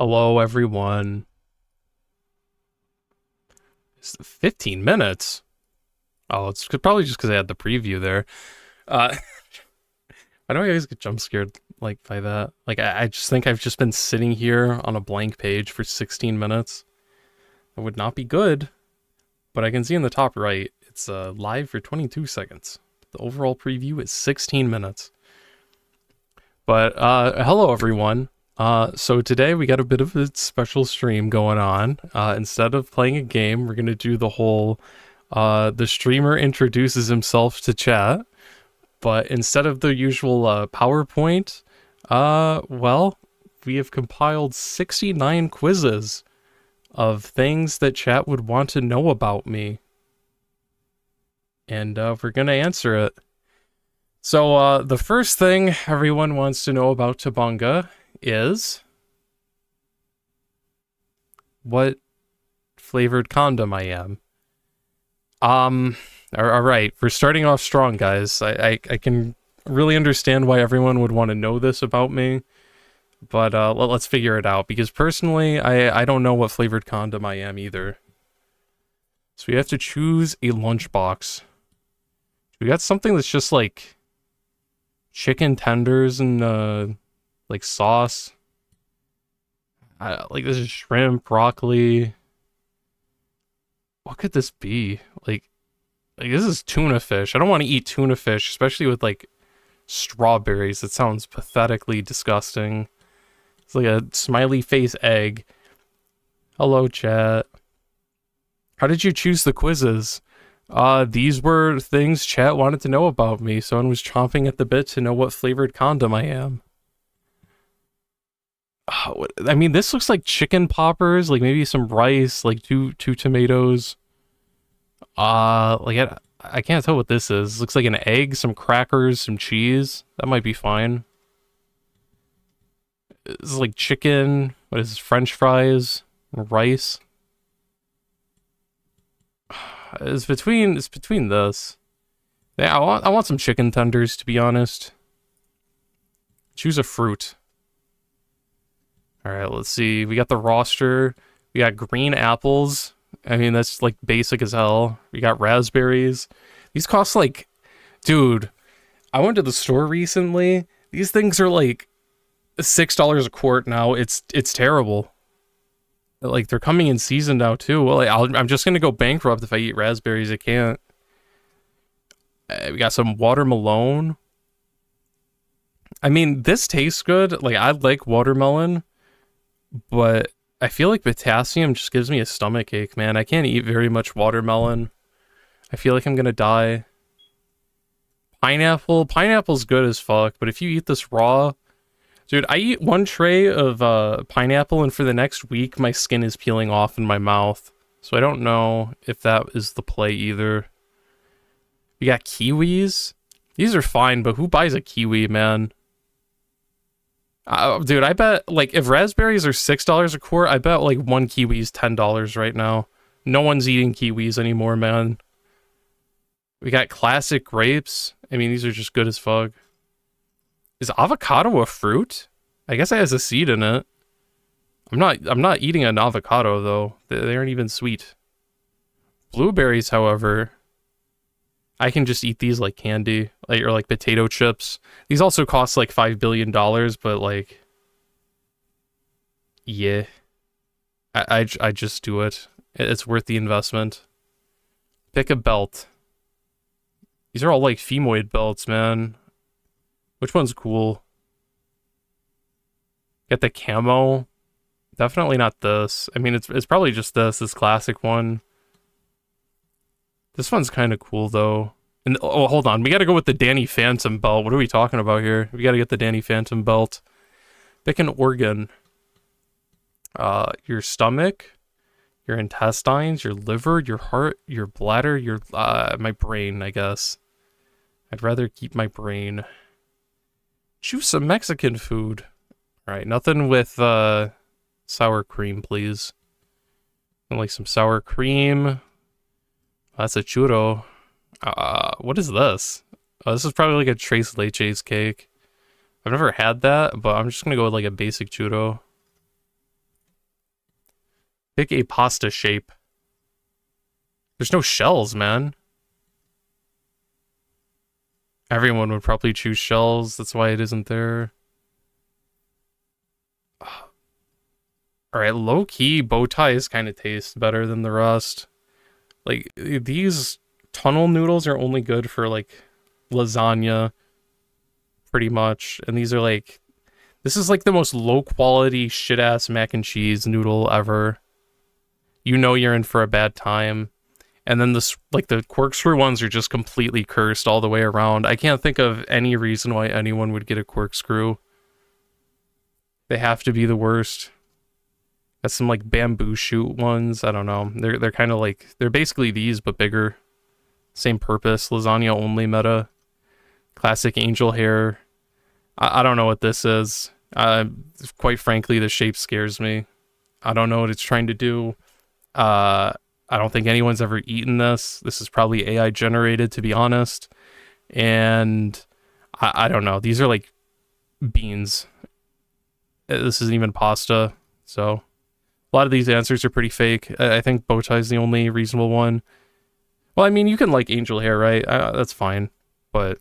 Hello, everyone. It's 15 minutes. Oh, it's probably just because I had the preview there. Uh, why do I always get jump scared like by that? Like, I just think I've just been sitting here on a blank page for 16 minutes. That would not be good, but I can see in the top right, it's live for 22 seconds. The overall preview is 16 minutes. But hello, everyone. So today we got a bit of a special stream going on. Instead of playing a game, we're gonna do the whole the streamer introduces himself to chat, but instead of the usual PowerPoint, well, we have compiled 69 quizzes of things that chat would want to know about me. And we're gonna answer it. So the first thing everyone wants to know about Bunga is what flavored condom I am. Alright, we're starting off strong, guys. I can really understand why everyone would want to know this about me, but let's figure it out, because personally, I don't know what flavored condom I am either. So we have to choose a lunchbox. We got something that's just like chicken tenders and like sauce. Like this is shrimp, broccoli. What could this be? Like this is tuna fish. I don't want to eat tuna fish, especially with like strawberries. It sounds pathetically disgusting. It's like a smiley face egg. Hello, chat. How did you choose the quizzes? These were things chat wanted to know about me. Someone was chomping at the bit to know what flavored condom I am. I mean, this looks like chicken poppers, like maybe some rice, like two tomatoes. Like I can't tell what this is. Looks like an egg, some crackers, some cheese. That might be fine. This is like chicken. What is this? French fries, rice. It's between this. Yeah, I want some chicken tenders, to be honest. Choose a fruit. All right, let's see. We got the roster. We got green apples. I mean, that's like basic as hell. We got raspberries. These cost like, dude, I went to the store recently. These things are like $6 a quart now. It's terrible. Like, they're coming in season now, too. Well, I'm just gonna go bankrupt if I eat raspberries. I can't. We got some watermelon. I mean, this tastes good. Like, I like watermelon, but I feel like potassium just gives me a stomach ache, man. I can't eat very much watermelon. I feel like I'm gonna die. Pineapple. Pineapple's good as fuck, but if you eat this raw... Dude, I eat one tray of pineapple, and for the next week, my skin is peeling off in my mouth. So I don't know if that is the play either. We got kiwis. These are fine, but who buys a kiwi, man? Dude, I bet, like, if raspberries are $6 a quart, I bet, like, one kiwi is $10 right now. No one's eating kiwis anymore, man. We got classic grapes. I mean, these are just good as fuck. Is avocado a fruit? I guess it has a seed in it. I'm not eating an avocado though. They aren't even sweet. Blueberries, however, I can just eat these like candy, or like potato chips. These also cost like $5 billion, but like, yeah, I just do it. It's worth the investment. Pick a belt. These are all like femoid belts, man. Which one's cool? Get the camo. Definitely not this. I mean, it's probably just this classic one. This one's kind of cool though. And oh, hold on, we gotta go with the Danny Phantom belt. What are we talking about here? We gotta get the Danny Phantom belt. Pick an organ. Your stomach, your intestines, your liver, your heart, your bladder, your my brain, I guess. I'd rather keep my brain. Choose some Mexican food. Alright, nothing with sour cream, please. I like some sour cream. That's a churro. What is this? Oh, this is probably like a tres leches cake. I've never had that, but I'm just gonna go with like a basic churro. Pick a pasta shape. There's no shells, man. Everyone would probably choose shells. That's why it isn't there. Alright, low-key, bow ties kind of taste better than the rest. Like, these tunnel noodles are only good for, like, lasagna, pretty much. And these are, like... This is, like, the most low-quality, shit-ass mac and cheese noodle ever. You know you're in for a bad time. And then, the corkscrew ones are just completely cursed all the way around. I can't think of any reason why anyone would get a corkscrew. They have to be the worst. Got some like bamboo shoot ones. I don't know. They're kind of like, they're basically these but bigger. Same purpose. Lasagna only meta. Classic angel hair. I don't know what this is. Quite frankly, the shape scares me. I don't know what it's trying to do. I don't think anyone's ever eaten this. This is probably AI generated, to be honest. And I don't know. These are like beans. This isn't even pasta. So a lot of these answers are pretty fake. I think bow tie is the only reasonable one. Well, I mean, you can like angel hair, right? That's fine. But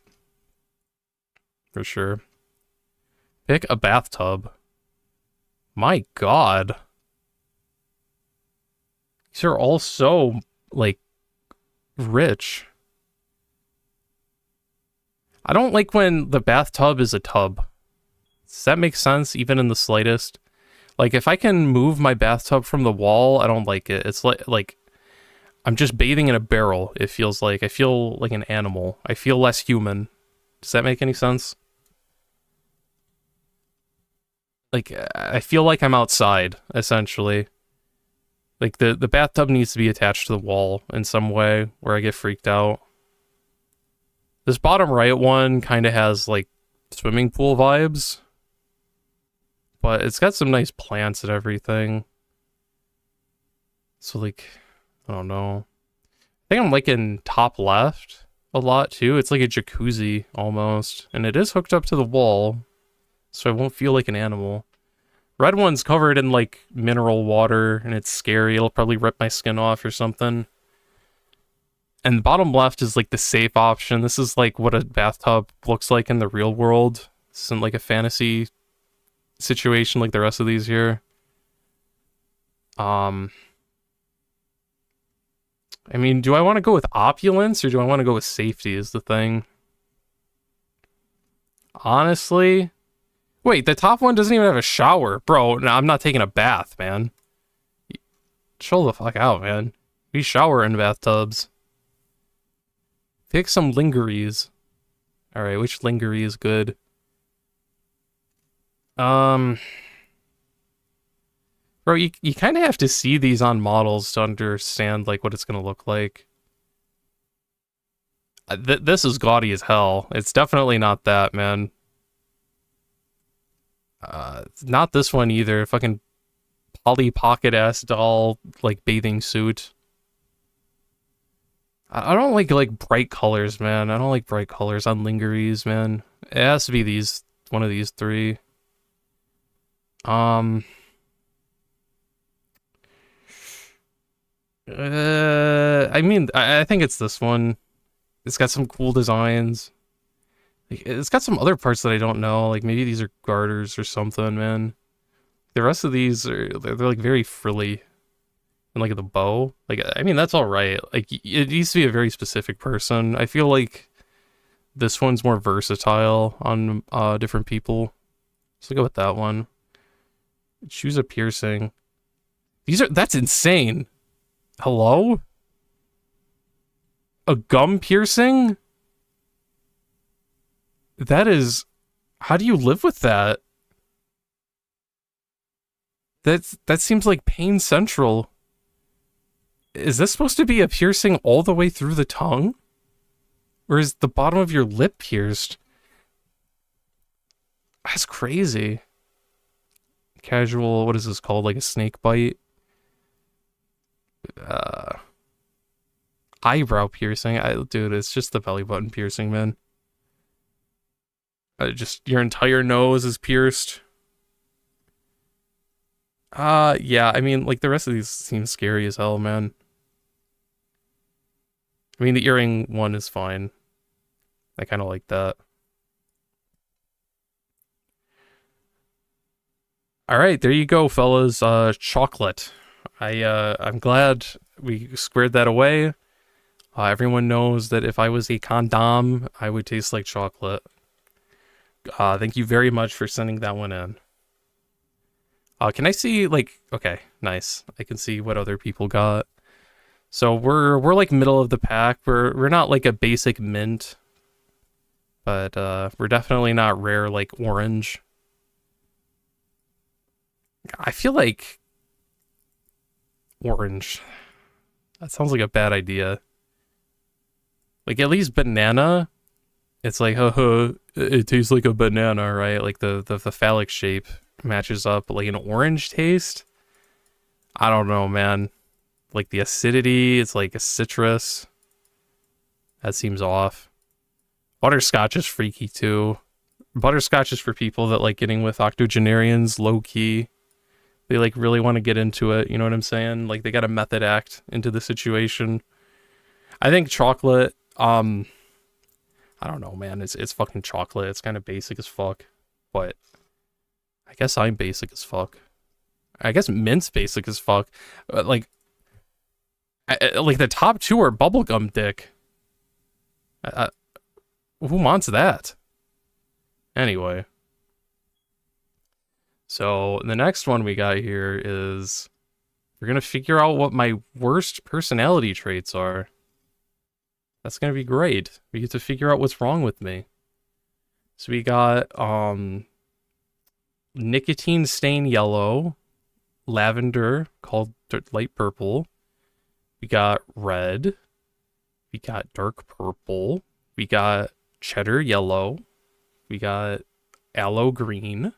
for sure. Pick a bathtub. My God. These are all so, like, rich. I don't like when the bathtub is a tub. Does that make sense, even in the slightest? Like, if I can move my bathtub from the wall, I don't like it. It's like I'm just bathing in a barrel, it feels like. I feel like an animal. I feel less human. Does that make any sense? Like, I feel like I'm outside, essentially. Like, the bathtub needs to be attached to the wall in some way where I get freaked out. This bottom right one kind of has, like, swimming pool vibes. But it's got some nice plants and everything. So, like, I don't know. I think I'm liking top left a lot, too. It's like a jacuzzi, almost. And it is hooked up to the wall, so I won't feel like an animal. Red one's covered in, like, mineral water, and it's scary. It'll probably rip my skin off or something. And the bottom left is, like, the safe option. This is, like, what a bathtub looks like in the real world. This isn't, like, a fantasy situation like the rest of these here. I mean, do I want to go with opulence, or do I want to go with safety is the thing? Honestly... Wait, the top one doesn't even have a shower. Bro, no, I'm not taking a bath, man. Chill the fuck out, man. We shower in bathtubs. Pick some lingeries. Alright, which lingerie is good? Bro, you kind of have to see these on models to understand, like, what it's gonna look like. This is gaudy as hell. It's definitely not that, man. Not this one either. Fucking Polly Pocket ass doll, like, bathing suit. I don't like bright colors, man. I don't like bright colors on lingeries, man. It has to be one of these three. I mean, I think it's this one. It's got some cool designs. It's got some other parts that I don't know. Like, maybe these are garters or something, man. The rest of these they're like very frilly. And like the bow, like, I mean, that's all right. Like, it needs to be a very specific person. I feel like this one's more versatile on different people. So go with that one. Choose a piercing. That's insane. Hello? A gum piercing? That is... How do you live with that? That seems like pain central. Is this supposed to be a piercing all the way through the tongue? Or is the bottom of your lip pierced? That's crazy. Casual, what is this called? Like a snake bite? Eyebrow piercing. Dude, it's just the belly button piercing, man. Just your entire nose is pierced. Yeah, I mean, like, the rest of these seem scary as hell, man. I mean, the earring one is fine. I kind of like that. All right, there you go, fellas. Chocolate. I'm glad we squared that away. Everyone knows that if I was a condom, I would taste like chocolate. Thank you very much for sending that one in. Can I see, like, okay, nice. I can see what other people got. So we're like middle of the pack. We're not like a basic mint, but we're definitely not rare like orange. I feel like orange. That sounds like a bad idea. Like at least banana, it's like it tastes like a banana, right? Like the phallic shape matches up. Like an orange taste, I don't know, man. Like the acidity, it's like a citrus. That seems off. Butterscotch is freaky too. Butterscotch is for people that like getting with octogenarians low key. They like really want to get into it, you know what I'm saying? Like they got a method act into the situation. I think chocolate, I don't know, man. It's fucking chocolate. It's kind of basic as fuck. But I guess I'm basic as fuck. I guess mint's basic as fuck. Like the top two are bubblegum dick. Who wants that? Anyway. So the next one we got here is we're going to figure out what my worst personality traits are. That's going to be great. We get to figure out what's wrong with me. So we got nicotine stain yellow, lavender called light purple. We got red. We got dark purple. We got cheddar yellow. We got aloe green.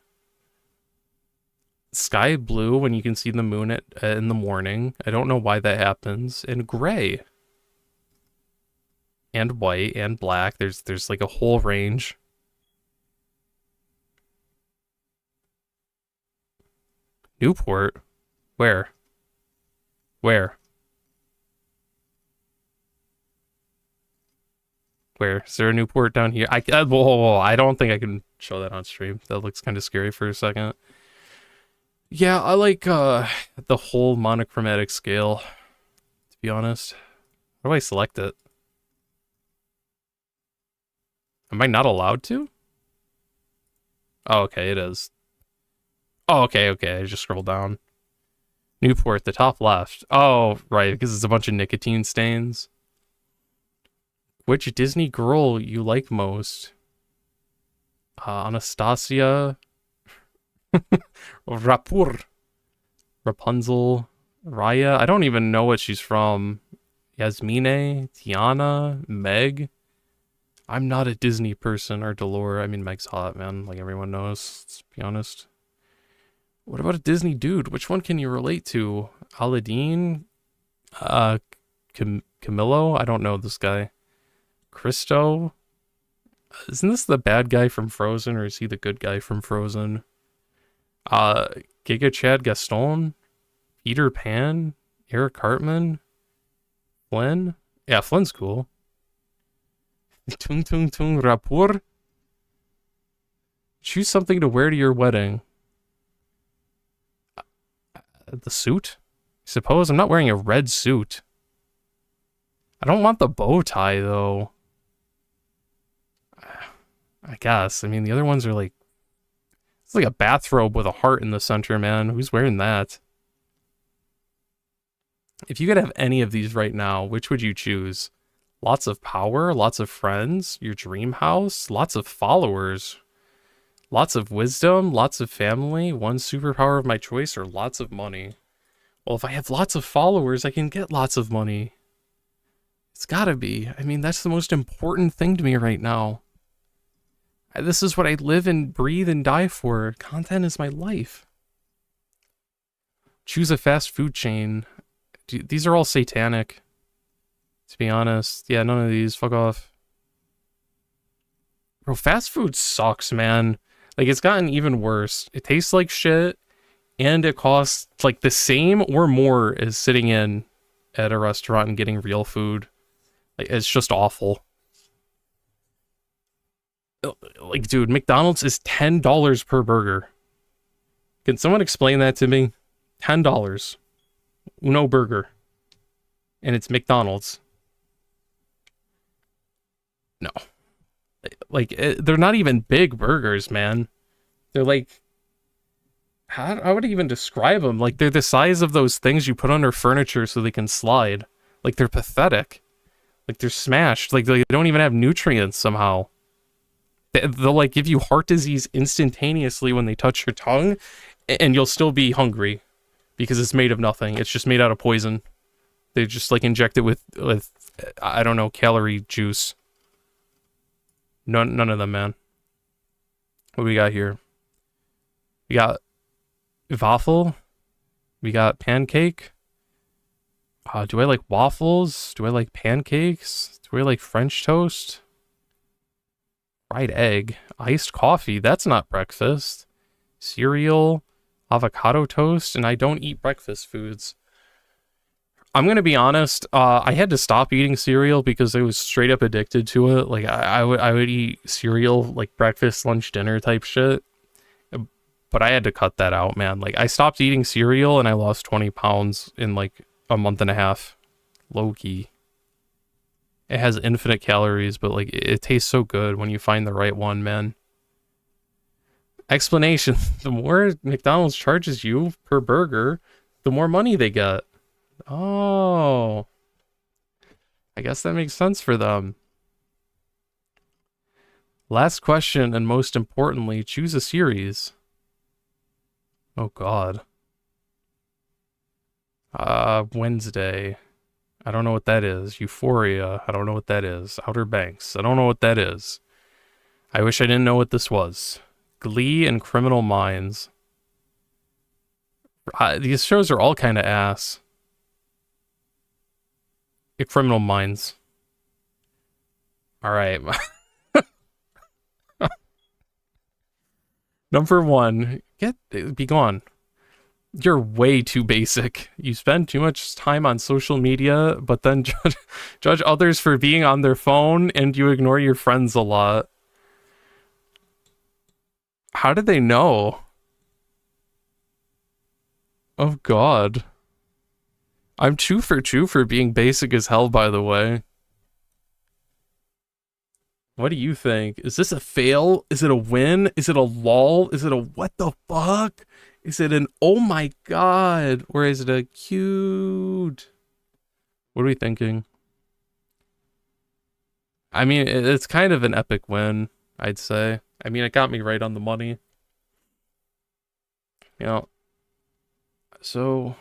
Sky blue when you can see the moon in the morning. I don't know why that happens. And gray. And white and black. There's like a whole range. Newport? Where? Where? Where? Is there a Newport down here? Whoa, I don't think I can show that on stream. That looks kind of scary for a second. Yeah, I like the whole monochromatic scale, to be honest. How do I select it? Am I not allowed to? Oh, okay, it is. Oh, okay, I just scrolled down. Newport, the top left. Oh, right, because it's a bunch of nicotine stains. Which Disney girl you like most? Anastasia... Rapur, Rapunzel, Raya. I don't even know what she's from. Yasmine, Tiana, Meg. I'm not a Disney person or Delore. I mean, Meg's hot, man. Like everyone knows. Let's be honest. What about a Disney dude? Which one can you relate to? Aladdin? Camillo? I don't know this guy. Christo? Isn't this the bad guy from Frozen, or is he the good guy from Frozen? Giga Chad Gaston, Peter Pan, Eric Cartman, Flynn. Yeah, Flynn's cool. Tung Tung Tung Rapur. Choose something to wear to your wedding. The suit? I suppose I'm not wearing a red suit. I don't want the bow tie though. I guess. I mean, the other ones are like, it's like a bathrobe with a heart in the center, man. Who's wearing that? If you could have any of these right now, which would you choose? Lots of power, lots of friends, your dream house, lots of followers, lots of wisdom, lots of family, one superpower of my choice, or lots of money? Well, if I have lots of followers, I can get lots of money. It's gotta be. I mean, that's the most important thing to me right now. This is what I live and breathe and die for. Content is my life. Choose a fast food chain. These are all satanic, to be honest. Yeah, none of these. Fuck off. Bro, fast food sucks, man. Like, it's gotten even worse. It tastes like shit. and it costs like the same or more as sitting in at a restaurant and getting real food. Like, it's just awful. Like, dude, McDonald's is $10 per burger. Can someone explain that to me? $10. Uno burger. And it's McDonald's. No. Like, they're not even big burgers, man. They're like... How would I even describe them? Like, they're the size of those things you put under furniture so they can slide. Like, they're pathetic. Like, they're smashed. Like, they don't even have nutrients somehow. They'll, like, give you heart disease instantaneously when they touch your tongue, and you'll still be hungry because it's made of nothing. It's just made out of poison. They just, like, inject it with I don't know, calorie juice. None of them, man. What do we got here? We got waffle. We got pancake. Do I like waffles? Do I like pancakes? Do I like French toast? Fried egg. Iced coffee. That's not breakfast. Cereal. Avocado toast. And I don't eat breakfast foods. I'm going to be honest. I had to stop eating cereal because I was straight up addicted to it. Like, I would eat cereal, like breakfast, lunch, dinner type shit. But I had to cut that out, man. Like, I stopped eating cereal and I lost 20 pounds in like a month and a half. Low-key. It has infinite calories, but like, it tastes so good when you find the right one, man. Explanation. The more McDonald's charges you per burger, the more money they get. Oh. I guess that makes sense for them. Last question, and most importantly, choose a series. Oh, God. Wednesday. I don't know what that is. Euphoria. I don't know what that is. Outer Banks. I don't know what that is. I wish I didn't know what this was. Glee and Criminal Minds. These shows are all kind of ass. Criminal Minds. Alright. Number 1. Be gone. You're way too basic. You spend too much time on social media, but then judge others for being on their phone, and you ignore your friends a lot. How did they know? Oh, God. I'm 2 for 2 for being basic as hell, by the way. What do you think? Is this a fail? Is it a win? Is it a lull? Is it a what the fuck? Is it an oh my god? Or is it a cute? What are we thinking? I mean, it's kind of an epic win, I'd say. I mean, it got me right on the money. You know, so,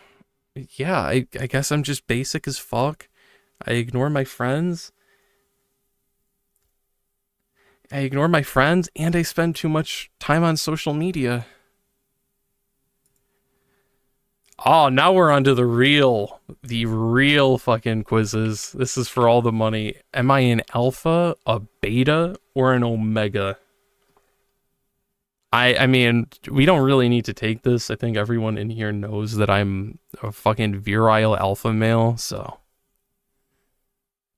yeah, I guess I'm just basic as fuck. I ignore my friends. And I spend too much time on social media. Oh, now we're onto the real fucking quizzes. This is for all the money. Am I an alpha, a beta, or an omega? I mean, we don't really need to take this. I think everyone in here knows that I'm a fucking virile alpha male, so.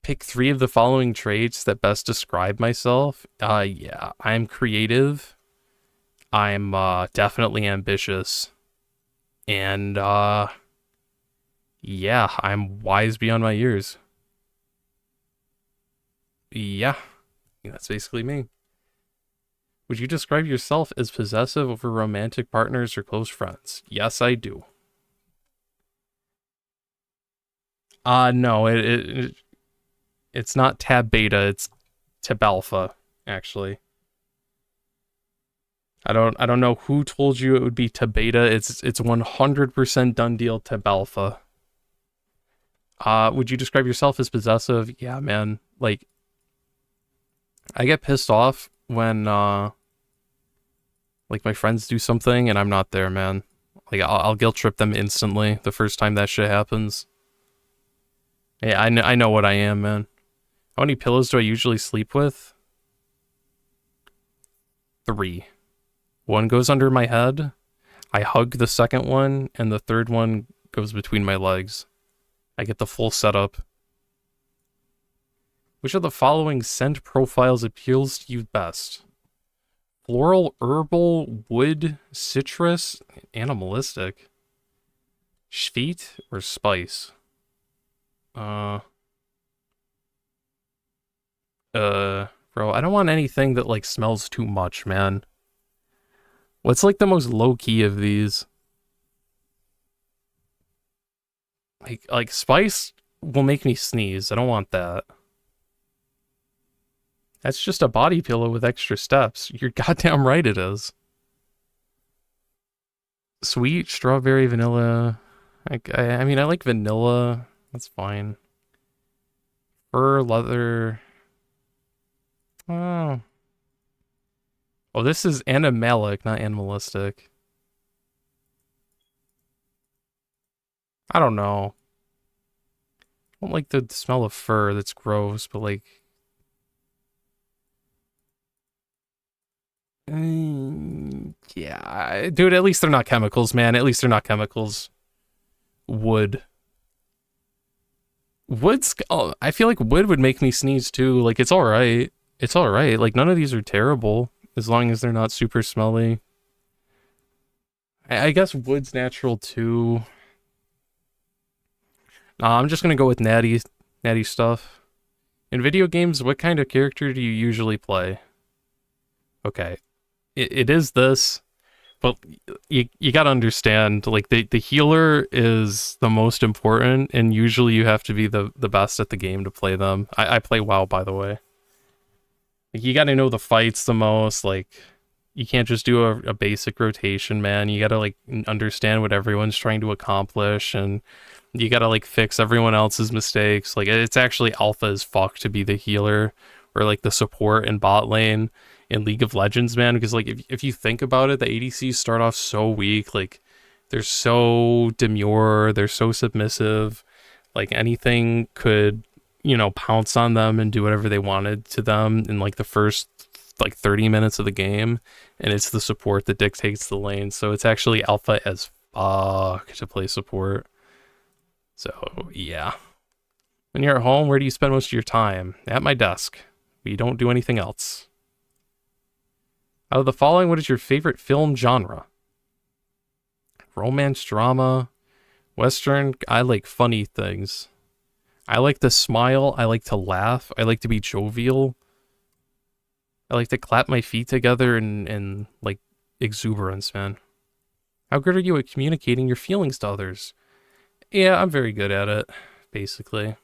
Pick 3 of the following traits that best describe myself. Yeah, I'm creative. I'm definitely ambitious. And yeah, I'm wise beyond my years. Yeah, that's basically me. Would you describe yourself as possessive over romantic partners or close friends? Yes, I do. No, it's not tab beta, it's tab alpha, actually. I don't know who told you it would be tab beta. It's 100% done deal tab alpha. Would you describe yourself as possessive? Yeah, man. Like, I get pissed off when like my friends do something and I'm not there, man. Like, I'll guilt trip them instantly the first time that shit happens. Yeah, I know what I am, man. How many pillows do I usually sleep with? 3. 1 goes under my head. I hug the second one, and the third one goes between my legs. I get the full setup. Which of the following scent profiles appeals to you best? Floral, herbal, wood, citrus, animalistic. Sweet or spice? Bro, I don't want anything that, like, smells too much, man. What's, like, the most low-key of these? Like, spice will make me sneeze. I don't want that. That's just a body pillow with extra steps. You're goddamn right it is. Sweet, strawberry, vanilla. I mean, I like vanilla. That's fine. Fur, leather. Oh. Oh, this is animalic, not animalistic. I don't know. I don't like the smell of fur. That's gross, but like... yeah, dude, at least they're not chemicals, man. At least they're not chemicals. Wood. Wood's... oh, I feel like wood would make me sneeze too. Like, it's alright. It's alright. Like, none of these are terrible. As long as they're not super smelly. I guess wood's natural too. Nah, I'm just gonna go with natty stuff. In video games, what kind of character do you usually play? Okay. It is this, but you gotta understand, like, the healer is the most important, and usually you have to be the best at the game to play them. I play WoW, by the way. Like, you gotta know the fights the most, like, you can't just do a basic rotation, man. You gotta, like, understand what everyone's trying to accomplish, and you gotta, like, fix everyone else's mistakes. Like, it's actually alpha as fuck to be the healer, or, like, the support in bot lane in League of Legends, man, because, like, if you think about it, the ADCs start off so weak. Like, they're so demure, they're so submissive, like, anything could, you know, pounce on them and do whatever they wanted to them in, like, the first, like, 30 minutes of the game, and it's the support that dictates the lane. So it's actually alpha as fuck to play support. So yeah, when you're at home, where do you spend most of your time? At my desk. We don't do anything else. Out of the following, what is your favorite film genre? Romance, drama, Western. I like funny things. I like to smile. I like to laugh. I like to be jovial. I like to clap my feet together and like, exuberance, man. How good are you at communicating your feelings to others? Yeah, I'm very good at it, basically.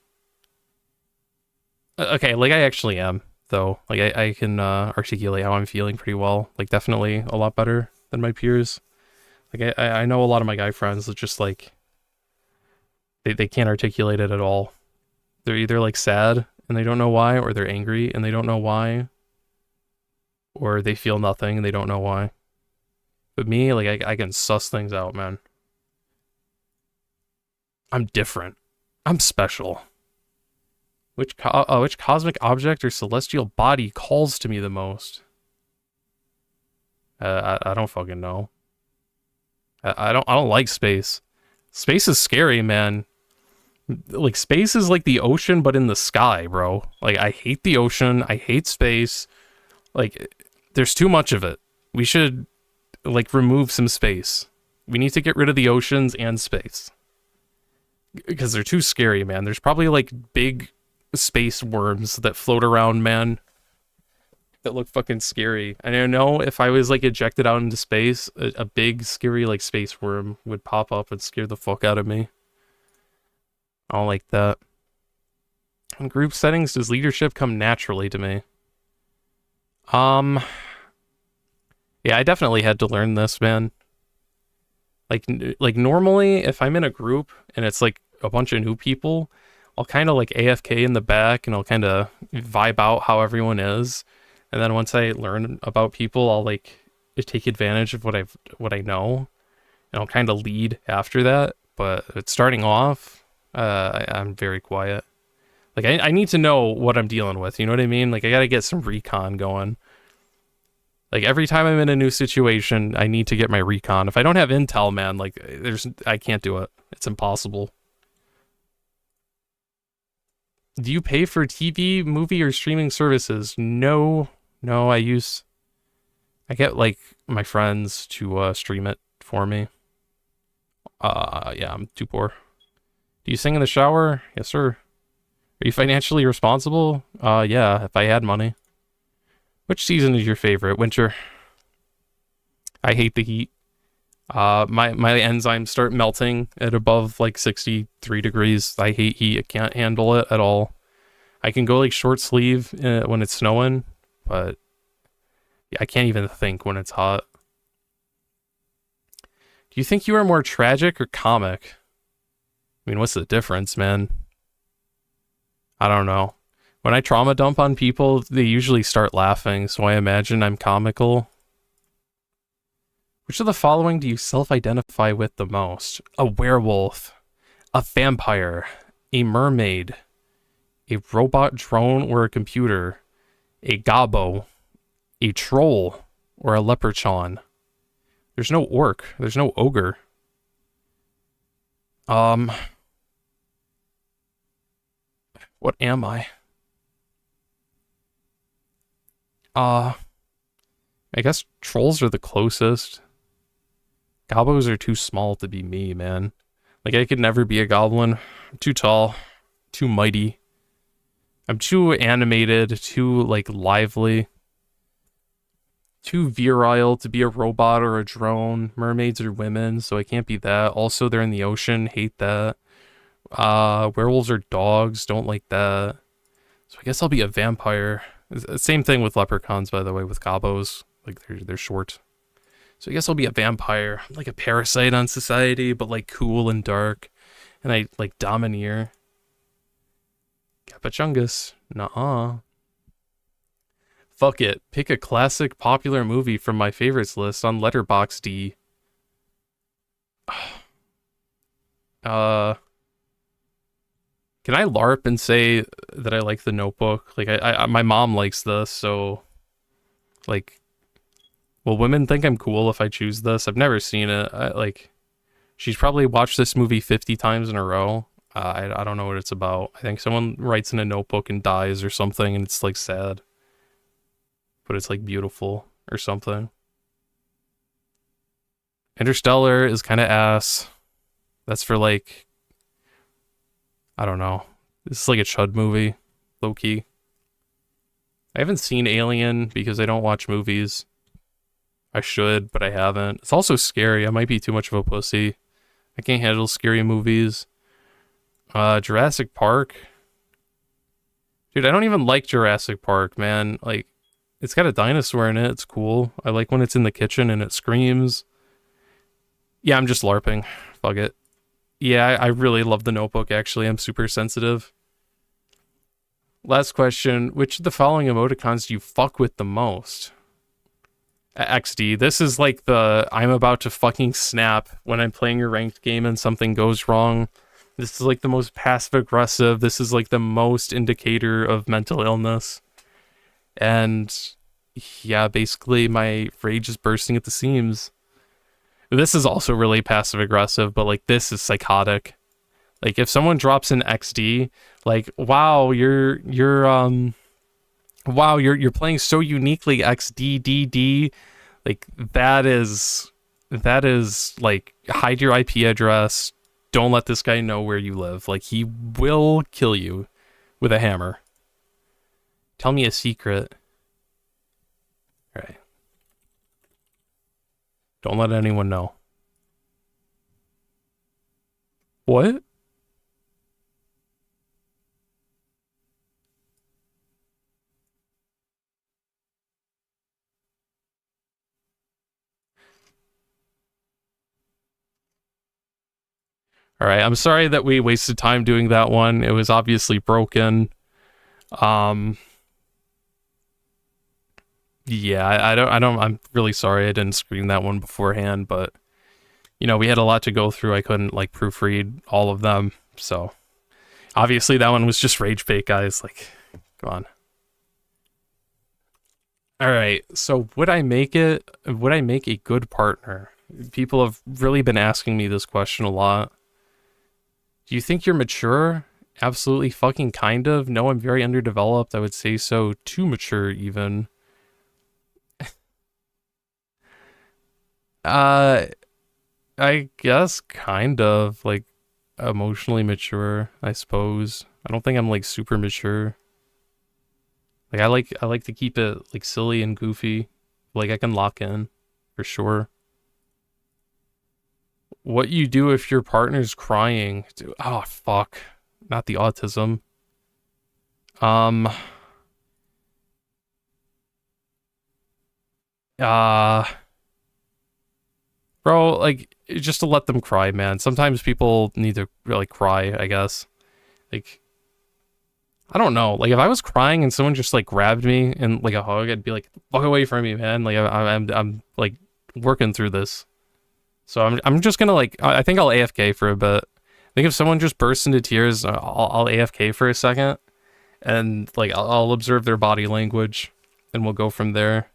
Okay, like, I actually am, though. Like, I can articulate how I'm feeling pretty well. Like, definitely a lot better than my peers. Like, I know a lot of my guy friends that just, like, they can't articulate it at all. They're either, like, sad and they don't know why, or they're angry and they don't know why, or they feel nothing and they don't know why. But me, like, I can suss things out, man. I'm different. I'm special. Which cosmic object or celestial body calls to me the most? I don't fucking know. I don't like space. Space is scary, man. Like, space is like the ocean, but in the sky, bro. Like, I hate the ocean. I hate space. Like, there's too much of it. We should, like, remove some space. We need to get rid of the oceans and space. Because they're too scary, man. There's probably, like, big space worms that float around, man, that look fucking scary. And I know if I was, like, ejected out into space, a big, scary, like, space worm would pop up and scare the fuck out of me. I don't like that. In group settings, does leadership come naturally to me? Yeah, I definitely had to learn this, man. Like normally, if I'm in a group and it's like a bunch of new people, I'll kind of like AFK in the back and I'll kind of vibe out how everyone is. And then once I learn about people, I'll like take advantage of what I know, and I'll kind of lead after that. But starting off, I'm very quiet. Like, I need to know what I'm dealing with. You know what I mean? Like, I gotta get some recon going. Like, every time I'm in a new situation, I need to get my recon. If I don't have intel, man, like, I can't do it. It's impossible. Do you pay for TV, movie, or streaming services? No. No, I get, like, my friends to stream it for me. Yeah, I'm too poor. Do you sing in the shower? Yes, sir. Are you financially responsible? Yeah, if I had money. Which season is your favorite? Winter. I hate the heat. My enzymes start melting at above like 63 degrees. I hate heat. I can't handle it at all. I can go like short sleeve when it's snowing, but yeah, I can't even think when it's hot. Do you think you are more tragic or comic? I mean, what's the difference, man? I don't know. When I trauma dump on people, they usually start laughing, so I imagine I'm comical. Which of the following do you self-identify with the most? A werewolf, a vampire, a mermaid, a robot drone or a computer, a gobbo, a troll, or a leprechaun. There's no orc. There's no ogre. What am I? I guess trolls are the closest. Gobbos are too small to be me, man. Like, I could never be a goblin. I'm too tall. Too mighty. I'm too animated, too, like, lively. Too virile to be a robot or a drone. Mermaids are women, so I can't be that. Also, they're in the ocean. Hate that. Werewolves are dogs. Don't like that. So I guess I'll be a vampire. Same thing with leprechauns, by the way, with gobbos. Like, they're short. So I guess I'll be a vampire. I'm like a parasite on society, but like cool and dark. And I like domineer. Capachungus. Nuh-uh. Fuck it. Pick a classic popular movie from my favorites list on Letterboxd. Can I LARP and say that I like The Notebook? Like, my mom likes this, so like, will women think I'm cool if I choose this? I've never seen it. She's probably watched this movie 50 times in a row. I don't know what it's about. I think someone writes in a notebook and dies or something, and it's like sad. But it's like beautiful or something. Interstellar is kind of ass. That's for like, I don't know. This is like a chud movie, low key. I haven't seen Alien because I don't watch movies. I should, but I haven't. It's also scary. I might be too much of a pussy. I can't handle scary movies. Jurassic Park. Dude, I don't even like Jurassic Park, man. Like, it's got a dinosaur in it. It's cool. I like when it's in the kitchen and it screams. Yeah, I'm just LARPing. Fuck it. Yeah, I really love The Notebook, actually. I'm super sensitive. Last question. Which of the following emoticons do you fuck with the most? XD. This is like the I'm about to fucking snap when I'm playing a ranked game and something goes wrong. This is like the most passive aggressive. This is like the most indicator of mental illness. And yeah, basically my rage is bursting at the seams. This is also really passive aggressive, but like this is psychotic. Like if someone drops an XD, like wow, you're playing so uniquely XDDD. Like that is like hide your IP address. Don't let this guy know where you live. Like he will kill you with a hammer. Tell me a secret. All right. Don't let anyone know. What? All right, I'm sorry that we wasted time doing that one. It was obviously broken. Yeah, I'm really sorry I didn't screen that one beforehand, but you know, we had a lot to go through. I couldn't like proofread all of them. So obviously that one was just rage bait, guys. Like, come on. All right. So would I make a good partner? People have really been asking me this question a lot. Do you think you're mature? Absolutely fucking kind of. No, I'm very underdeveloped. I would say so. Too mature even. Uh I guess kind of like emotionally mature, I suppose. I don't think I'm like super mature. Like I like to keep it like silly and goofy. Like I can lock in for sure. What you do if your partner's crying? Dude, oh fuck. Not the autism. Um uh bro, like just to let them cry, man. Sometimes people need to really cry, I guess. Like I don't know. Like if I was crying and someone just like grabbed me and like a hug, I'd be like, "Fuck away from me, man!" Like I'm like working through this, so I'm just gonna like I think I'll AFK for a bit. I think if someone just bursts into tears, I'll AFK for a second and like I'll observe their body language, and we'll go from there.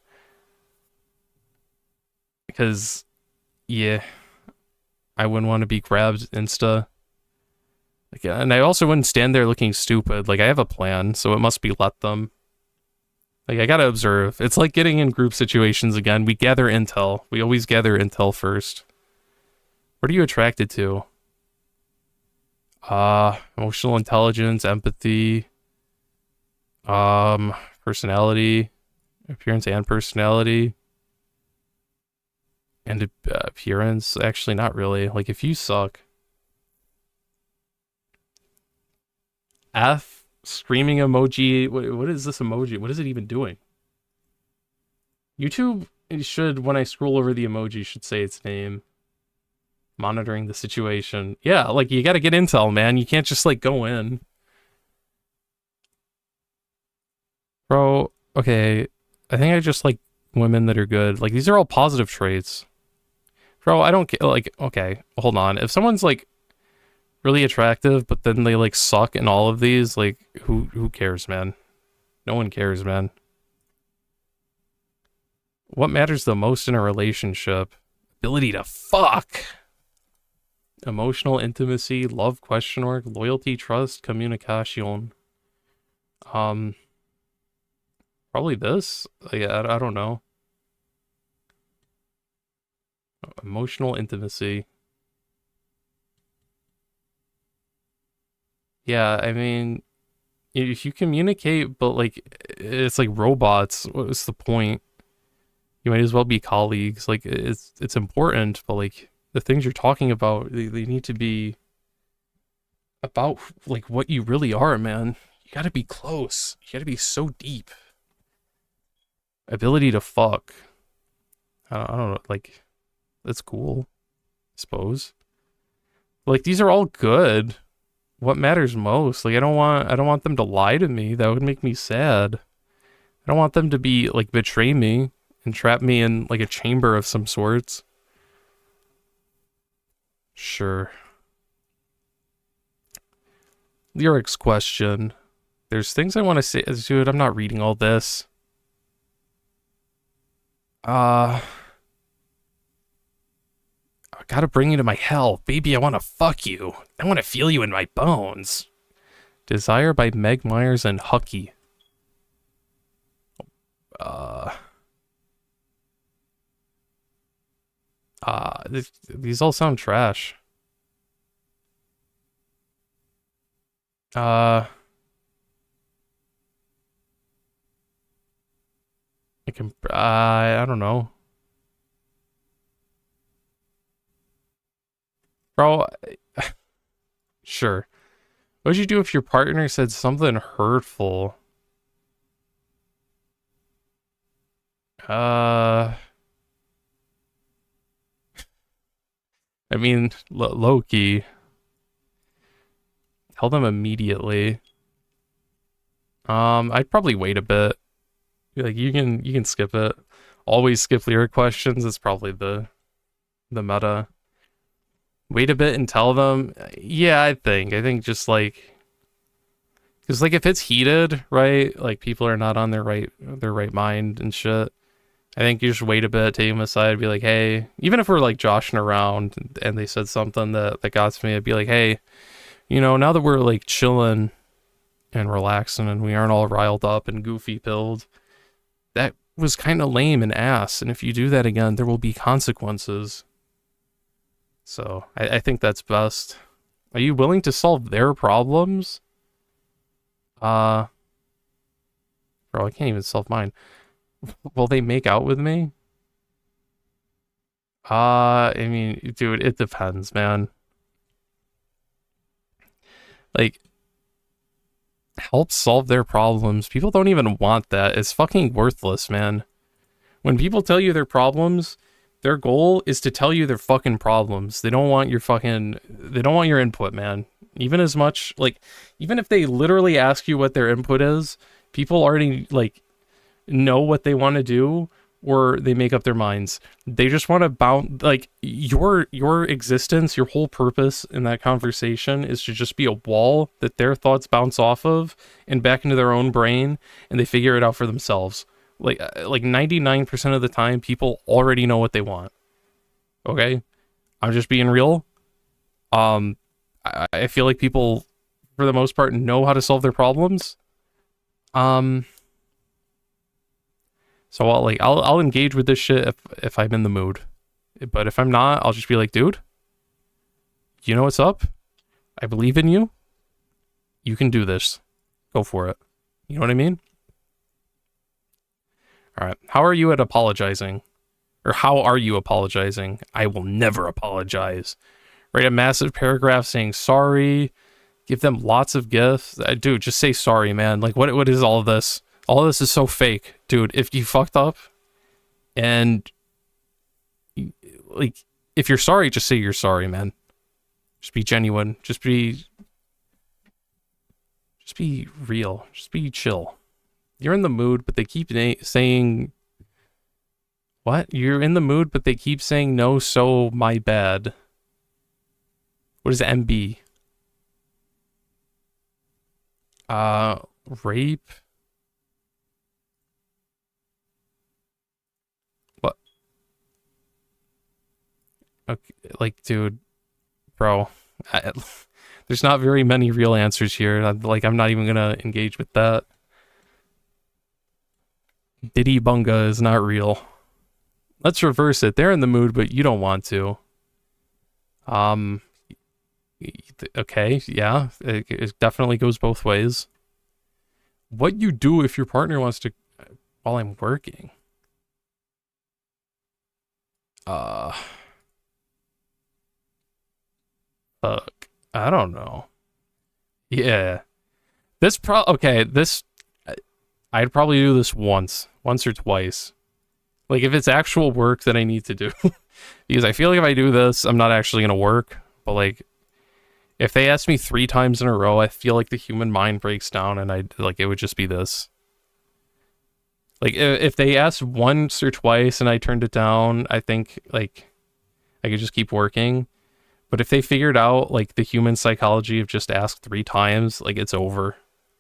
Because yeah, I wouldn't want to be grabbed insta. Like, and I also wouldn't stand there looking stupid. Like I have a plan, so it must be let them. Like I gotta observe. It's like getting in group situations again. We gather intel. We always gather intel first. What are you attracted to? Emotional intelligence, empathy, personality, appearance and personality, and appearance. Actually, not really. Like if you suck. F screaming emoji. What is this emoji? What is it even doing? YouTube should, when I scroll over the emoji, should say its name. Monitoring the situation. Yeah, like you gotta get intel, man. You can't just like go in. Bro, okay. I think I just like women that are good. Like these are all positive traits. Bro, I don't get like okay, hold on. If someone's like really attractive, but then they like suck in all of these, like who cares, man? No one cares, man. What matters the most in a relationship? Ability to fuck. Emotional intimacy, love question mark, loyalty, trust, communication. Um Probably this. Like, I don't know. Emotional intimacy. Yeah, I mean, if you communicate, but like it's like robots, what's the point? You might as well be colleagues. Like it's important, but like the things you're talking about, they need to be about like what you really are, man. You gotta be close. You gotta be so deep. Ability to fuck. I don't know, like that's cool, I suppose. Like these are all good. What matters most? Like I don't want them to lie to me. That would make me sad. I don't want them to be like betray me and trap me in like a chamber of some sorts. Sure. Lyrics question. There's things I want to say. Dude, I'm not reading all this. I gotta bring you to my hell. Baby, I wanna fuck you. I wanna feel you in my bones. Desire by Meg Myers and Hucky. These all sound trash. I can, I don't know. Bro, sure. What would you do if your partner said something hurtful? Uh, I mean, low key. Tell them immediately. I'd probably wait a bit. Like you can skip it. Always skip lyric questions. It's probably the meta. Wait a bit and tell them. Yeah, I think just like Because like if it's heated, right? Like people are not on their right mind and shit. I think you just wait a bit, take them aside, be like, hey, even if we're like joshing around and they said something that got to me, I'd be like, hey, now that we're like chilling and relaxing and we aren't all riled up and goofy pilled, that was kind of lame and ass. And if you do that again, there will be consequences. So I think that's best. Are you willing to solve their problems? Bro, I can't even solve mine. Will they make out with me? I mean, dude, it depends, man. Like, help solve their problems. People don't even want that. It's fucking worthless, man. When people tell you their problems, their goal is to tell you their fucking problems. They don't want your input, man. Even as much, like, even if they literally ask you what their input is, people already, like, know what they want to do, or they make up their minds. They just want to bounce, like, your existence, your whole purpose in that conversation is to just be a wall that their thoughts bounce off of and back into their own brain, and they figure it out for themselves. Like 99% of the time, people already know what they want. Okay? I'm just being real. I feel like people, for the most part, know how to solve their problems. So I'll engage with this shit if I'm in the mood. But if I'm not, I'll just be like, dude, you know what's up? I believe in you. You can do this. Go for it. You know what I mean? All right. How are you at apologizing? Or how are you apologizing? I will never apologize. Write a massive paragraph saying sorry. Give them lots of gifts. Dude, just say sorry, man. Like, what is all of this? All of this is so fake. Dude, if you fucked up and, like, if you're sorry, just say you're sorry, man. Just be genuine. Just be real. Just be chill. You're in the mood, but they keep saying... What? You're in the mood, but they keep saying no, so my bad. What is MB? Rape? What? Okay, like, dude, bro, there's not very many real answers here. I'm not even gonna engage with that. Diddy Bunga is not real. Let's reverse it. They're in the mood, but you don't want to. Okay, yeah, it definitely goes both ways. What you do if your partner wants to, while I'm working? Fuck, I don't know. Yeah, I'd probably do this once or twice. Like, if it's actual work that I need to do. Because I feel like if I do this, I'm not actually going to work. But, like, if they ask me 3 times in a row, I feel like the human mind breaks down and it would just be this. Like, if they asked once or twice and I turned it down, I think, like, I could just keep working. But if they figured out, like, the human psychology of just ask 3 times, like, it's over.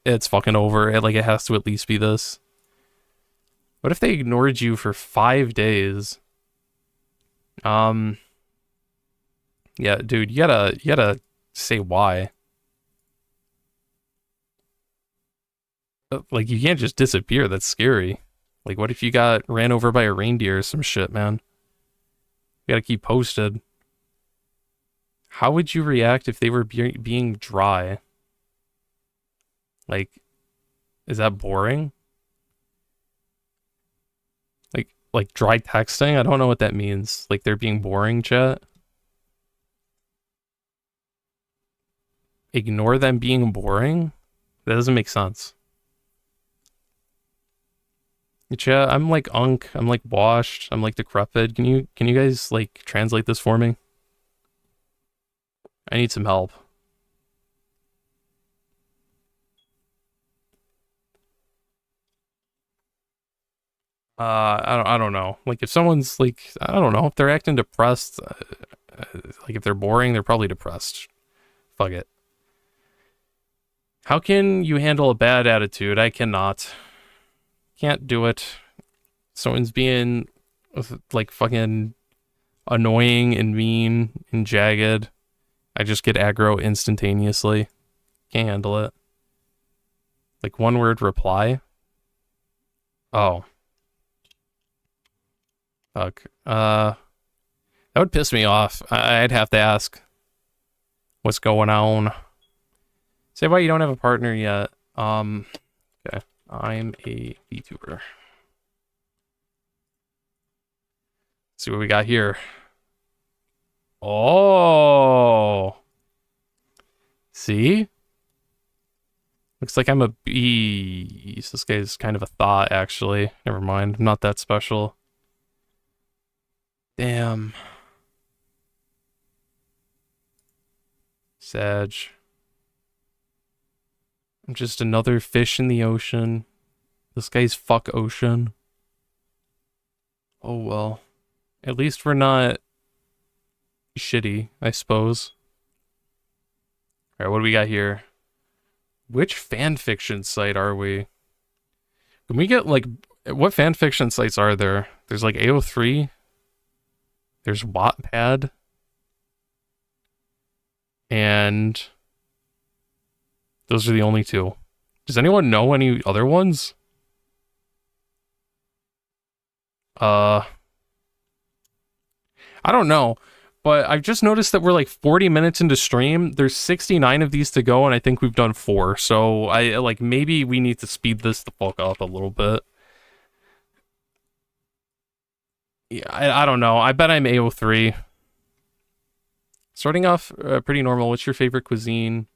It's fucking over. It has to at least be this. What if they ignored you for 5 days? Yeah, dude, you gotta say why. Like, you can't just disappear. That's scary. Like, what if you got ran over by a reindeer or some shit, man? You gotta keep posted. How would you react if they were being dry? Like, is that boring? Like dry texting? I don't know what that means. Like, they're being boring, chat? Ignore them being boring? That doesn't make sense. Chat, I'm like unk, I'm like washed, I'm like decrepit. Can you guys like translate this for me? I need some help. I don't know. Like, if someone's like, I don't know, if they're acting depressed, like if they're boring, they're probably depressed. Fuck it. How can you handle a bad attitude? I cannot. Can't do it. Someone's being like fucking annoying and mean and jagged. I just get aggro instantaneously. Can't handle it. Like one word reply. Oh. Fuck. That would piss me off. I'd have to ask what's going on. Say why you don't have a partner yet. Okay. I'm a VTuber. Let's see what we got here. Oh. See? Looks like I'm a beast. This guy's kind of a thought, actually. Never mind. I'm not that special. Damn. Sag. I'm just another fish in the ocean. This guy's fuck ocean. Oh well. At least we're not shitty, I suppose. Alright, what do we got here? Which fanfiction site are we? Can we get, like, what fanfiction sites are there? There's, like, AO3. There's Wattpad. And those are the only two. Does anyone know any other ones? I don't know. But I've just noticed that we're like 40 minutes into stream. There's 69 of these to go, and I think we've done 4. So I like maybe we need to speed this the fuck up a little bit. Yeah, I don't know. I bet I'm AO3. Starting off pretty normal. What's your favorite cuisine?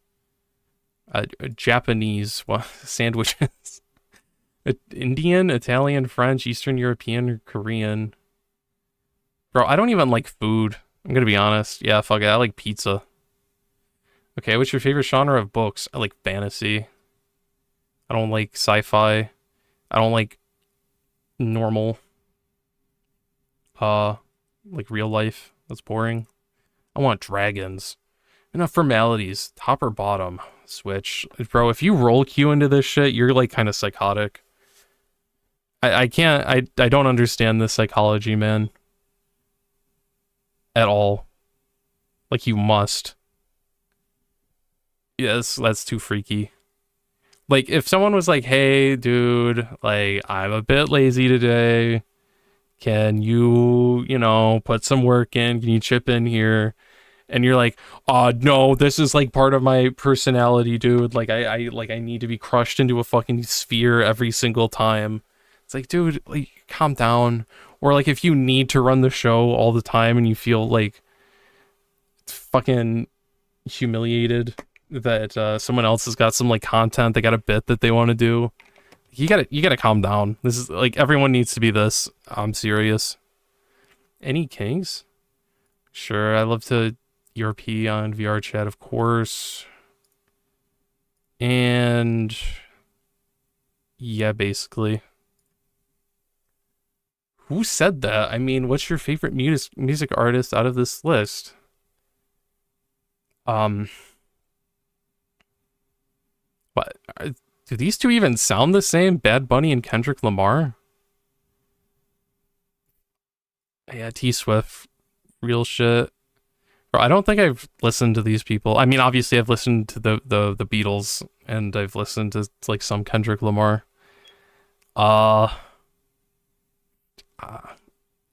Japanese sandwiches. Indian, Italian, French, Eastern European, or Korean. Bro, I don't even like food. I'm gonna be honest. Yeah, fuck it. I like pizza. Okay, what's your favorite genre of books? I like fantasy. I don't like sci-fi. I don't like normal. Like real life. That's boring. I want dragons. Enough formalities. Top or bottom? Switch. Bro, if you roll Q into this shit, you're like kind of psychotic. I can't, I don't understand this psychology, man. At all. Like, you must. Yes, that's too freaky. Like, if someone was like, hey, dude, like, I'm a bit lazy today. Can you, you know, put some work in? Can you chip in here? And you're like, no, this is like part of my personality, dude. Like, I need to be crushed into a fucking sphere every single time. It's like, dude, like, calm down. Or like, if you need to run the show all the time and you feel like fucking humiliated that someone else has got some like content, they got a bit that they want to do, you gotta calm down. This is like, everyone needs to be this. I'm serious. Any kinks? Sure, I love to ERP on VR chat, of course. And yeah, basically. Who said that? I mean, what's your favorite music artist out of this list? What? Do these two even sound the same? Bad Bunny and Kendrick Lamar? Yeah, T-Swift. Real shit. Bro, I don't think I've listened to these people. I mean, obviously I've listened to the Beatles, and I've listened to like some Kendrick Lamar.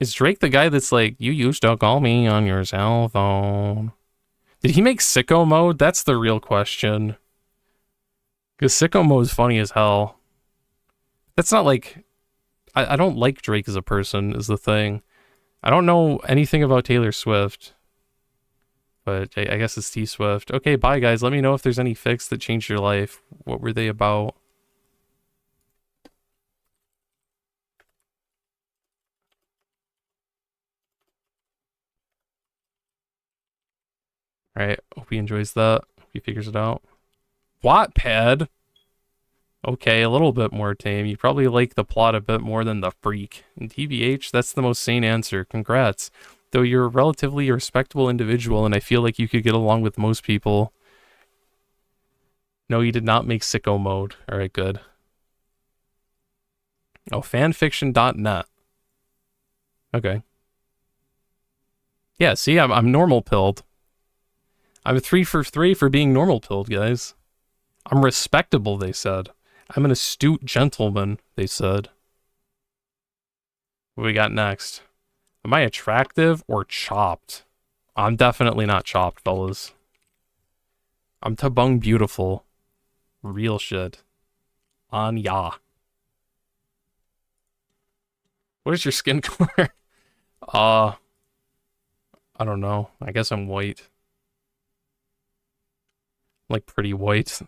Is Drake the guy that's like, you used to call me on your cell phone? Did he make Sicko Mode? That's the real question. Because Sicko Mode is funny as hell. That's not like... I don't like Drake as a person, is the thing. I don't know anything about Taylor Swift. But I guess it's T-Swift. Okay, bye guys. Let me know if there's any fics that changed your life. What were they about? Alright, hope he enjoys that. Hope he figures it out. Wattpad? Okay, a little bit more tame. You probably like the plot a bit more than the freak. And TBH, that's the most sane answer. Congrats. Though you're a relatively respectable individual, and I feel like you could get along with most people. No, you did not make sicko mode. All right, good. Oh, fanfiction.net. Okay. Yeah, see, I'm normal pilled. I'm 3 for 3 for being normal pilled, guys. I'm respectable, they said. I'm an astute gentleman, they said. What we got next? Am I attractive or chopped? I'm definitely not chopped, fellas. I'm tabung beautiful. Real shit. On ya. What is your skin color? I don't know. I guess I'm white. Like pretty white.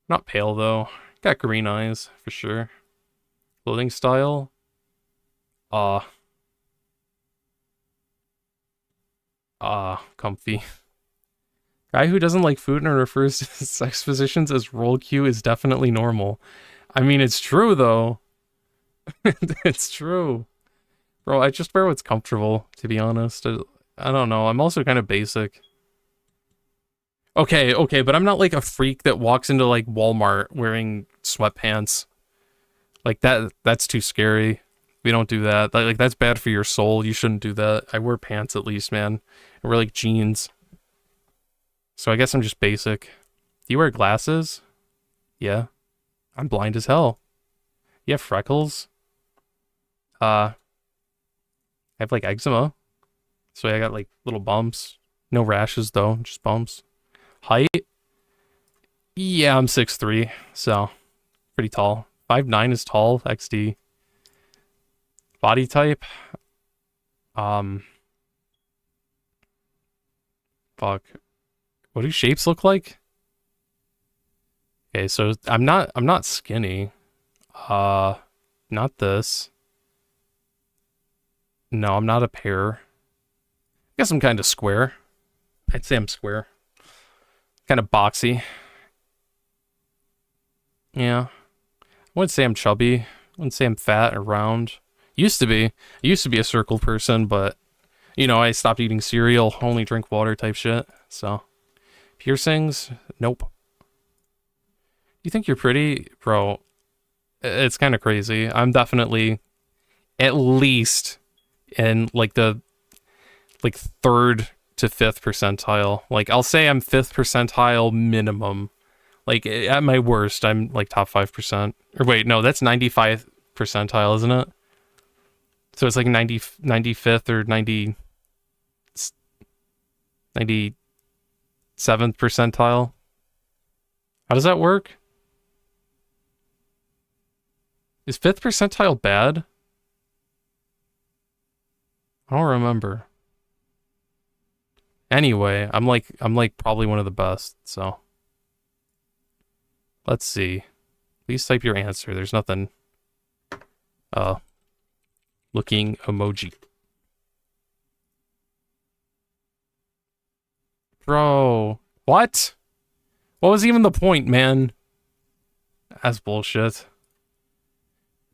Not pale though. Got green eyes for sure. Clothing style? Comfy. Guy who doesn't like food and refers to sex positions as roll cue is definitely normal. I mean, it's true though. It's true. Bro, I just wear what's comfortable, to be honest. I don't know. I'm also kind of basic. Okay, but I'm not like a freak that walks into like Walmart wearing sweatpants. Like that's too scary. We don't do that. Like that's bad for your soul. You shouldn't do that. I wear pants at least, man. I wear like jeans. So I guess I'm just basic. Do you wear glasses? Yeah. I'm blind as hell. You have freckles? I have like eczema. So I got like little bumps. No rashes though, just bumps. Height? Yeah, I'm 6'3", so pretty tall. 5'9" is tall, XD. Body type? Fuck. What do shapes look like? Okay, so I'm not skinny. Not this. No, I'm not a pear. I guess I'm kind of square. I'd say I'm square. Kind of boxy. Yeah. I wouldn't say I'm chubby. I wouldn't say I'm fat or round. Used to be. I used to be a circle person, but, you know, I stopped eating cereal, only drink water type shit, so. Piercings? Nope. You think you're pretty? Bro, it's kind of crazy. I'm definitely at least in, like, the, like, 3rd to 5th percentile. Like, I'll say I'm 5th percentile minimum. Like, at my worst, I'm, like, top 5%. Or wait, no, that's 95th percentile, isn't it? So it's like 95th or 97th percentile. How does that work? Is 5th percentile bad? I don't remember. Anyway, I'm like probably one of the best, so. Let's see. Please type your answer. There's nothing. Looking emoji. Bro. What? What was even the point, man? That's bullshit.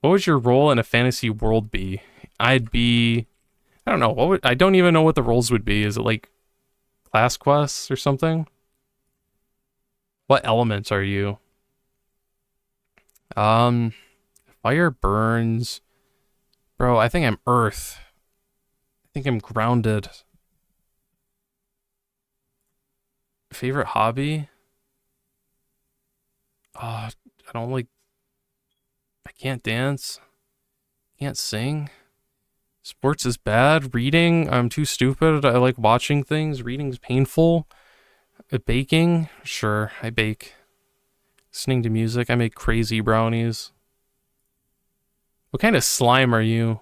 What would your role in a fantasy world be? I'd be... I don't know. I don't even know what the roles would be. Is it like class quests or something? What elements are you? Fire burns. Bro, I think I'm earth. I think I'm grounded. Favorite hobby? I don't like... I can't dance. Can't sing. Sports is bad. Reading, I'm too stupid. I like watching things. Reading's painful. Baking? Sure, I bake. Listening to music, I make crazy brownies. What kind of slime are you?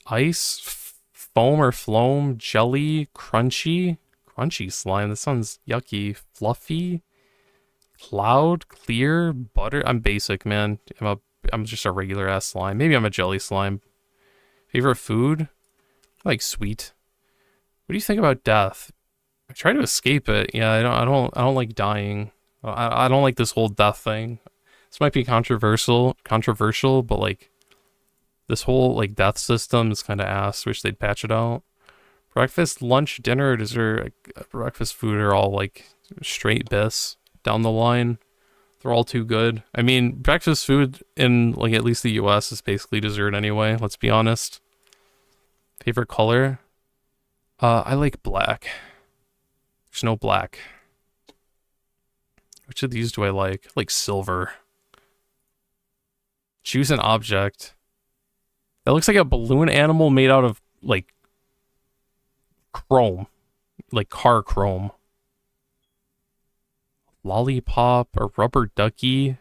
Ice? Foam or phloem? Jelly? Crunchy? Crunchy slime, that sounds yucky. Fluffy? Cloud? Clear? Butter? I'm basic, man. I'm just a regular ass slime. Maybe I'm a jelly slime. Favorite food? I like sweet. What do you think about death? I try to escape it. Yeah, I don't like dying. I don't like this whole death thing. This might be controversial, but like this whole like death system is kind of ass. Wish they'd patch it out. Breakfast, lunch, dinner, dessert, breakfast food are all like straight bis down the line. They're all too good. I mean, breakfast food in like at least the US is basically dessert anyway, let's be honest. Favorite color? I like black. There's no black. Which of these do I like? I like silver. Choose an object. That looks like a balloon animal made out of like chrome. Like car chrome. Lollipop, a rubber ducky,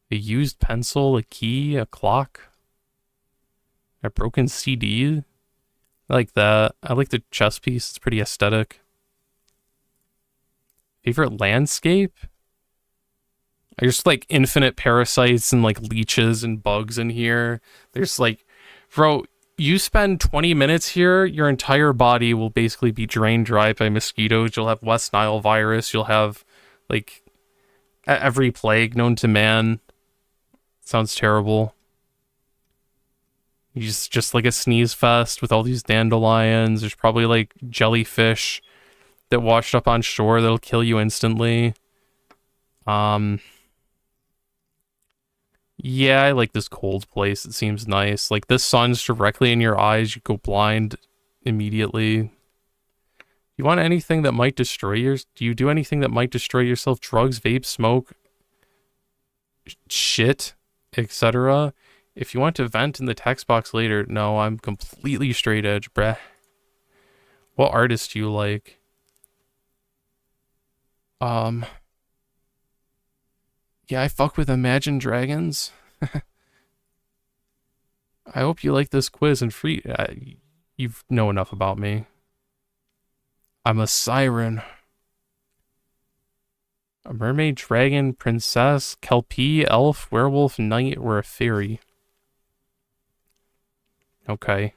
a used pencil, a key, a clock, a broken CD. I like that. I like the chess piece. It's pretty aesthetic. Favorite landscape? There's like infinite parasites and like leeches and bugs in here. There's like, bro, you spend 20 minutes here, your entire body will basically be drained dry by mosquitoes. You'll have West Nile virus. You'll have like every plague known to man. Sounds terrible. Just like a sneeze fest with all these dandelions. There's probably like jellyfish that washed up on shore that'll kill you instantly. Yeah, I like this cold place. It seems nice. Like this sun's directly in your eyes. You go blind immediately. You want anything that might destroy yours? Do you do anything that might destroy yourself? Drugs, vape, smoke, shit, etc. If you want to vent in the text box later, no, I'm completely straight edge, bruh. What artist do you like? Yeah, I fuck with Imagine Dragons. I hope you like this quiz and free. You know enough about me. I'm a siren. A mermaid, dragon, princess, kelpie, elf, werewolf, knight, or a fairy. Okay.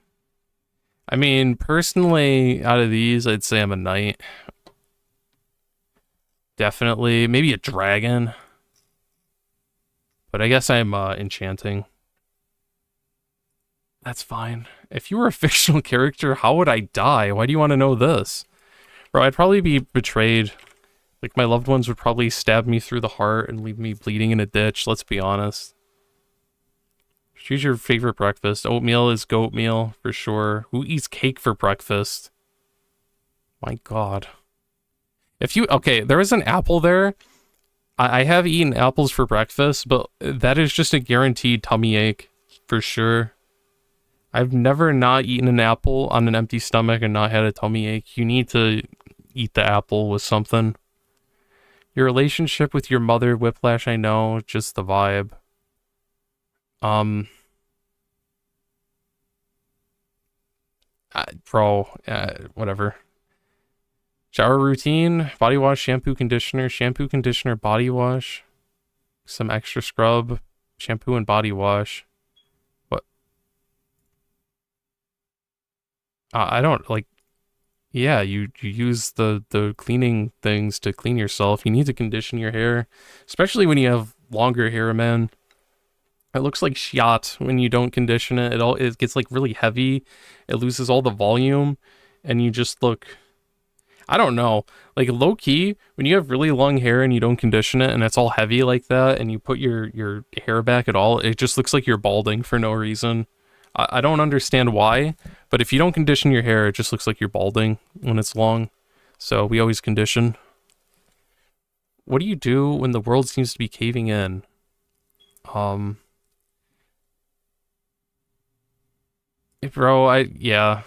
I mean, personally, out of these, I'd say I'm a knight. Definitely. Maybe a dragon. But I guess I'm enchanting. That's fine. If you were a fictional character, how would I die? Why do you want to know this? Bro, I'd probably be betrayed. Like, my loved ones would probably stab me through the heart and leave me bleeding in a ditch, let's be honest. Choose your favorite breakfast. Oatmeal is goat meal, for sure. Who eats cake for breakfast? My god. If you... Okay, there is an apple there. I have eaten apples for breakfast, but that is just a guaranteed tummy ache, for sure. I've never not eaten an apple on an empty stomach and not had a tummy ache. You need to eat the apple with something. Your relationship with your mother, Whiplash, I know, just the vibe. Whatever. Shower routine, body wash, shampoo, conditioner, body wash, some extra scrub, shampoo and body wash. What? I don't, like, yeah, you use the cleaning things to clean yourself. You need to condition your hair, especially when you have longer hair, man. It looks like shot when you don't condition it. It gets like really heavy. It loses all the volume, and you just look... I don't know, like low key, when you have really long hair and you don't condition it and it's all heavy like that and you put your hair back at all, it just looks like you're balding for no reason. I don't understand why, but if you don't condition your hair, it just looks like you're balding when it's long. So we always condition. What do you do when the world seems to be caving in? Yeah.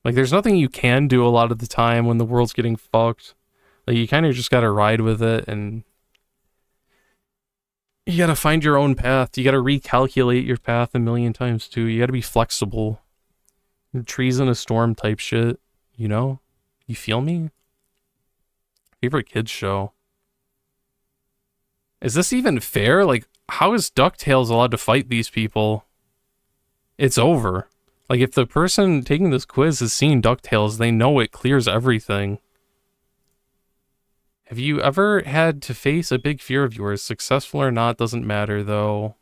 Like, there's nothing you can do a lot of the time when the world's getting fucked. Like, you kind of just gotta ride with it, and you gotta find your own path. You gotta recalculate your path a million times, too. You gotta be flexible. Trees in a storm type shit, you know? You feel me? Favorite kids show. Is this even fair? Like, how is DuckTales allowed to fight these people? It's over. Like, if the person taking this quiz has seen DuckTales, they know it clears everything. Have you ever had to face a big fear of yours? Successful or not, doesn't matter, though.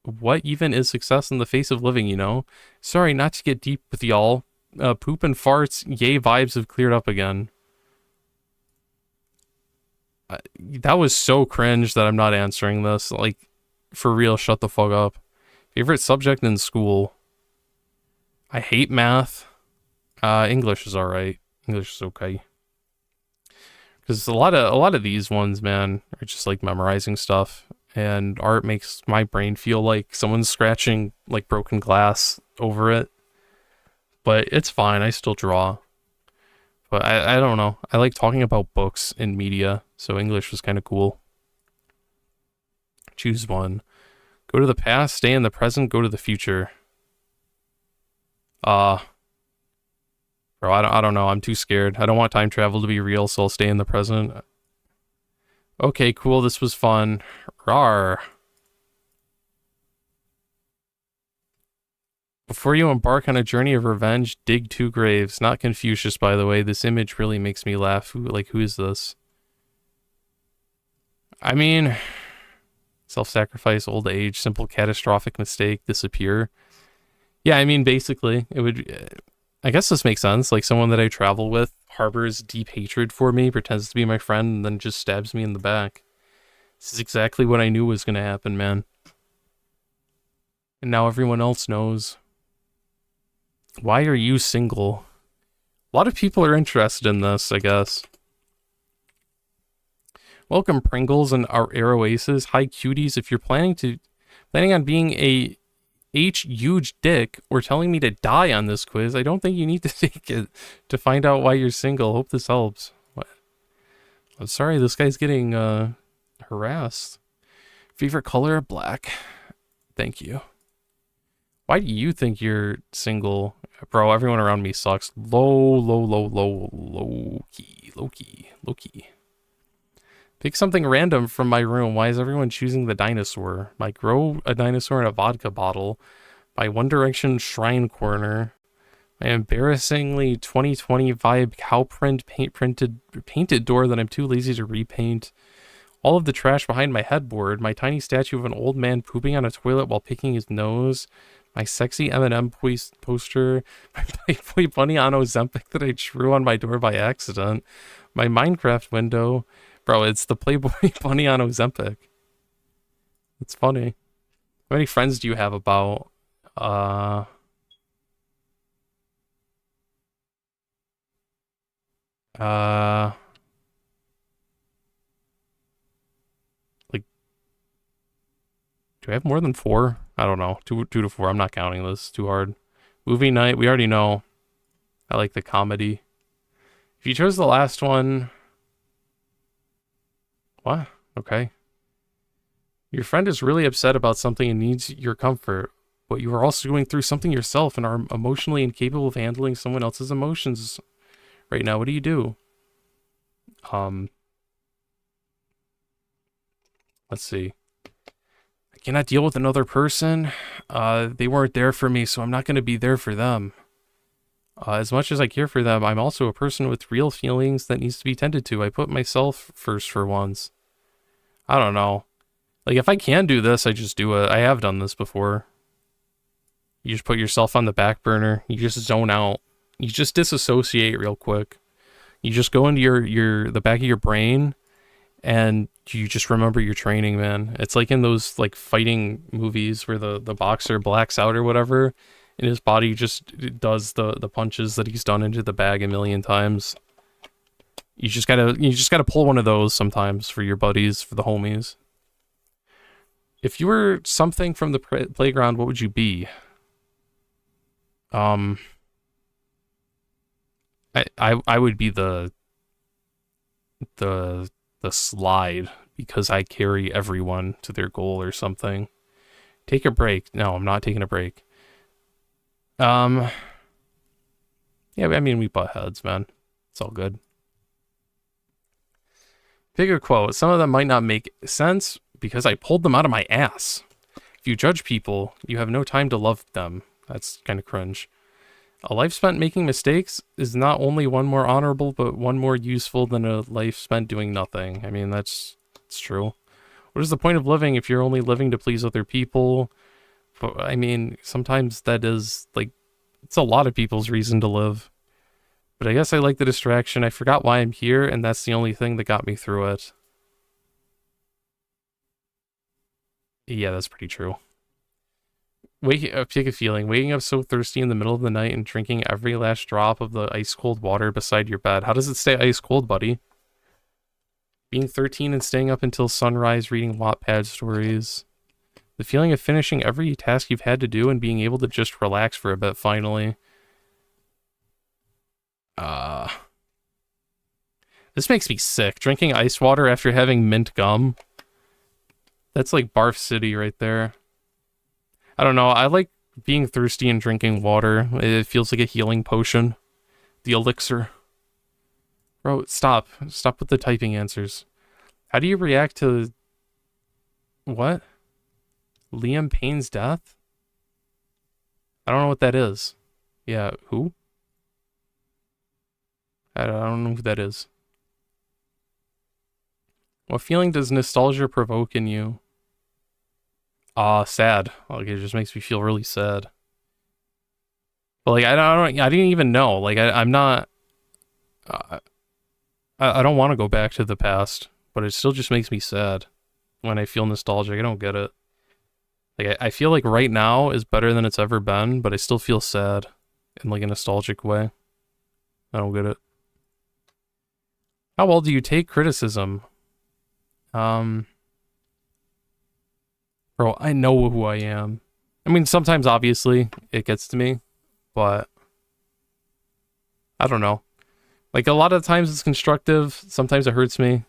What even is success in the face of living, you know? Sorry, not to get deep with y'all, poop and farts, yay vibes have cleared up again. That was so cringe that I'm not answering this. Like, for real, shut the fuck up. Favorite subject in school? I hate math. English is alright. English is okay. Because a lot of these ones, man, are just like memorizing stuff. And art makes my brain feel like someone's scratching like broken glass over it. But it's fine, I still draw. But I don't know. I like talking about books and media, so English was kind of cool. Choose one. Go to the past, stay in the present, go to the future. Bro, I don't know. I'm too scared. I don't want time travel to be real, so I'll stay in the present. Okay, cool. This was fun. Rawr. Before you embark on a journey of revenge, dig 2 graves. Not Confucius, by the way. This image really makes me laugh. Who is this? I mean, self-sacrifice, old age, simple catastrophic mistake, disappear. Yeah, I mean, basically, it would... I guess this makes sense. Like, someone that I travel with harbors deep hatred for me, pretends to be my friend, and then just stabs me in the back. This is exactly what I knew was going to happen, man. And now everyone else knows. Why are you single? A lot of people are interested in this, I guess. Welcome, Pringles and our Arrow Aces. Hi, cuties. If you're planning on being a huge dick or telling me to die on this quiz, I don't think you need to take it to find out why you're single. Hope this helps. What? I'm sorry, this guy's getting harassed. Favorite color? Black. Thank you. Why do you think you're single? Bro, everyone around me sucks. Low key. Pick something random from my room. Why is everyone choosing the dinosaur? My grow a dinosaur in a vodka bottle. My One Direction shrine corner. My embarrassingly 2020 vibe cow print painted door that I'm too lazy to repaint. All of the trash behind my headboard. My tiny statue of an old man pooping on a toilet while picking his nose. My sexy M&M poster. My Playboy bunny on Ozempic that I drew on my door by accident. My Minecraft window. Bro, it's the Playboy bunny on Ozempic. It's funny. How many friends do you have about? Like, do I have more than 4? I don't know. 2 to 4. I'm not counting this. Too hard. Movie night. We already know. I like the comedy. If you chose the last one... What? Okay. Your friend is really upset about something and needs your comfort, but you are also going through something yourself and are emotionally incapable of handling someone else's emotions right now. What do you do? Let's see. I cannot deal with another person. They weren't there for me, so I'm not going to be there for them. As much as I care for them, I'm also a person with real feelings that needs to be tended to. I put myself first for once. I don't know. Like, if I can do this, I just do it. I have done this before. You just put yourself on the back burner. You just zone out. You just disassociate real quick. You just go into the back of your brain, and you just remember your training, man. It's like in those, like, fighting movies where the boxer blacks out or whatever, and his body just does the punches that he's done into the bag a million times. You just gotta pull one of those sometimes for your buddies, for the homies. If you were something from the playground, what would you be? I would be the slide, because I carry everyone to their goal or something. Take a break. No, I'm not taking a break. Yeah, I mean, we butt heads, man. It's all good. Pick a quote. Some of them might not make sense because I pulled them out of my ass. If you judge people, you have no time to love them. That's kind of cringe. A life spent making mistakes is not only one more honorable, but one more useful than a life spent doing nothing. I mean, it's true. What is the point of living if you're only living to please other people? But, I mean, sometimes that is, like, It's a lot of people's reason to live. But I guess I like the distraction. I forgot why I'm here, and that's the only thing that got me through it. Yeah, that's pretty true. Pick a feeling. Waking up so thirsty in the middle of the night and drinking every last drop of the ice-cold water beside your bed. How does it stay ice-cold, buddy? Being 13 and staying up until sunrise reading Wattpad stories. The feeling of finishing every task you've had to do and being able to just relax for a bit finally. This makes me sick. Drinking ice water after having mint gum. That's like Barf City right there. I don't know. I like being thirsty and drinking water. It feels like a healing potion. The elixir. Bro, stop. Stop with the typing answers. How do you react to... What? Liam Payne's death? I don't know what that is. Yeah, who? I don't know who that is. What feeling does nostalgia provoke in you? Sad. Like, it just makes me feel really sad. But like, I didn't even know. Like, I'm not. I don't want to go back to the past, but it still just makes me sad when I feel nostalgic. I don't get it. Like, I feel like right now is better than it's ever been, but I still feel sad in like a nostalgic way. I don't get it. How well do you take criticism? Bro, I know who I am. I mean, sometimes, obviously, it gets to me, but I don't know. Like, a lot of times it's constructive. Sometimes it hurts me.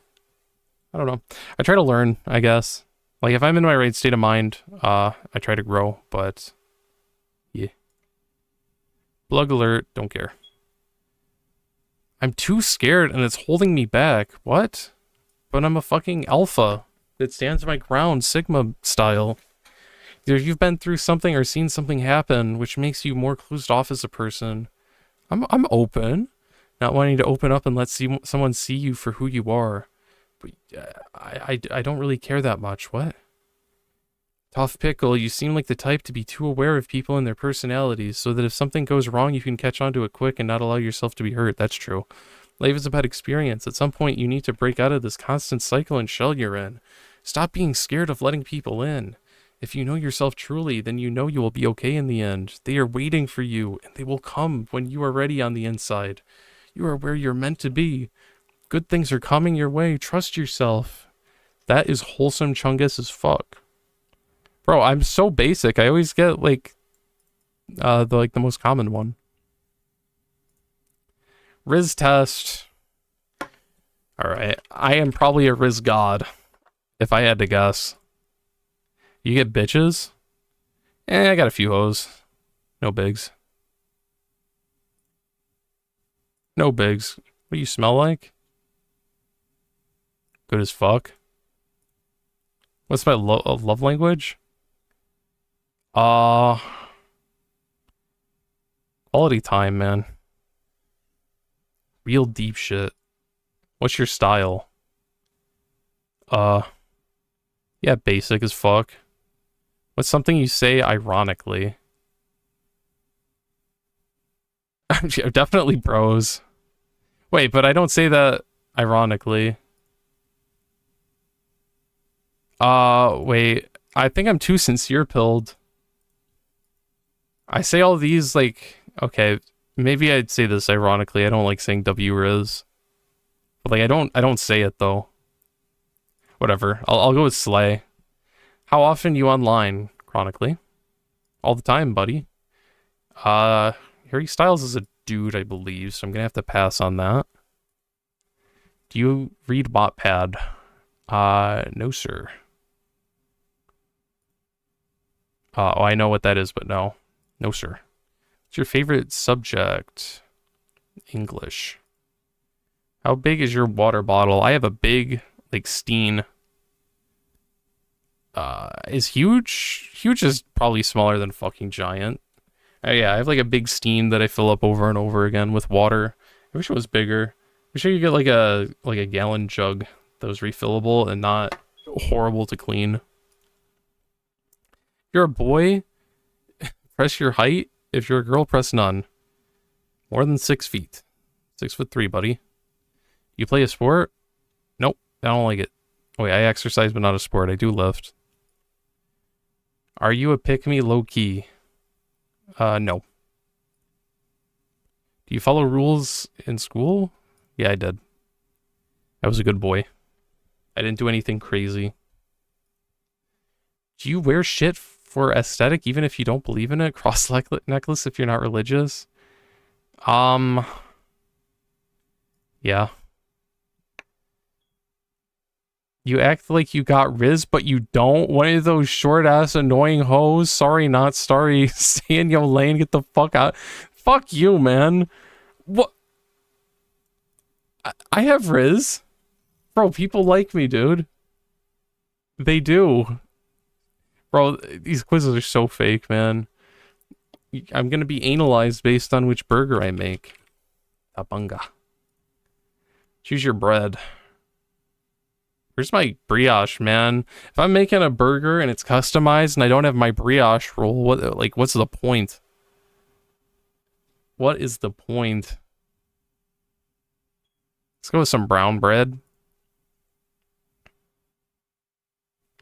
I don't know. I try to learn, I guess. Like, if I'm in my right state of mind, I try to grow, but yeah. Plug alert, don't care. I'm too scared and it's holding me back. What? But I'm a fucking alpha that stands my ground, Sigma style. Either you've been through something or seen something happen, which makes you more closed off as a person. I'm open, not wanting to open up and let someone see you for who you are. But I don't really care that much. What? Tough Pickle, you seem like the type to be too aware of people and their personalities, so that if something goes wrong, you can catch on to it quick and not allow yourself to be hurt. That's true. Life is about experience. At some point, you need to break out of this constant cycle and shell you're in. Stop being scared of letting people in. If you know yourself truly, then you know you will be okay in the end. They are waiting for you, and they will come when you are ready on the inside. You are where you're meant to be. Good things are coming your way. Trust yourself. That is wholesome Chungus as fuck. Bro, I'm so basic. I always get like the most common one. Riz test. Alright. I am probably a Riz god, if I had to guess. You get bitches? I got a few hoes. No bigs. No bigs. What do you smell like? Good as fuck. What's my love language? Quality time, man. Real deep shit. What's your style? Yeah, basic as fuck. What's something you say ironically? Definitely bros. Wait, but I don't say that ironically. Wait. I think I'm too sincere-pilled. I say all these, like... Okay, maybe I'd say this ironically. I don't like saying W-Riz. But, like, I don't say it, though. Whatever. I'll go with Slay. How often you online? Chronically. All the time, buddy. Harry Styles is a dude, I believe, so I'm gonna have to pass on that. Do you read Wattpad? No, sir. Oh, I know what that is, but no. No, sir. What's your favorite subject? English. How big is your water bottle? I have a big, like, Steen. Is huge? Huge is probably smaller than fucking giant. Yeah, I have, like, a big Steen that I fill up over and over again with water. I wish it was bigger. I wish I could get, like a gallon jug that was refillable and not horrible to clean. You're a boy? Press your height? If you're a girl, press none. More than 6 feet. 6'3", buddy. You play a sport? Nope, I don't like it. Oh, wait, I exercise, but not a sport. I do lift. Are you a pick-me low-key? No. Do you follow rules in school? Yeah, I did. I was a good boy. I didn't do anything crazy. Do you wear shit for aesthetic even if you don't believe in it? Cross necklace if you're not religious? Yeah. You act like you got Riz, but you don't? One of those short-ass annoying hoes? Sorry, not sorry. Stay in your lane, get the fuck out. Fuck you, man. What? I have Riz. Bro, people like me, dude. They do. Bro, these quizzes are so fake, man. I'm gonna be analyzed based on which burger I make. A Bunga. Choose your bread. Where's my brioche, man? If I'm making a burger and it's customized and I don't have my brioche roll, what's the point? What is the point? Let's go with some brown bread.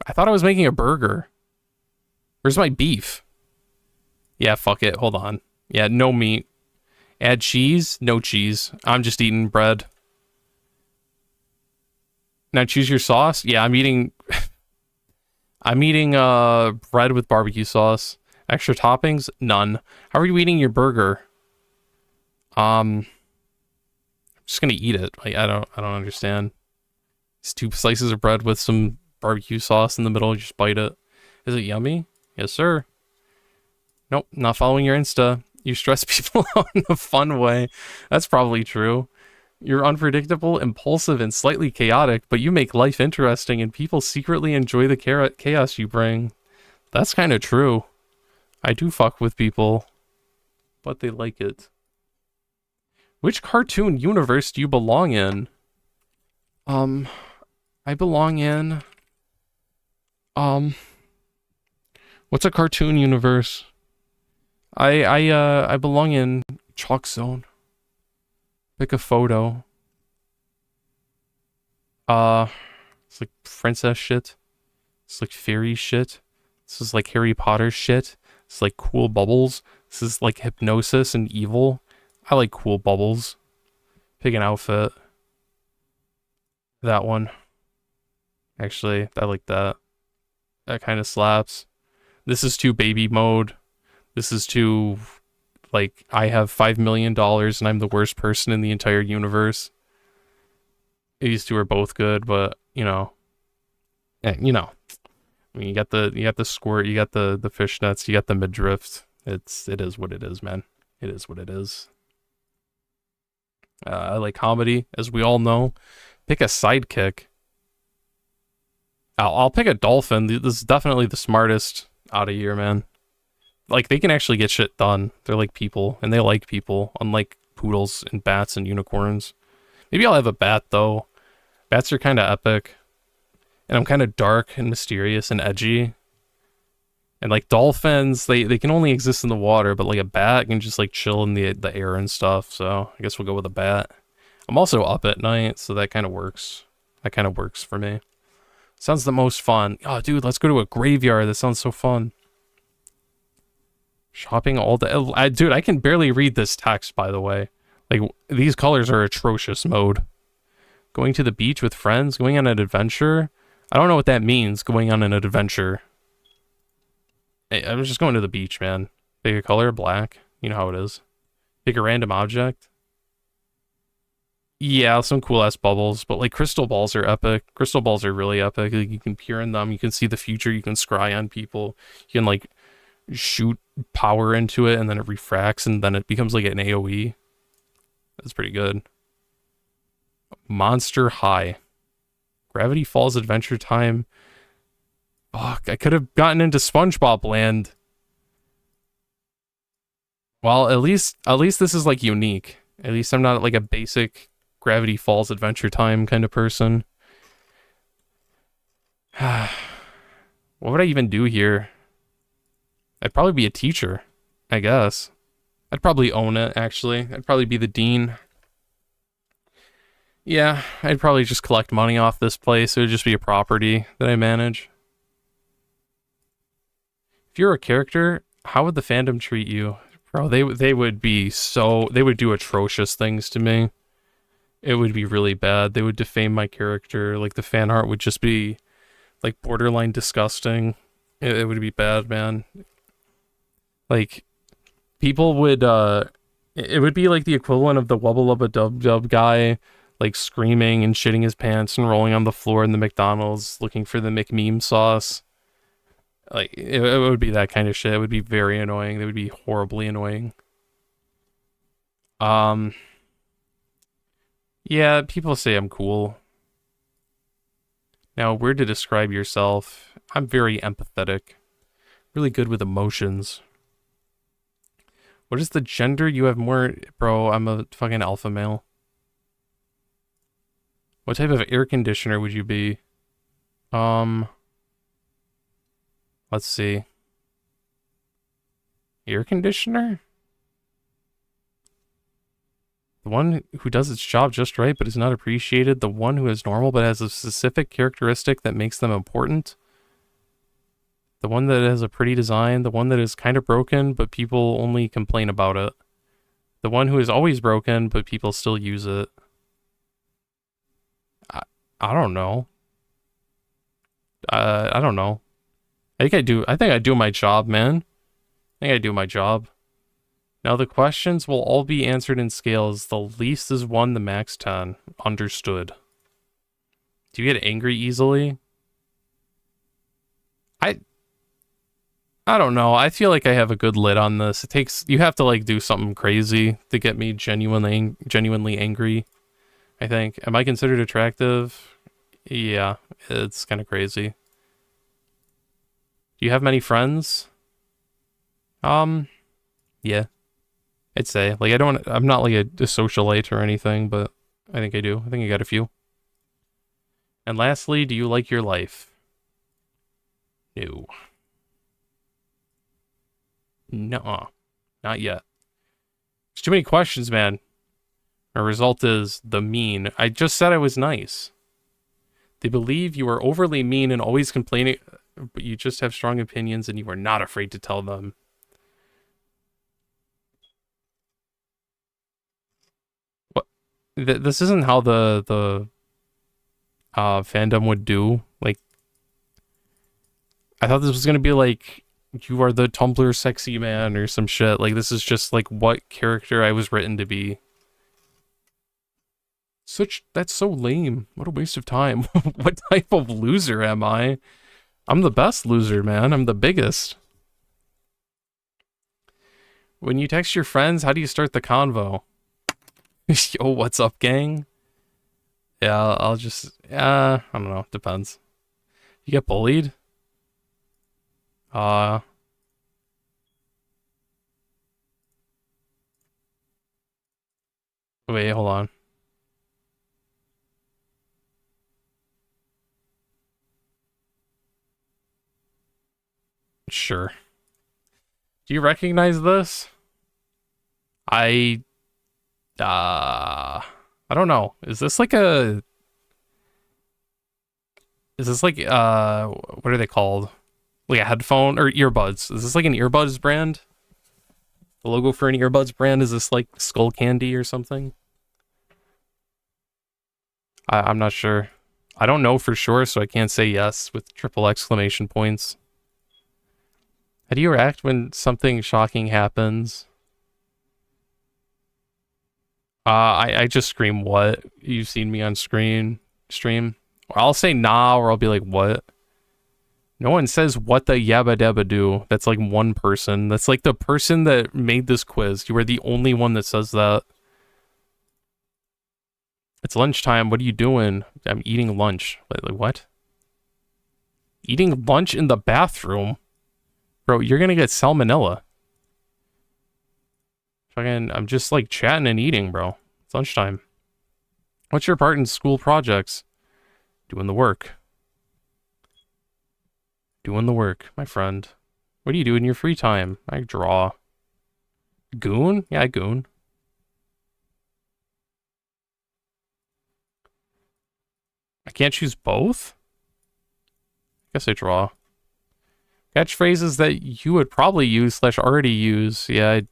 I thought I was making a burger. Where's my beef? Yeah, fuck it. Hold on. Yeah, no meat. Add cheese? No cheese. I'm just eating bread. Now choose your sauce. Yeah, I'm eating... I'm eating bread with barbecue sauce. Extra toppings? None. How are you eating your burger? I'm just gonna eat it. Like, I don't understand. It's 2 slices of bread with some barbecue sauce in the middle. You just bite it. Is it yummy? Yes, sir. Nope, not following your Insta. You stress people out in a fun way. That's probably true. You're unpredictable, impulsive, and slightly chaotic, but you make life interesting and people secretly enjoy the chaos you bring. That's kind of true. I do fuck with people, but they like it. Which cartoon universe do you belong in? I belong in... What's a cartoon universe? I belong in Chalk Zone. Pick a photo. It's like princess shit. It's like fairy shit. This is like Harry Potter shit. It's like cool bubbles. This is like hypnosis and evil. I like cool bubbles. Pick an outfit. That one. Actually, I like that. That kind of slaps. This is too baby mode. This is too, like, I have $5 million and I'm the worst person in the entire universe. These two are both good, but, you know. I mean, you got the squirt, you got the fishnets, you got the midriff. It is what it is, man. It is what it is. I like comedy, as we all know. Pick a sidekick. I'll pick a dolphin. This is definitely the smartest out of here, man. Like, they can actually get shit done. They're like people, and they like people, unlike poodles and bats and unicorns. Maybe I'll have a bat, though. Bats are kind of epic. And I'm kind of dark and mysterious and edgy. And, like, dolphins, they can only exist in the water, but, like, a bat can just, like, chill in the air and stuff. So, I guess we'll go with a bat. I'm also up at night, so that kind of works. That kind of works for me. Sounds the most fun. Oh, dude, let's go to a graveyard. That sounds so fun. Shopping all day. Dude, I can barely read this text, by the way. Like, these colors are atrocious mode. Going to the beach with friends? Going on an adventure? I don't know what that means, going on an adventure. Hey, I was just going to the beach, man. Pick a color, black. You know how it is. Pick a random object. Yeah, some cool-ass bubbles, but, like, crystal balls are epic. Crystal balls are really epic. Like, you can peer in them, you can see the future, you can scry on people. You can, like, shoot power into it, and then it refracts, and then it becomes, like, an AoE. That's pretty good. Monster High. Gravity Falls Adventure Time. Fuck, I could have gotten into SpongeBob Land. Well, at least this is, like, unique. At least I'm not, like, a basic Gravity Falls Adventure Time kind of person. What would I even do here? I'd probably be a teacher, I guess. I'd probably own it, actually. I'd probably be the dean. Yeah, I'd probably just collect money off this place. It would just be a property that I manage. If you're a character, how would the fandom treat you? Bro, they would be so... They would do atrocious things to me. It would be really bad. They would defame my character. Like, the fan art would just be, like, borderline disgusting. It would be bad, man. Like, people would, it would be like the equivalent of the Wubba Lubba Dub Dub guy, like, screaming and shitting his pants and rolling on the floor in the McDonald's looking for the McMeme sauce. Like, it would be that kind of shit. It would be very annoying. They would be horribly annoying. Yeah, people say I'm cool. Now, where to describe yourself? I'm very empathetic. Really good with emotions. What is the gender? You have more... Bro, I'm a fucking alpha male. What type of air conditioner would you be? Let's see. Air conditioner? The one who does its job just right but is not appreciated. The one who is normal but has a specific characteristic that makes them important. The one that has a pretty design. The one that is kind of broken but people only complain about it. The one who is always broken but people still use it. I don't know. I don't know. I think I do my job, man. I think I do my job. Now the questions will all be answered in scales. The least is 1, the max 10. Understood. Do you get angry easily? I don't know. I feel like I have a good lid on this. You have to like do something crazy to get me genuinely angry. I think. Am I considered attractive? Yeah, it's kind of crazy. Do you have many friends? Yeah. I'd say. Like, I'm not like a socialite or anything, but I think I do. I think I got a few. And lastly, do you like your life? No. Nuh-uh. Not yet. There's too many questions, man. Our result is the mean. I just said I was nice. They believe you are overly mean and always complaining, but you just have strong opinions and you are not afraid to tell them. What? This isn't how the fandom would do. Like, I thought this was gonna be like, you are the Tumblr sexy man or some shit. Like, this is just like what character I was written to be. That's so lame. What a waste of time. What type of loser am I? I'm the best loser, man. I'm the biggest. When you text your friends, how do you start the convo? Yo, what's up, gang? Yeah, I'll just... I don't know. Depends. You get bullied? Wait, hold on. Sure. Do you recognize this? I don't know. Is this like what are they called? Like a headphone or earbuds? Is this like an earbuds brand? The logo for an earbuds brand, is this like Skull Candy or something? I'm not sure. I don't know for sure, so I can't say yes with triple exclamation points. How do you react when something shocking happens? I just scream what? You've seen me on stream. Or I'll say nah, or I'll be like, what? No one says what the yabba dabba do. That's like one person. That's like the person that made this quiz. You are the only one that says that. It's lunchtime. What are you doing? I'm eating lunch. Like what? Eating lunch in the bathroom? Bro, you're gonna get salmonella. Fucking, I'm just like chatting and eating, bro. It's lunchtime. What's your part in school projects? Doing the work. Doing the work, my friend. What do you do in your free time? I draw. Goon? Yeah, I goon. I can't choose both? Guess I draw. Catchphrases that you would probably use / already use. I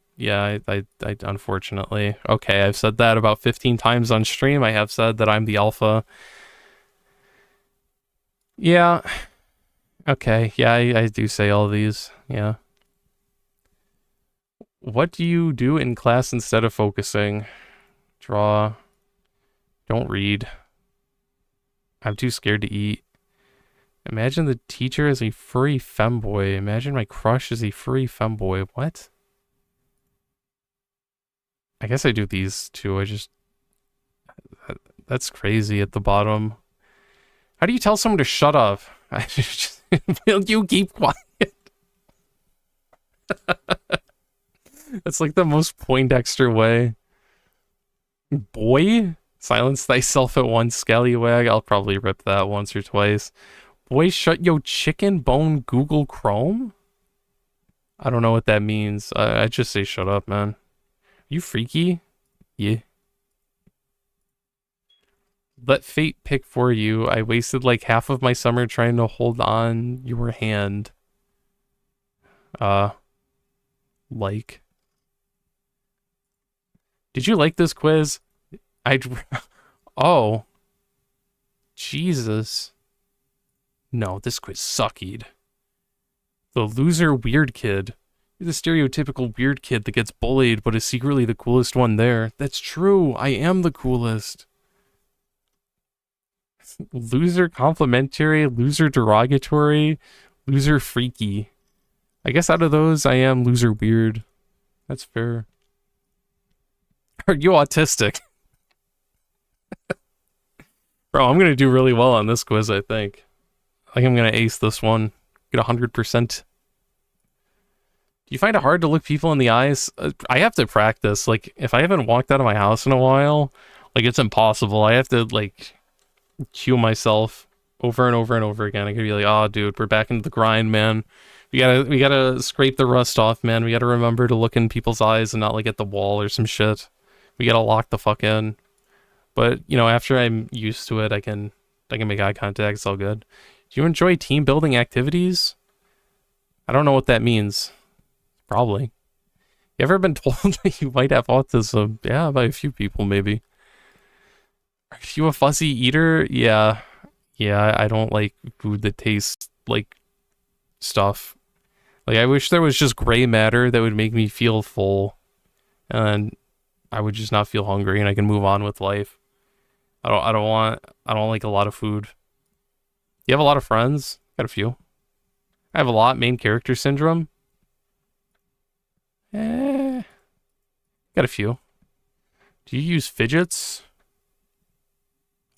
unfortunately. Okay, I've said that about 15 times on stream. I have said that I'm the alpha. Yeah. Okay, yeah, I do say all these. Yeah. What do you do in class instead of focusing? Draw. Don't read. I'm too scared to eat. Imagine the teacher is a furry femboy. Imagine my crush is a furry femboy. What? I guess I do these two. That's crazy at the bottom. How do you tell someone to shut up? Will you keep quiet? That's like the most Poindexter way. Boy? Silence thyself at once, scallywag. I'll probably rip that once or twice. Boy, shut yo chicken bone Google Chrome? I don't know what that means. I just say shut up, man. You freaky? Yeah. Let fate pick for you. I wasted like half of my summer trying to hold on your hand. Like. Did you like this quiz? Oh. Jesus. No, this quiz suckied. The loser weird kid. You're the stereotypical weird kid that gets bullied but is secretly the coolest one there. That's true. I am the coolest. Loser complimentary, loser derogatory, loser freaky. I guess out of those, I am loser weird. That's fair. Are you autistic? Bro, I'm gonna do really well on this quiz, I think. I think I'm gonna ace this one. Get 100%. Do you find it hard to look people in the eyes? I have to practice. Like, if I haven't walked out of my house in a while, like, it's impossible. I have to, like, cue myself over and over and over again. I could be like, oh, dude, we're back into the grind, man. We gotta scrape the rust off, man. We gotta remember to look in people's eyes and not, like, at the wall or some shit. We gotta lock the fuck in. But, you know, after I'm used to it, I can make eye contact. It's all good. Do you enjoy team building activities? I don't know what that means. Probably. You ever been told that you might have autism? Yeah, by a few people, maybe. Are you a fussy eater? Yeah. Yeah, I don't like food that tastes like stuff. Like, I wish there was just gray matter that would make me feel full. And I would just not feel hungry and I can move on with life. I don't like a lot of food. You have a lot of friends? Got a few. I have a lot. Main character syndrome. Got a few. Do you use fidgets?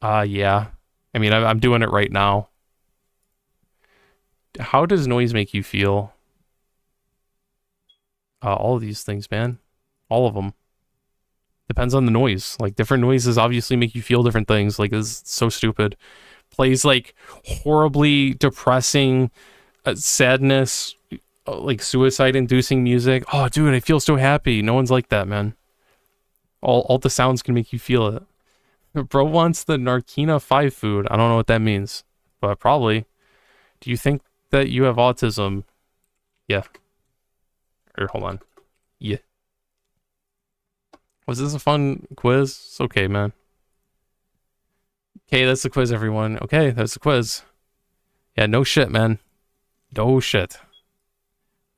Yeah. I mean, I'm doing it right now. How does noise make you feel? All of these things, man. All of them. Depends on the noise. Like, different noises obviously make you feel different things. Like, this is so stupid. Plays, like, horribly depressing sadness, like, suicide-inducing music. Oh, dude, I feel so happy. No one's like that, man. All the sounds can make you feel it. Bro wants the Narkina 5 food. I don't know what that means, but probably. Do you think that you have autism? Yeah. Or, hold on. Yeah. Was this a fun quiz? It's okay, man. Okay, that's the quiz, everyone. Okay, that's the quiz. Yeah, no shit, man. No shit.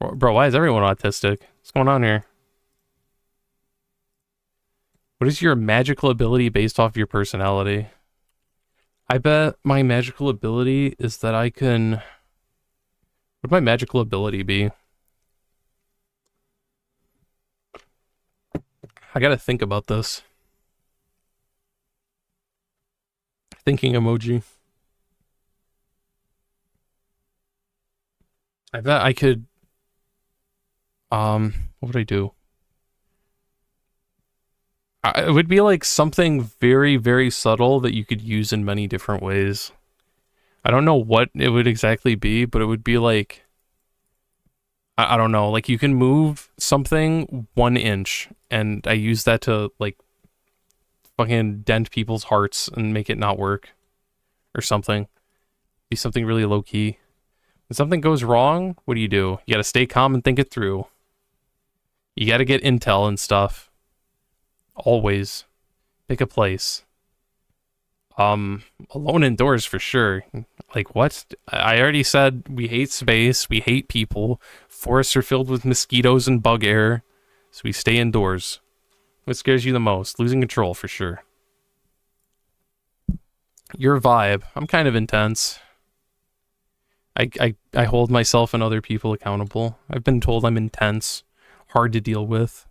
Bro, why is everyone autistic? What's going on here? What is your magical ability based off your personality? I bet my magical ability is that I can... What would my magical ability be? I gotta think about this. Thinking emoji. I bet I could... What would I do? It would be like something very, very subtle that you could use in many different ways. I don't know what it would exactly be, but it would be like... I don't know, like you can move something 1 inch, and I use that to like fucking dent people's hearts and make it not work or something. Be something really low key. When something goes wrong, what do? You gotta stay calm and think it through. You gotta get intel and stuff. Always. Pick a place. Alone indoors for sure. Like, what? I already said we hate space, we hate people. Forests are filled with mosquitoes and bug air, so we stay indoors. What scares you the most? Losing control for sure. Your vibe. I'm kind of intense. I hold myself and other people accountable. I've been told I'm intense, hard to deal with.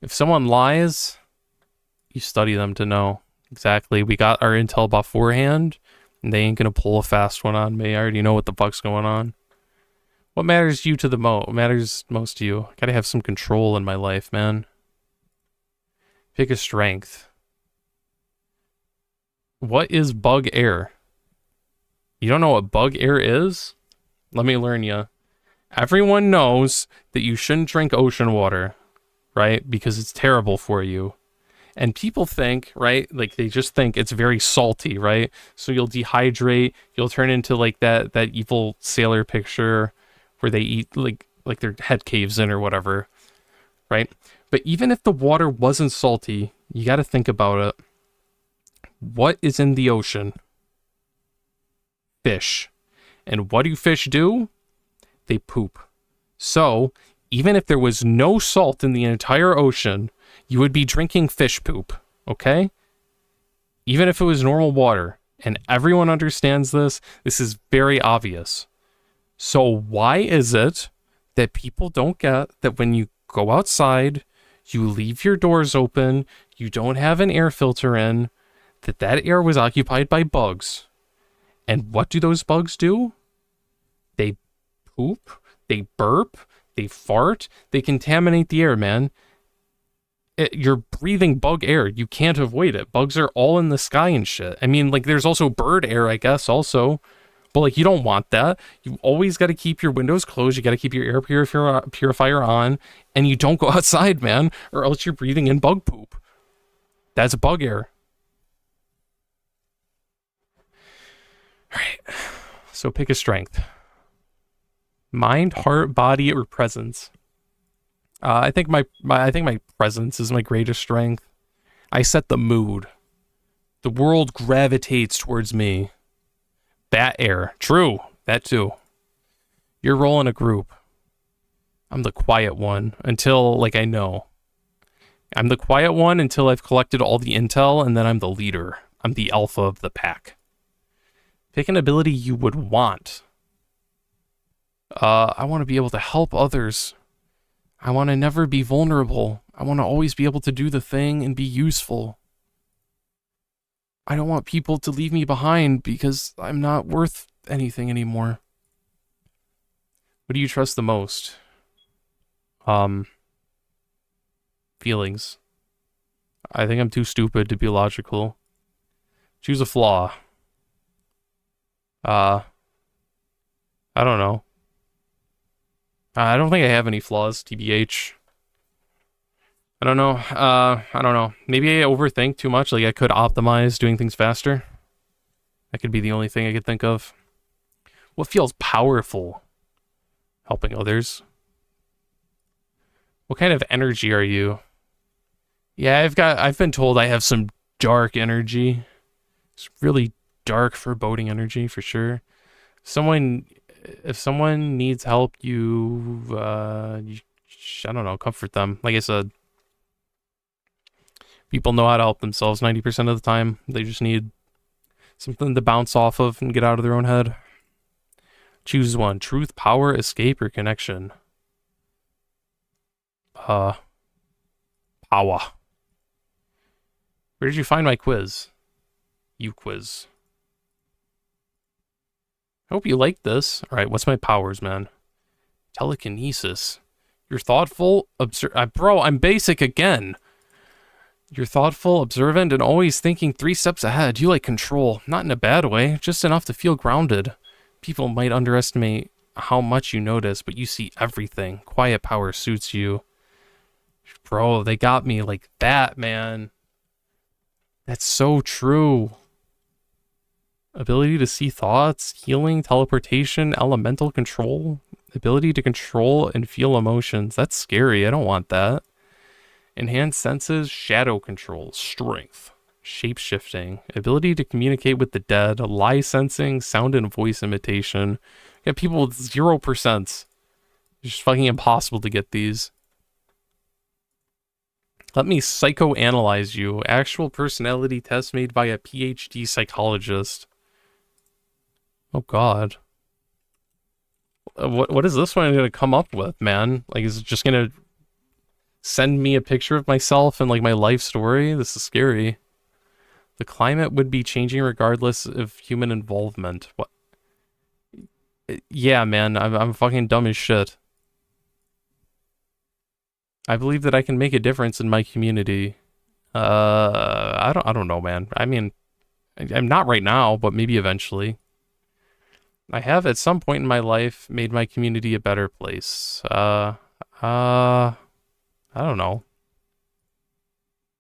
If someone lies, you study them to know. Exactly. We got our intel beforehand, and they ain't gonna pull a fast one on me. I already know what the fuck's going on. What matters you to the What matters most to you? I gotta have some control in my life, man. Pick a strength. What is bug air? You don't know what bug air is? Let me learn you. Everyone knows that you shouldn't drink ocean water, right? Because it's terrible for you. And people think, right, like they just think it's very salty, right? So you'll dehydrate, you'll turn into like that evil sailor picture where they eat like their head caves in or whatever, right? But even if the water wasn't salty, you got to think about it. What is in the ocean? Fish. And what do fish do? They poop. So, even if there was no salt in the entire ocean, you would be drinking fish poop, okay? Even if it was normal water. And everyone understands this. This is very obvious. So why is it that people don't get that when you go outside, you leave your doors open, you don't have an air filter in, that air was occupied by bugs? And what do those bugs do? They poop, they burp, they fart, they contaminate the air, man. You're breathing bug air. You can't avoid it. Bugs are all in the sky and shit. I mean, like, there's also bird air, I guess, also. But, like, you don't want that. You always got to keep your windows closed. You got to keep your air purifier on. And you don't go outside, man, or else you're breathing in bug poop. That's bug air. All right. So pick a strength. Mind, heart, body, or presence. I think my presence is my greatest strength. I set the mood. The world gravitates towards me. Bat air. True. That too. Your role in a group. I'm the quiet one until, like, I know. I'm the quiet one until I've collected all the intel, and then I'm the leader. I'm the alpha of the pack. Pick an ability you would want. I want to be able to help others. I want to never be vulnerable. I want to always be able to do the thing and be useful. I don't want people to leave me behind because I'm not worth anything anymore. What do you trust the most? Feelings. I think I'm too stupid to be logical. Choose a flaw. I don't know. I don't think I have any flaws, TBH. I don't know. I don't know. Maybe I overthink too much. Like, I could optimize doing things faster. That could be the only thing I could think of. What feels powerful? Helping others. What kind of energy are you? Yeah, I've been told I have some dark energy. It's really dark, foreboding energy for sure. If someone needs help, I don't know, comfort them. Like I said, people know how to help themselves 90% of the time. They just need something to bounce off of and get out of their own head. Choose one. Truth, power, escape, or connection. Power. Where did you find my quiz? You quiz. I hope you like this. All right, what's my powers, man? Telekinesis. You're thoughtful, bro, I'm basic again. You're thoughtful, observant, and always thinking 3 steps ahead. You like control, not in a bad way, just enough to feel grounded. People might underestimate how much you notice, but you see everything. Quiet power suits you. Bro, they got me like that, man. That's so true. Ability to see thoughts, healing, teleportation, elemental control. Ability to control and feel emotions. That's scary. I don't want that. Enhanced senses, shadow control, strength, shape-shifting. Ability to communicate with the dead, lie sensing, sound and voice imitation. Get people with 0%. It's just fucking impossible to get these. Let me psychoanalyze you. Actual personality test made by a PhD psychologist. Oh god. What is this one gonna come up with, man? Like, is it just gonna send me a picture of myself and like my life story? This is scary. The climate would be changing regardless of human involvement. What? Yeah, man, I'm fucking dumb as shit. I believe that I can make a difference in my community. I don't know, man. I mean, I'm not right now, but maybe eventually. I have at some point in my life made my community a better place. I don't know.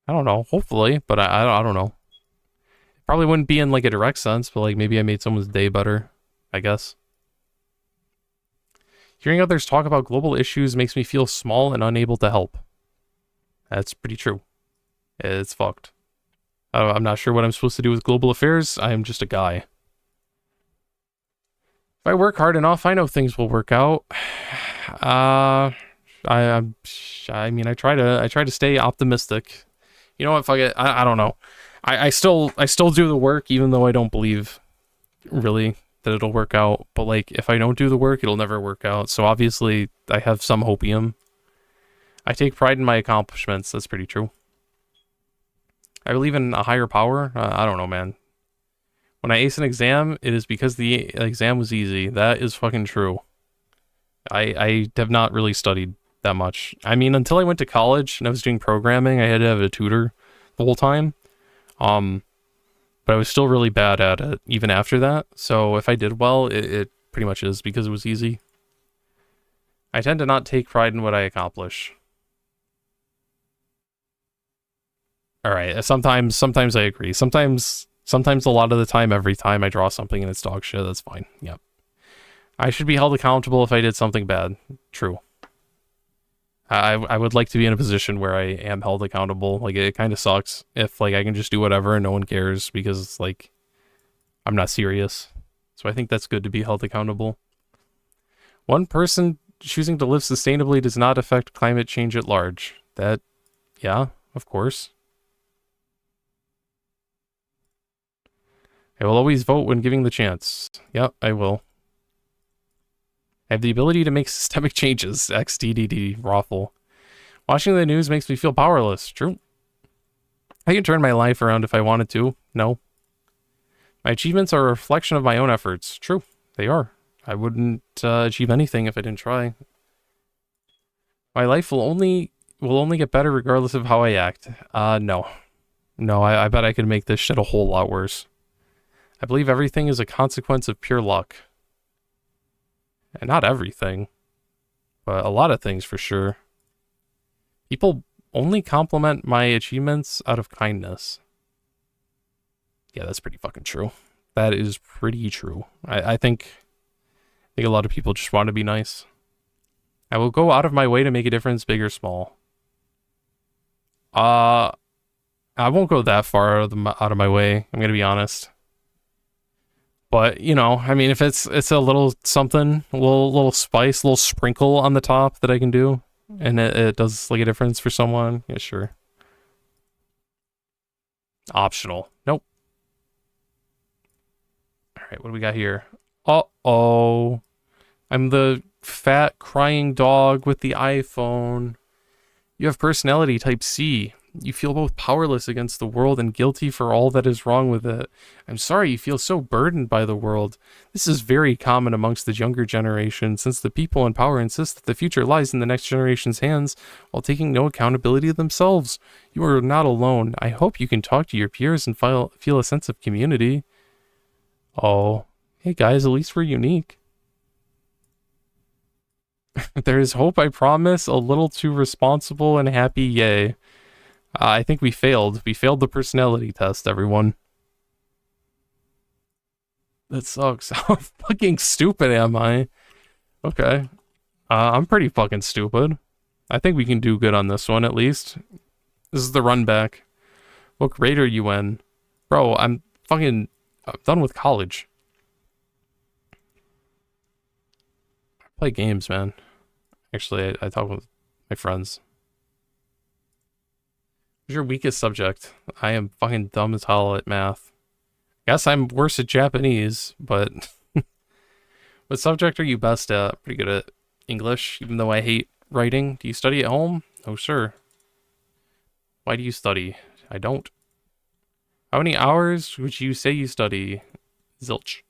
I don't know. Hopefully, but I don't know. It probably wouldn't be in like a direct sense, but like maybe I made someone's day better, I guess. Hearing others talk about global issues makes me feel small and unable to help. That's pretty true. It's fucked. I'm not sure what I'm supposed to do with global affairs. I am just a guy. If I work hard enough, I know things will work out. I mean, I try to stay optimistic. You know what? Fuck it. I don't know. I still do the work, even though I don't believe really that it'll work out. But like, if I don't do the work, it'll never work out. So obviously, I have some hopium. I take pride in my accomplishments. That's pretty true. I believe in a higher power. I don't know, man. When I ace an exam, it is because the exam was easy. That is fucking true. I have not really studied that much. I mean, until I went to college and I was doing programming, I had to have a tutor the whole time. But I was still really bad at it even after that. So if I did well, it pretty much is because it was easy. I tend to not take pride in what I accomplish. All right, sometimes I agree. Sometimes a lot of the time, every time I draw something and it's dog shit, that's fine. Yep. I should be held accountable if I did something bad. True. I would like to be in a position where I am held accountable. Like, it kind of sucks if, like, I can just do whatever and no one cares because, like, I'm not serious. So I think that's good to be held accountable. One person choosing to live sustainably does not affect climate change at large. That, yeah, of course. I will always vote when giving the chance. Yep, I will. I have the ability to make systemic changes. XDDD, Raffle. Watching the news makes me feel powerless. True. I can turn my life around if I wanted to. No. My achievements are a reflection of my own efforts. True. They are. I wouldn't achieve anything if I didn't try. My life will only get better regardless of how I act. No. No, I bet I could make this shit a whole lot worse. I believe everything is a consequence of pure luck. And not everything, but a lot of things for sure. People only compliment my achievements out of kindness. Yeah, that's pretty fucking true. That is pretty true. I think a lot of people just want to be nice. I will go out of my way to make a difference, big or small. I won't go that far out of my way, I'm gonna be honest. But, you know, I mean, if it's a little something, a little spice, a little sprinkle on the top that I can do, and it does, like, a difference for someone, yeah, sure. Optional. Nope. Alright, what do we got here? Uh-oh. I'm the fat, crying dog with the iPhone. You have personality type C. You feel both powerless against the world and guilty for all that is wrong with it. I'm sorry you feel so burdened by the world. This is very common amongst the younger generation, since the people in power insist that the future lies in the next generation's hands, while taking no accountability themselves. You are not alone. I hope you can talk to your peers and feel a sense of community. Oh, hey guys, at least we're unique. There is hope, I promise. A little too responsible and happy, yay. I think we failed. We failed the personality test, everyone. That sucks. How fucking stupid am I? Okay. I'm pretty fucking stupid. I think we can do good on this one, at least. This is the run back. What grade are you in? Bro, I'm done with college. I play games, man. Actually, I talk with my friends. What's your weakest subject? I am fucking dumb as hell at math. Guess I'm worse at Japanese, but what subject are you best at? Pretty good at English, even though I hate writing. Do you study at home? Oh, sure. Why do you study? I don't. How many hours would you say you study? Zilch.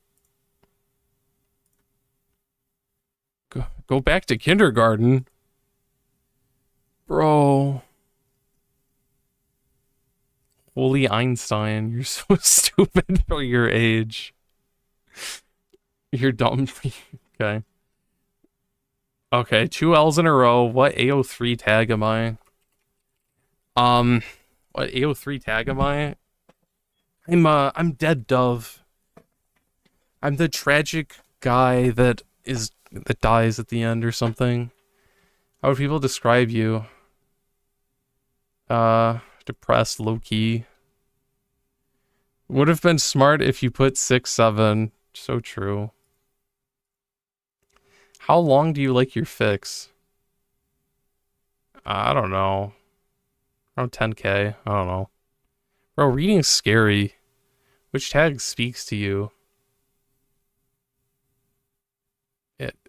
Go back to kindergarten? Bro. Holy Einstein, you're so stupid for your age. You're dumb. Okay. Okay, 2 L's in a row. What AO3 tag am I? What AO3 tag am I? I'm Dead Dove. I'm the tragic guy that dies at the end or something. How would people describe you? Depressed, low-key. Would have been smart if you put 6-7. So true. How long do you like your fix? I don't know. Around 10K. I don't know. Bro, reading's scary. Which tag speaks to you?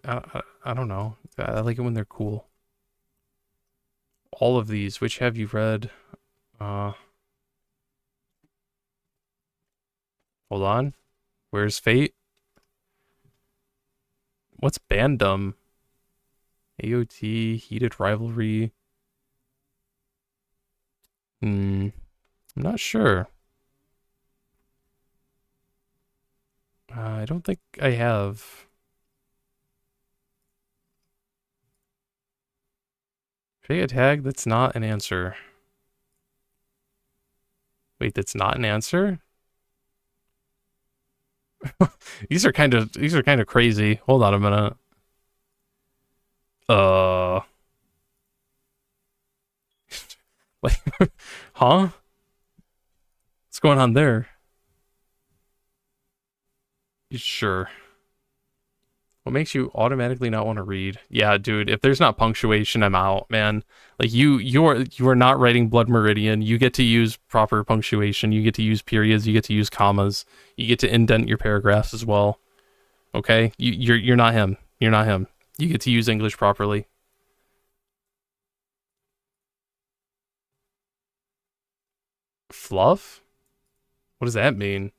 I don't know. I like it when they're cool. All of these. Which have you read? Hold on. Where's Fate? What's Bandom? AOT, Heated Rivalry. I'm not sure. I don't think I have. Pick a tag that's not an answer. Wait, that's not an answer? These are kind of crazy. Hold on a minute. Like, huh? What's going on there? Sure. What makes you automatically not want to read? Yeah, dude, if there's not punctuation, I'm out, man. Like you are not writing Blood Meridian. You get to use proper punctuation. You get to use periods. You get to use commas. You get to indent your paragraphs as well. Okay? You're not him. You're not him. You get to use English properly. Fluff? What does that mean?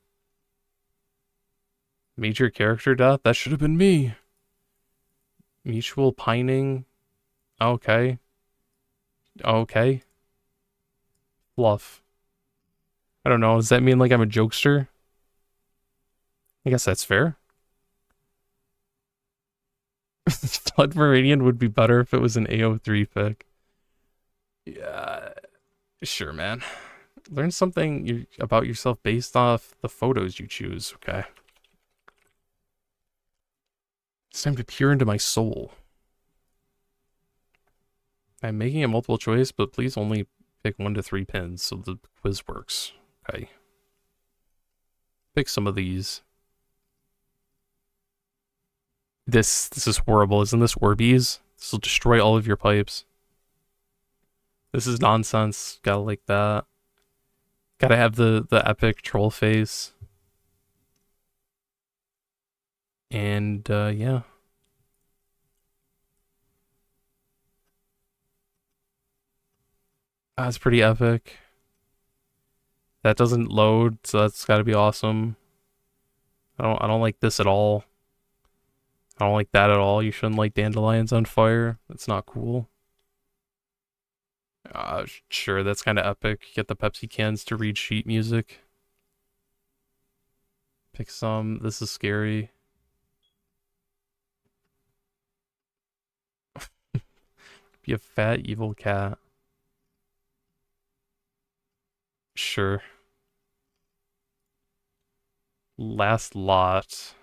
Major character death? That should have been me. Mutual pining? Okay. Okay. Fluff. I don't know. Does that mean like I'm a jokester? I guess that's fair. Blood Meridian would be better if it was an AO3 pick. Yeah. Sure, man. Learn something about yourself based off the photos you choose, okay? It's time to peer into my soul. I'm making a multiple choice, but please only pick 1 to 3 pins so the quiz works. Okay. Pick some of these. This is horrible. Isn't this Orbeez? This will destroy all of your pipes. This is nonsense. Gotta like that. Gotta have the epic troll face. And, yeah. That's pretty epic. That doesn't load, so that's gotta be awesome. I don't like this at all. I don't like that at all. You shouldn't like dandelions on fire. That's not cool. Sure, that's kind of epic. Get the Pepsi cans to read sheet music. Pick some. This is scary. Be a fat, evil cat. Sure. Last lot.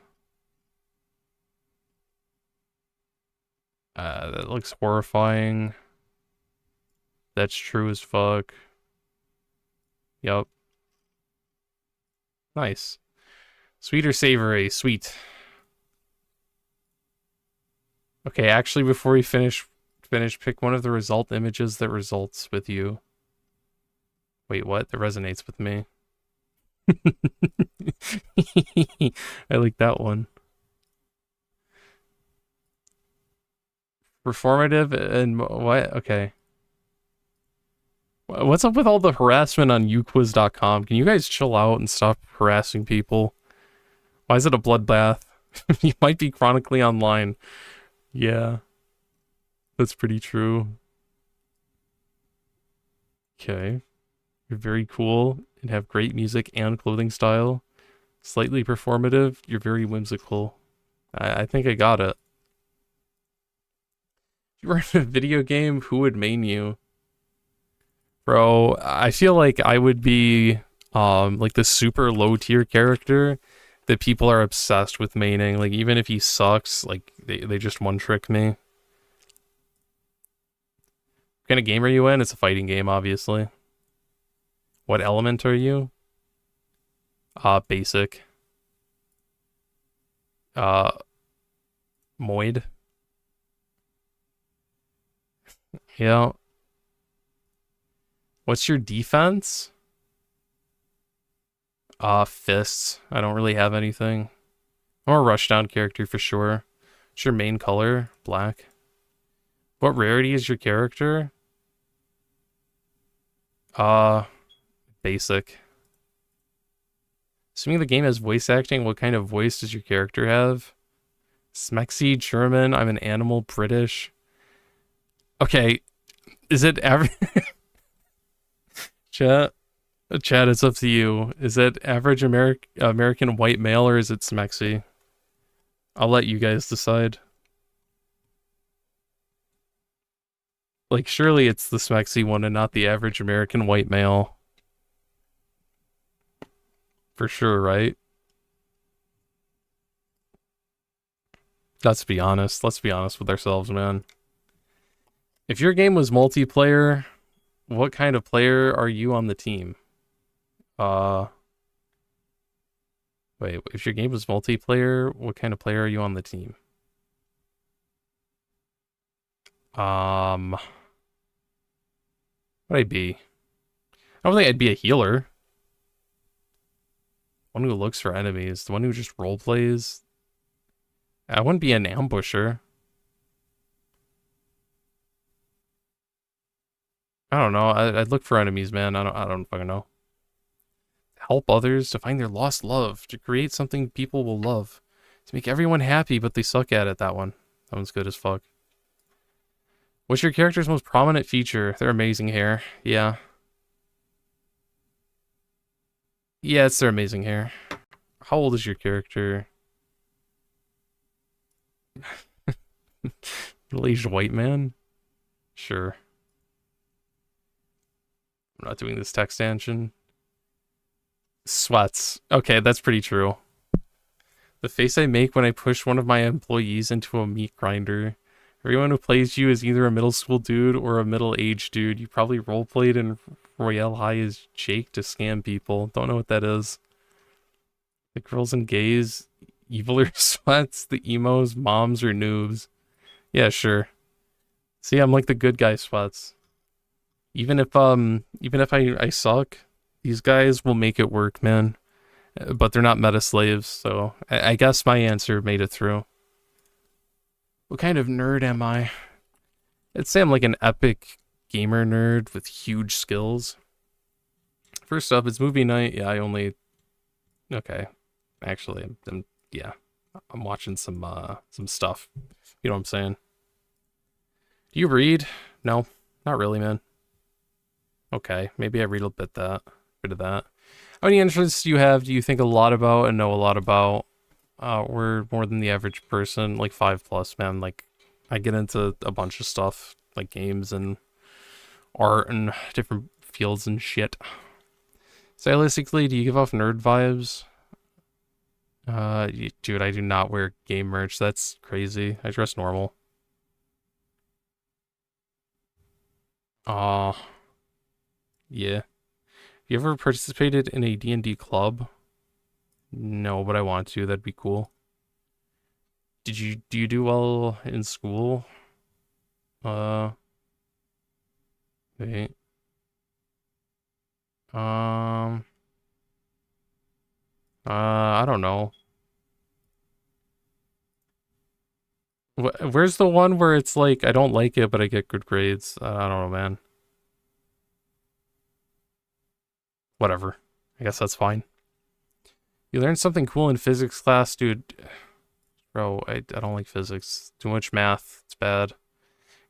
That looks horrifying. That's true as fuck. Yup. Nice. Sweet or savory? Sweet. Okay, actually, before we finish, pick one of the result images that results with you. Wait, what? That resonates with me. I like that one. Performative and what? Okay. What's up with all the harassment on uquiz.com? Can you guys chill out and stop harassing people? Why is it a bloodbath? You might be chronically online. Yeah. That's pretty true. Okay. You're very cool and have great music and clothing style. Slightly performative. You're very whimsical. I think I got it. If you were in a video game, who would main you? Bro, I feel like I would be like the super low tier character that people are obsessed with maining. Like even if he sucks, like they just one trick me. What kind of game are you in? It's a fighting game, obviously. What element are you? Basic. Moid. Yeah. What's your defense? Fists. I don't really have anything. I'm a rushdown character for sure. What's your main color? Black. What rarity is your character? Basic. Assuming the game has voice acting, what kind of voice does your character have? Smexy, German, I'm an animal, British. Okay, is it average? Chat, it's up to you. Is it average American white male or is it Smexy? I'll let you guys decide. Like, surely it's the Smexy one and not the average American white male. For sure, right? Let's be honest. Let's be honest with ourselves, man. If your game was multiplayer, what kind of player are you on the team? Wait, if your game was multiplayer, what kind of player are you on the team? What'd I be? I don't think I'd be a healer. One who looks for enemies. The one who just role plays. I wouldn't be an ambusher. I don't know. I'd look for enemies, man. I don't fucking know. Help others to find their lost love. To create something people will love. To make everyone happy, but they suck at it. That one. That one's good as fuck. What's your character's most prominent feature? Their amazing hair. Yeah. Yeah, it's their amazing hair. How old is your character? Middle-aged white man? Sure. I'm not doing this text engine. Sweats. Okay, that's pretty true. The face I make when I push one of my employees into a meat grinder. Everyone who plays you is either a middle school dude or a middle-aged dude. You probably roleplayed in Royale High as Jake to scam people. Don't know what that is. The girls and gays, evil or sweats, the emos, moms, or noobs. Yeah, sure. See, I'm like the good guy sweats. Even if I suck, these guys will make it work, man. But they're not meta slaves, so I guess my answer made it through. What kind of nerd am I? I'd say I'm like an epic gamer nerd with huge skills. First up, it's movie night. Yeah, I only... Okay. Actually, I'm watching some stuff. You know what I'm saying? Do you read? No, not really, man. Okay, maybe I read a bit of that. How many interests do you have? Do you think a lot about and know a lot about? We're more than the average person, like 5+, man. Like, I get into a bunch of stuff. like games and art and different fields and shit. Stylistically, do you give off nerd vibes? Dude, I do not wear game merch. That's crazy. I dress normal. Aw, yeah. You ever participated in a D&D club? No, but I want to. That'd be cool. Do you do well in school? Uh, wait. Um, I don't know. Where's the one where it's like I don't like it, but I get good grades? I don't know, man. Whatever. I guess that's fine. You learned something cool in physics class, dude. Bro, I don't like physics. Too much math. It's bad.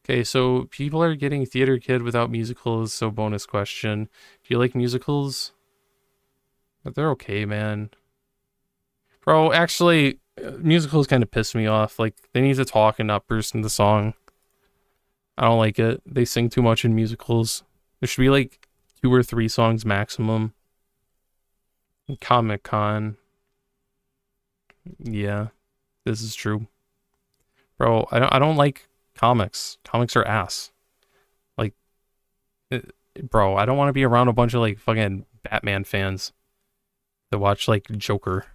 Okay, so people are getting theater kid without musicals, so bonus question. Do you like musicals? They're okay, man. Bro, actually, musicals kind of piss me off. Like, they need to talk and not burst into song. I don't like it. They sing too much in musicals. There should be like 2 or 3 songs maximum. Comic-Con. Yeah, this is true. Bro, I don't like comics. Comics are ass. Like, bro, I don't want to be around a bunch of like fucking Batman fans that watch like Joker.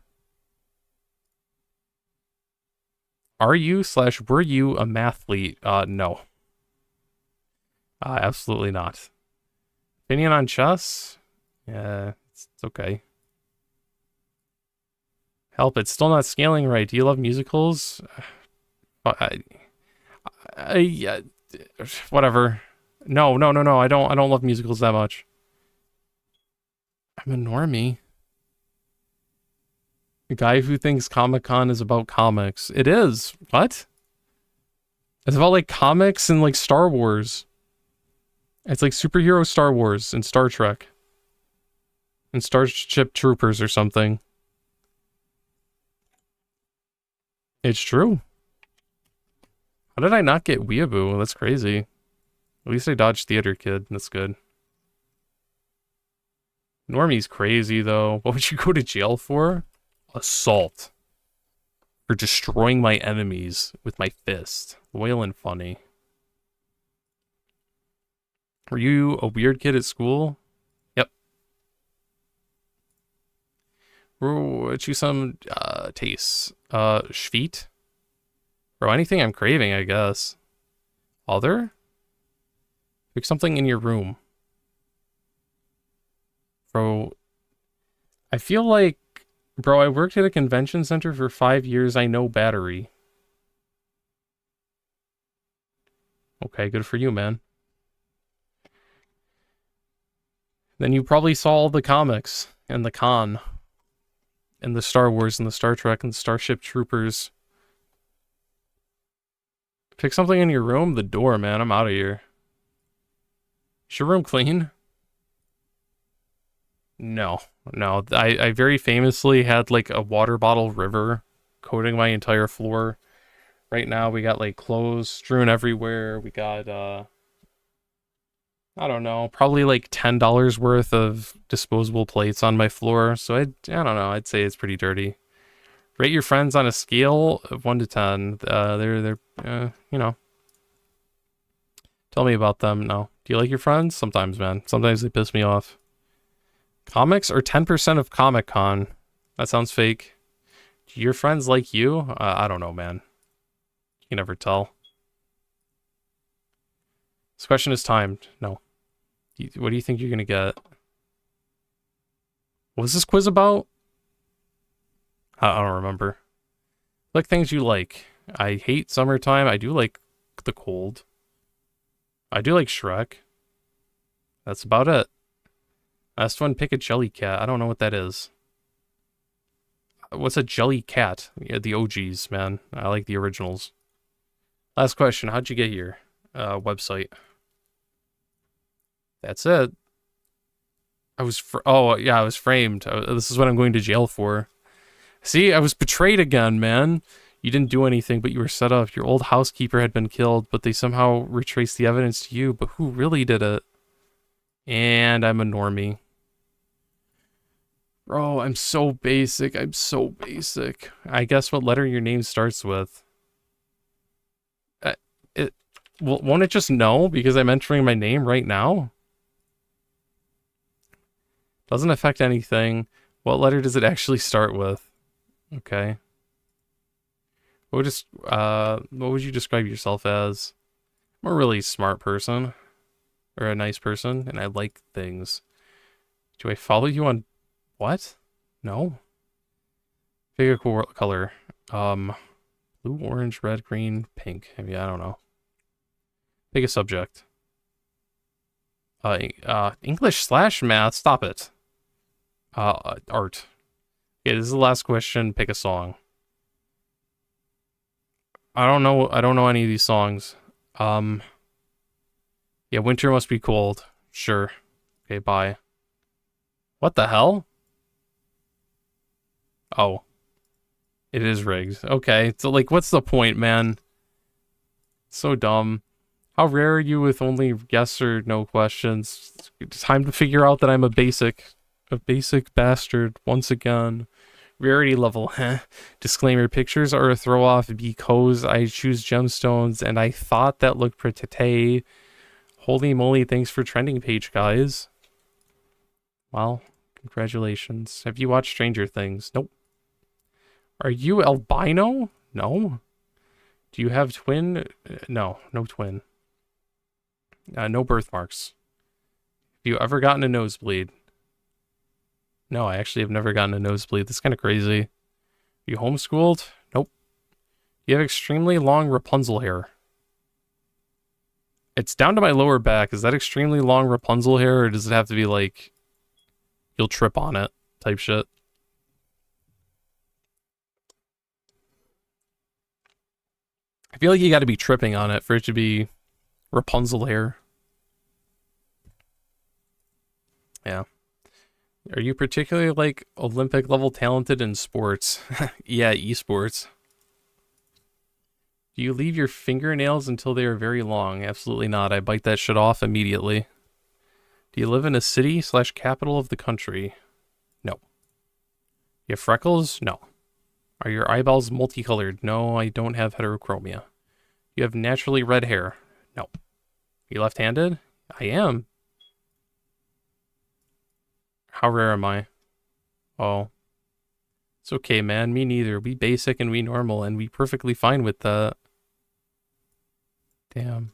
Are you / were you a mathlete? No. Absolutely not. Opinion on chess? Yeah, it's okay. Help, it's still not scaling right. Do you love musicals? Yeah, whatever. No. I don't love musicals that much. I'm a normie. A guy who thinks Comic-Con is about comics. It is. What? It's about like comics and like Star Wars. It's like superhero Star Wars and Star Trek. And Starship Troopers or something. It's true. How did I not get Weeaboo? That's crazy. At least I dodged Theater Kid. That's good. Normie's crazy, though. What would you go to jail for? Assault. For destroying my enemies with my fist. Whalen funny. Were you a weird kid at school? Yep. Choose some tastes. Schweet? Bro, anything I'm craving, I guess. Other? Pick something in your room. Bro, I feel like... Bro, I worked at a convention center for 5 years. I know battery. Okay, good for you, man. Then you probably saw all the comics and the con. And the Star Wars and the Star Trek and the Starship Troopers. Pick something in your room? The door, man. I'm out of here. Is your room clean? No. I very famously had like a water bottle river coating my entire floor. Right now we got like clothes strewn everywhere. We got I don't know, probably like $10 worth of disposable plates on my floor. So I don't know, I'd say it's pretty dirty. Rate your friends on a scale of 1 to 10. They're you know. Tell me about them. No. Do you like your friends? Sometimes, man. Sometimes they piss me off. Comics or 10% of Comic-Con? That sounds fake. Do your friends like you? I don't know, man. You can never tell. This question is timed. No. What do you think you're gonna get? What was this quiz about? I don't remember. Like things you like. I hate summertime. I do like the cold. I do like Shrek. That's about it. Last one, pick a jelly cat. I don't know what that is. What's a jelly cat? Yeah, the OGs, man. I like the originals. Last question, how'd you get here? Website. That's it. I was I was framed. This is what I'm going to jail for. See, I was betrayed again, man. You didn't do anything, but you were set up. Your old housekeeper had been killed, but they somehow retraced the evidence to you. But who really did it? And I'm a normie. Bro, I'm so basic. I'm so basic. I guess what letter your name starts with. Won't it just know because I'm entering my name right now? Doesn't affect anything. What letter does it actually start with? Okay. What would you describe yourself as? I'm a really smart person. Or a nice person, and I like things. Do I follow you on what? No. Pick a color. Blue, orange, red, green, pink. Maybe, I don't know. Pick a subject. English/math. Stop it. Art. Okay, this is the last question. Pick a song. I don't know any of these songs. Yeah, winter must be cold. Sure. Okay, bye. What the hell? Oh. It is rigged. Okay, so like, what's the point, man? So dumb. How rare are you with only yes or no questions? It's time to figure out that I'm a basic bastard once again. Rarity level, heh. Disclaimer, pictures are a throw off because I choose gemstones and I thought that looked pretty. Holy moly, thanks for trending page, guys. Well, congratulations. Have you watched Stranger Things? Nope. Are you albino? No. Do you have twin? No, no twin. No birthmarks. Have you ever gotten a nosebleed? No, I actually have never gotten a nosebleed. That's kind of crazy. You homeschooled? Nope. You have extremely long Rapunzel hair. It's down to my lower back. Is that extremely long Rapunzel hair, or does it have to be like, you'll trip on it type shit? I feel like you got to be tripping on it for it to be Rapunzel hair. Yeah. Are you particularly like Olympic level talented in sports? Yeah, esports. Do you leave your fingernails until they are very long? Absolutely not. I bite that shit off immediately. Do you live in a city/capital of the country? No. You have freckles? No. Are your eyeballs multicolored? No, I don't have heterochromia. You have naturally red hair? No. You left-handed? I am. How rare am I? Oh. It's okay, man. Me neither. We basic and we normal, and we perfectly fine with that. Damn.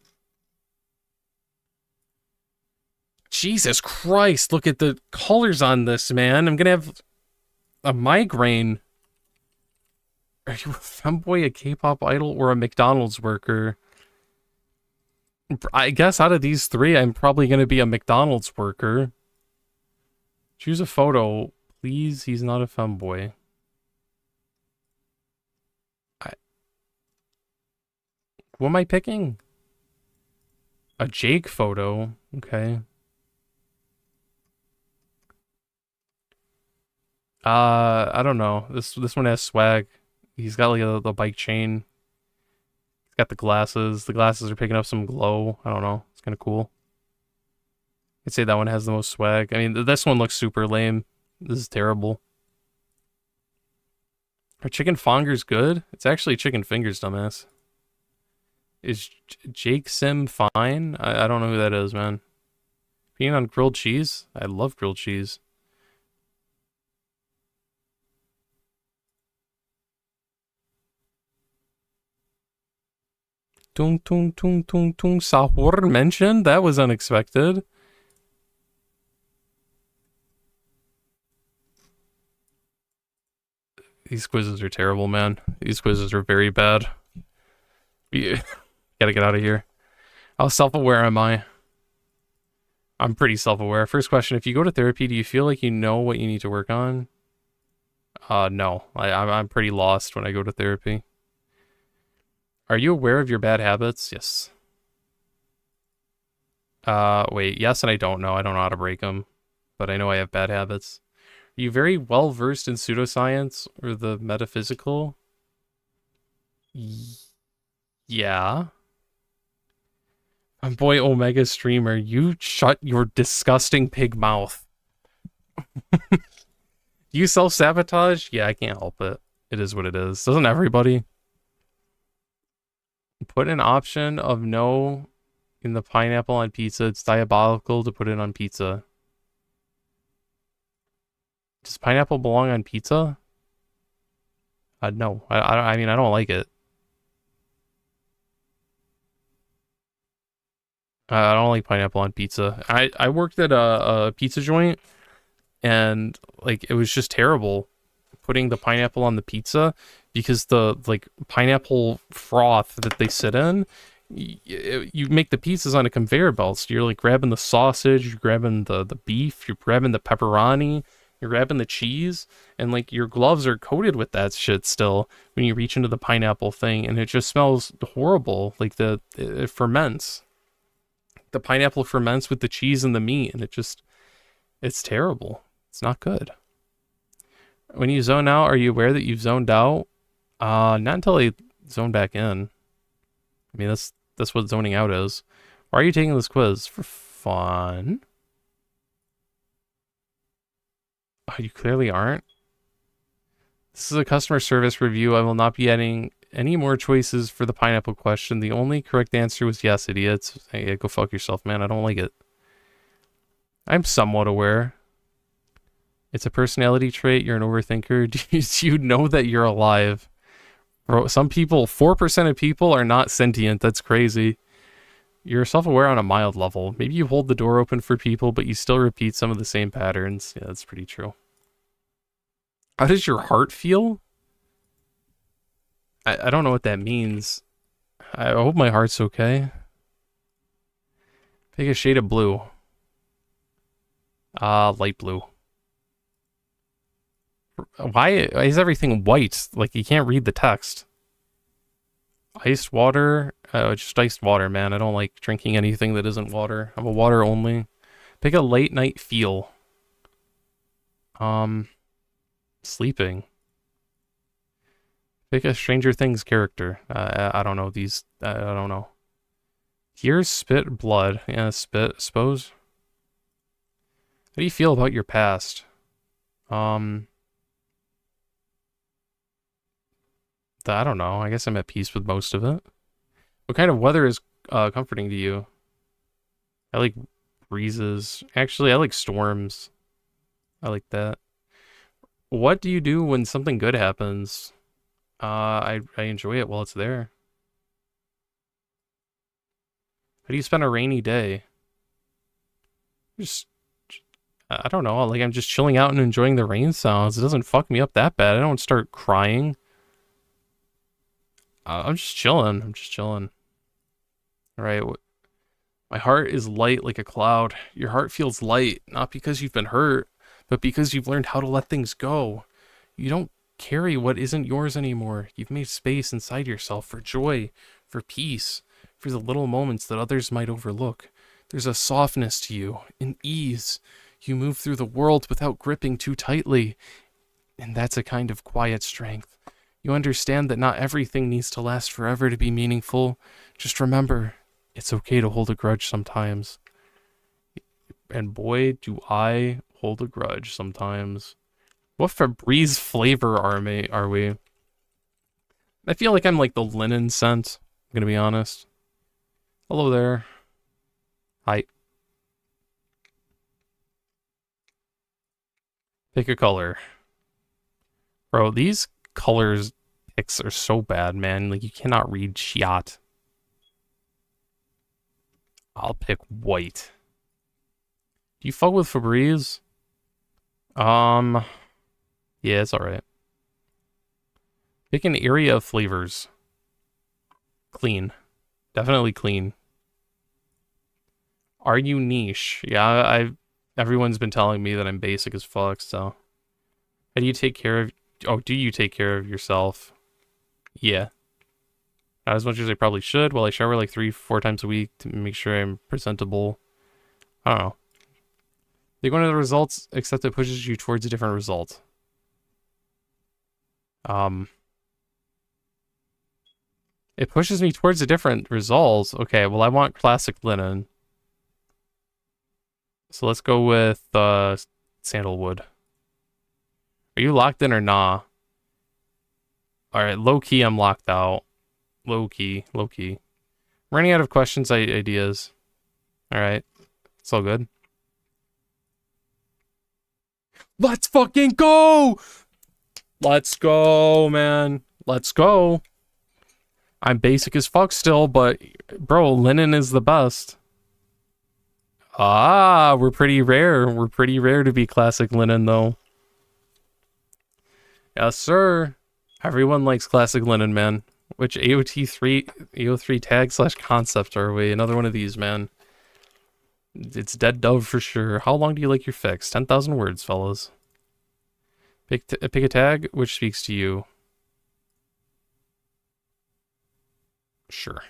Jesus Christ, look at the colors on this, man. I'm gonna have a migraine. Are you a femboy, a K-pop idol, or a McDonald's worker? I guess out of these three, I'm probably gonna be a McDonald's worker. Choose a photo. Please, he's not a femboy. Who am I picking? A Jake photo. Okay. I don't know. This one has swag. He's got like the bike chain. He's got the glasses. The glasses are picking up some glow. I don't know. It's kind of cool. I'd say that one has the most swag. I mean, this one looks super lame. This is terrible. Are chicken fingers good? It's actually chicken fingers, dumbass. Is Jake Sim fine? I don't know who that is, man. Being on grilled cheese? I love grilled cheese. Tung tung tung tung tung sahur mentioned? That was unexpected. These quizzes are terrible, man. These quizzes are very bad. Yeah. Gotta get out of here. How self-aware am I? I'm pretty self-aware. First question, if you go to therapy, do you feel like you know what you need to work on? No. I'm pretty lost when I go to therapy. Are you aware of your bad habits? Yes. Wait, yes and I don't know. I don't know how to break them. But I know I have bad habits. Are you very well versed in pseudoscience or the metaphysical? Yeah. My boy Omega Streamer, you shut your disgusting pig mouth. You self-sabotage? Yeah, I can't help it. It is what it is. Doesn't everybody? Put an option of no in the pineapple on pizza. It's diabolical to put it on pizza. Does pineapple belong on pizza? No. I mean, I don't like it. I don't like pineapple on pizza. I worked at a pizza joint, and like it was just terrible putting the pineapple on the pizza because the like pineapple froth that they sit in, you make the pizzas on a conveyor belt. So you're like grabbing the sausage, you're grabbing the beef, you're grabbing the pepperoni, you're grabbing the cheese, and like your gloves are coated with that shit still when you reach into the pineapple thing, and it just smells horrible. Like it ferments. The pineapple ferments with the cheese and the meat, and it's terrible. It's not good. When you zone out, are you aware that you've zoned out? Not until I zone back in. I mean, that's what zoning out is. Why are you taking this quiz? For fun? Oh, you clearly aren't. This is a customer service review. I will not be adding any more choices for the pineapple question. The only correct answer was yes, idiots. Hey, go fuck yourself, man. I don't like it. I'm somewhat aware. It's a personality trait. You're an overthinker. Do you know that you're alive? Bro, some people, 4% of people are not sentient. That's crazy. You're self-aware on a mild level. Maybe you hold the door open for people, but you still repeat some of the same patterns. Yeah, that's pretty true. How does your heart feel? I don't know what that means. I hope my heart's okay. Pick a shade of blue. Light blue. Why is everything white? Like, you can't read the text. Iced water? Just iced water, man. I don't like drinking anything that isn't water. I'm a water only. Pick a late night feel. Sleeping. Pick a Stranger Things character. I don't know these. I don't know. Here's spit blood. Yeah, spit, I suppose. How do you feel about your past? I don't know. I guess I'm at peace with most of it. What kind of weather is comforting to you? I like breezes. Actually, I like storms. I like that. What do you do when something good happens? I enjoy it while it's there. How do you spend a rainy day? Just, I don't know. Like, I'm just chilling out and enjoying the rain sounds. It doesn't fuck me up that bad. I don't start crying. I'm just chilling. I'm just chilling. All right. My heart is light like a cloud. Your heart feels light, not because you've been hurt, but because you've learned how to let things go. You don't carry what isn't yours anymore. You've made space inside yourself for joy, for peace, for the little moments that others might overlook. There's a softness to you, an ease. You move through the world without gripping too tightly, and that's a kind of quiet strength. You understand that not everything needs to last forever to be meaningful. Just remember, it's okay to hold a grudge sometimes. And boy, do I hold a grudge sometimes. What Febreze flavor are we? I feel like I'm like the linen scent, I'm gonna be honest. Hello there. Hi. Pick a color. Bro, these colors picks are so bad, man. Like, you cannot read shit. I'll pick white. Do you fuck with Febreze? Yeah, it's alright. Pick an area of flavors. Clean. Definitely clean. Are you niche? Yeah, everyone's been telling me that I'm basic as fuck, so. How do you take care of... Oh, do you take care of yourself? Yeah. Not as much as I probably should. Well, I shower like 3-4 times a week to make sure I'm presentable. I don't know. Pick one of the results, except it pushes you towards a different result. It pushes me towards a different results. Okay, well, I want classic linen. So let's go with sandalwood. Are you locked in or nah? Alright, low-key, I'm locked out. Low-key, low-key. Running out of questions, ideas. Alright, it's all good. Let's fucking go! Let's go, man. Let's go. I'm basic as fuck still, but bro, linen is the best. Ah, we're pretty rare. We're pretty rare to be classic linen, though. Yes, sir. Everyone likes classic linen, man. Which AO3 tag / concept are we? Another one of these, man. It's dead dove for sure. How long do you like your fix? 10,000 words, fellas. Pick a tag. Which speaks to you? Sure.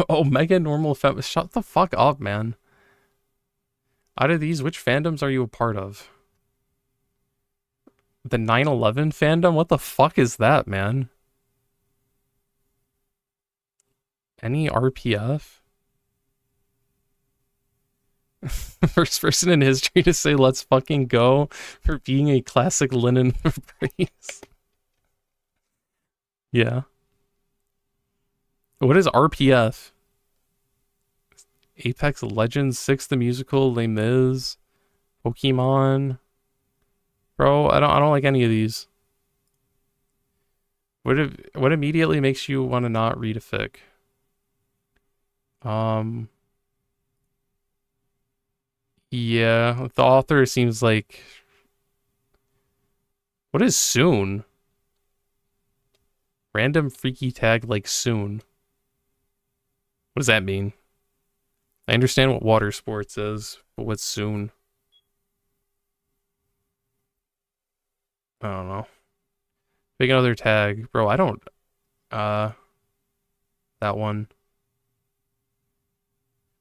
Oh, mega normal fem. Shut the fuck up, man. Out of these, which fandoms are you a part of? The 9/11 fandom? What the fuck is that, man? Any RPF? First person in history to say let's fucking go for being a classic linen praise. Yeah. What is RPF? Apex Legends 6 the musical, Les Mis, Pokemon. Bro, I don't like any of these. What immediately makes you want to not read a fic? Yeah, the author seems like... What is soon? Random freaky tag like soon. What does that mean? I understand what water sports is, but what's soon? I don't know. Pick another tag. Bro, I don't... That one.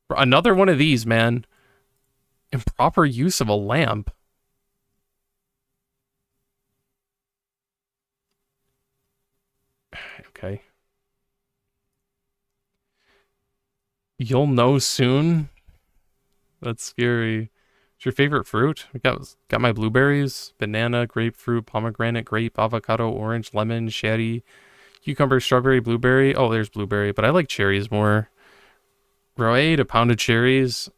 Bro, another one of these, man. Improper use of a lamp. Okay. You'll know soon? That's scary. What's your favorite fruit? I got my blueberries, banana, grapefruit, pomegranate, grape, avocado, orange, lemon, cherry, cucumber, strawberry, blueberry. Oh, there's blueberry, but I like cherries more. Bro, I ate a pound of cherries.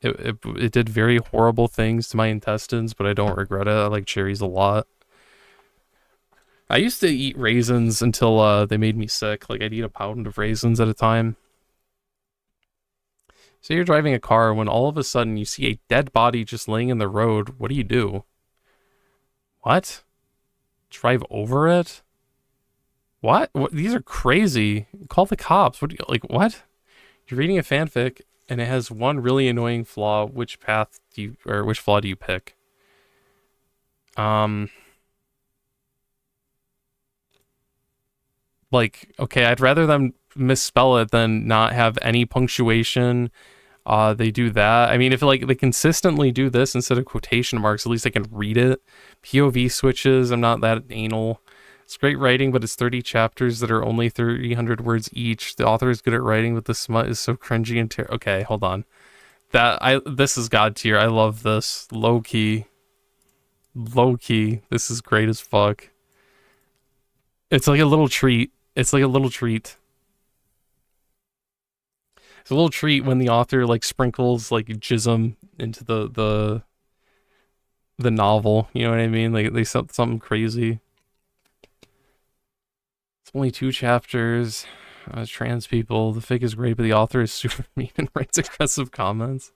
It did very horrible things to my intestines, but I don't regret it. I like cherries a lot. I used to eat raisins until they made me sick. Like, I'd eat a pound of raisins at a time. So you're driving a car when all of a sudden you see a dead body just laying in the road. What do? What? Drive over it? What? These are crazy. Call the cops. What? What? You're reading a fanfic and it has one really annoying flaw. Which flaw do you pick? Like, okay, I'd rather them misspell it than not have any punctuation. They do that. I mean, if like they consistently do this instead of quotation marks, at least I can read it. POV switches, I'm not that anal. It's great writing, but it's 30 chapters that are only 300 words each. The author is good at writing, but the smut is so cringy and okay, hold on. This is God tier. I love this. Low key. This is great as fuck. It's like a little treat. It's like a little treat. It's a little treat when the author like sprinkles like jism into the novel. You know what I mean? Like they said something crazy. It's only 2 chapters. Trans people. The fic is great, but the author is super mean and writes aggressive comments.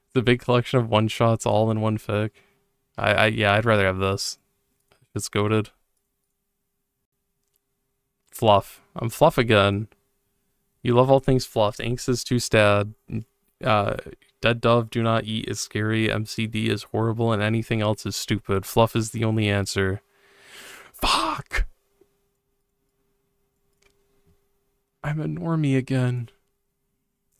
It's a big collection of one shots all in one fic. Yeah, I'd rather have this. It's goated. Fluff. I'm fluff again. You love all things fluffed. Inks is too sad. Dead dove do not eat is scary. MCD is horrible and anything else is stupid. Fluff is the only answer. Fuck! I'm a normie again.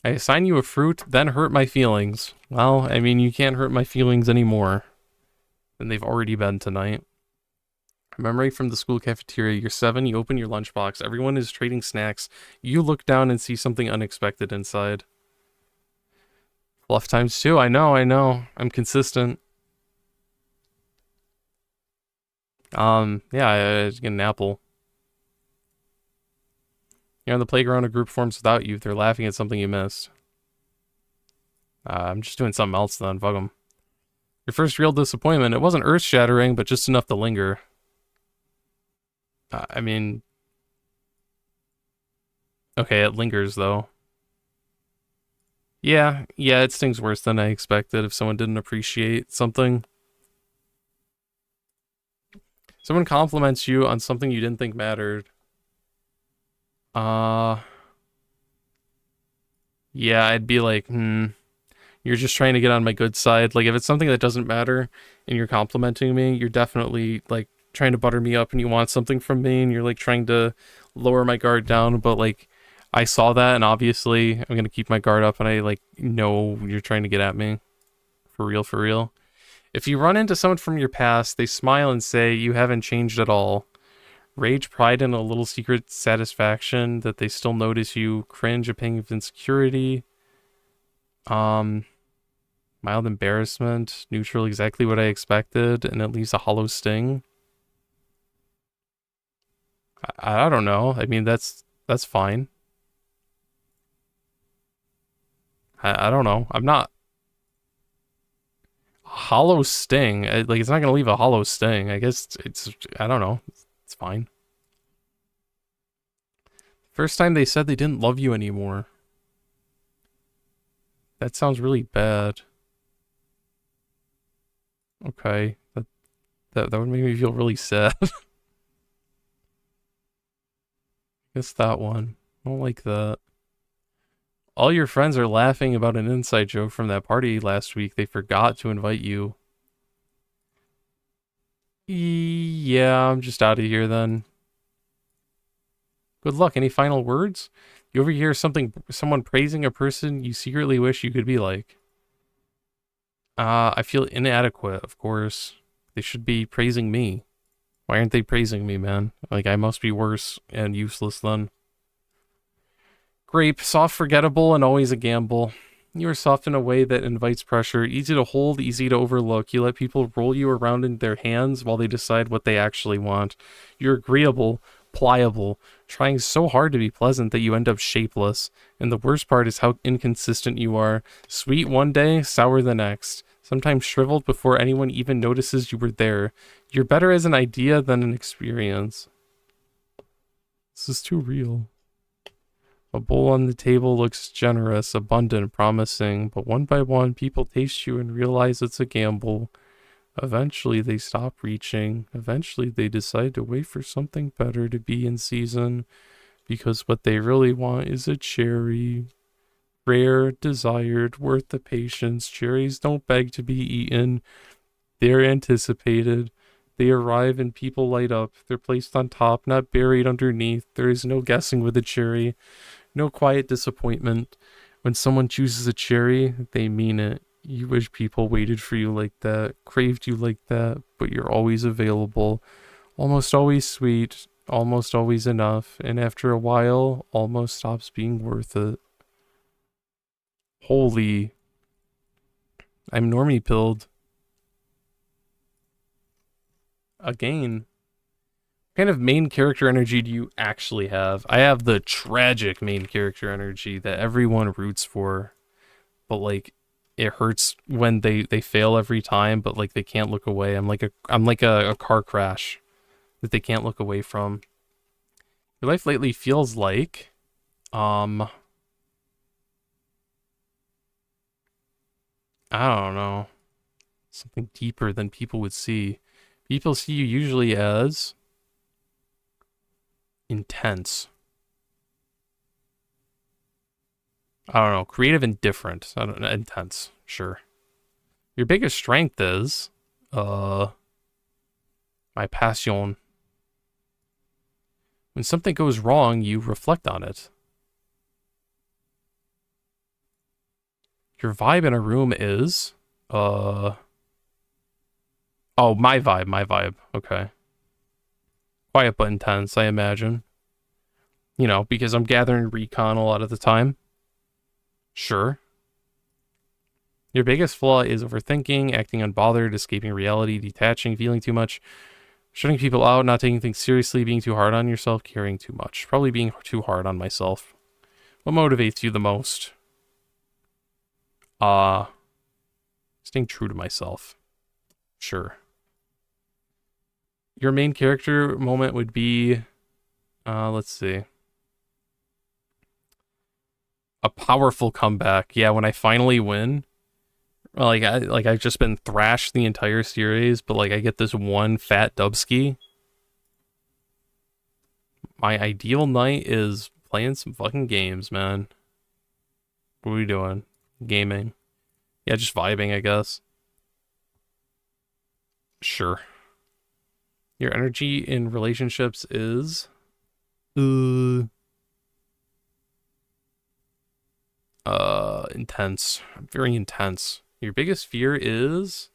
I assign you a fruit, then hurt my feelings. Well, I mean, you can't hurt my feelings anymore than they've already been tonight. Memory from the school cafeteria. You're 7, you open your lunchbox. Everyone is trading snacks. You look down and see something unexpected inside. Fluff times 2. I know. I'm consistent. Yeah, I get an apple. You're on the playground, a group forms without you. They're laughing at something you missed. I'm just doing something else then. Fuck them. Your first real disappointment. It wasn't earth-shattering, but just enough to linger. I mean... Okay, it lingers, though. Yeah, it stings worse than I expected if someone didn't appreciate something. Someone compliments you on something you didn't think mattered. Yeah, I'd be like, you're just trying to get on my good side. Like, if it's something that doesn't matter and you're complimenting me, you're definitely, like, trying to butter me up and you want something from me and you're, like, trying to lower my guard down. But, like, I saw that and obviously I'm going to keep my guard up and I, like, know you're trying to get at me. For real. If you run into someone from your past, they smile and say, you haven't changed at all. Rage, pride, and a little secret satisfaction that they still notice you. Cringe, a pang of insecurity. Mild embarrassment. Neutral, exactly what I expected. And at least a hollow sting. I don't know. I mean, that's fine. I don't know. I'm not... Hollow sting? Like, it's not gonna leave a hollow sting. I guess it's... I don't know. It's fine. First time they said they didn't love you anymore. That sounds really bad. Okay. That would make me feel really sad. Guess that one. I don't like that. All your friends are laughing about an inside joke from that party last week. They forgot to invite you. Yeah, I'm just out of here then. Good luck. Any final words? You overhear someone praising a person you secretly wish you could be like. I feel inadequate, of course. They should be praising me. Why aren't they praising me, man? Like, I must be worse and useless then. Grape, soft, forgettable, and always a gamble. You are soft in a way that invites pressure, easy to hold, easy to overlook. You let people roll you around in their hands while they decide what they actually want. You're agreeable, pliable, trying so hard to be pleasant that you end up shapeless. And the worst part is how inconsistent you are. Sweet one day, sour the next. Sometimes shriveled before anyone even notices you were there. You're better as an idea than an experience. This is too real. A bowl on the table looks generous, abundant, promising, but one by one, people taste you and realize it's a gamble. Eventually, they stop reaching. Eventually, they decide to wait for something better to be in season, because what they really want is a cherry. Rare, desired, worth the patience. Cherries don't beg to be eaten. They're anticipated. They arrive and people light up. They're placed on top, not buried underneath. There is no guessing with a cherry. No quiet disappointment. When someone chooses a cherry, they mean it. You wish people waited for you like that, craved you like that, but you're always available. Almost always sweet, almost always enough, and after a while, almost stops being worth it. Holy. I'm normie pilled. Again. What kind of main character energy do you actually have? I have the tragic main character energy that everyone roots for. But, like, it hurts when they fail every time, but, like, they can't look away. I'm like a car crash that they can't look away from. Your life lately feels like... I don't know. Something deeper than people would see. People see you usually as... intense. I don't know. Creative and different. I don't know. Intense. Sure. Your biggest strength is... my passion. When something goes wrong, you reflect on it. Your vibe in a room is... Oh, my vibe. Okay. Quiet but intense, I imagine. You know, because I'm gathering recon a lot of the time. Sure. Your biggest flaw is overthinking, acting unbothered, escaping reality, detaching, feeling too much, shutting people out, not taking things seriously, being too hard on yourself, caring too much. Probably being too hard on myself. What motivates you the most? Staying true to myself. Sure. Your main character moment would be, let's see. A powerful comeback. Yeah, when I finally win. I've just been thrashed the entire series, but like I get this one fat dubski. My ideal night is playing some fucking games, man. What are we doing? Gaming. Yeah, just vibing, I guess. Sure. Your energy in relationships is intense. Very intense. Your biggest fear is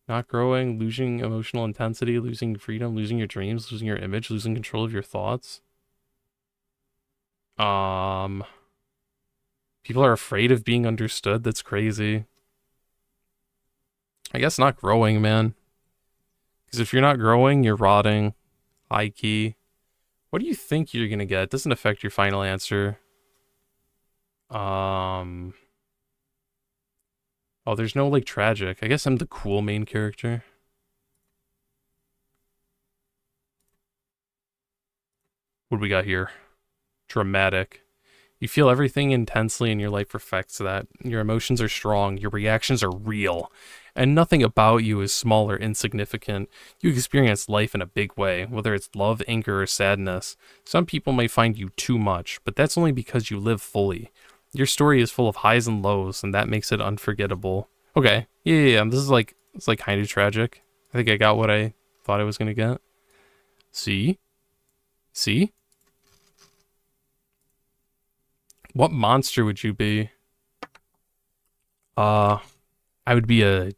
not growing, losing emotional intensity, losing freedom, losing your dreams, losing your image, losing control of your thoughts. People are afraid of being understood. That's crazy. I guess not growing, man. Because if you're not growing, you're rotting. High key. What do you think you're gonna get? It doesn't affect your final answer. Oh, there's no, like, tragic. I guess I'm the cool main character. What do we got here? Dramatic. You feel everything intensely and your life reflects that. Your emotions are strong. Your reactions are real. And nothing about you is small or insignificant. You experience life in a big way, whether it's love, anger, or sadness. Some people may find you too much, but that's only because you live fully. Your story is full of highs and lows, and that makes it unforgettable. Okay, yeah. This is like, it's like kind of tragic. I think I got what I thought I was gonna get. See? See? What monster would you be? I would be a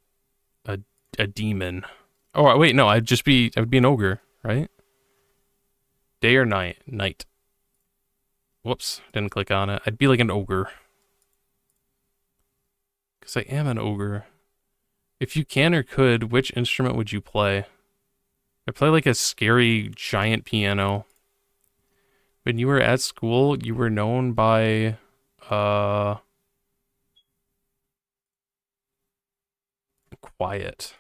demon. Oh wait, no, I would be an ogre, right? Day or night? Night. Whoops, didn't click on it. I'd be like an ogre. Because I am an ogre. If you can or could, which instrument would you play? I play like a scary giant piano. When you were at school, you were known by, quiet.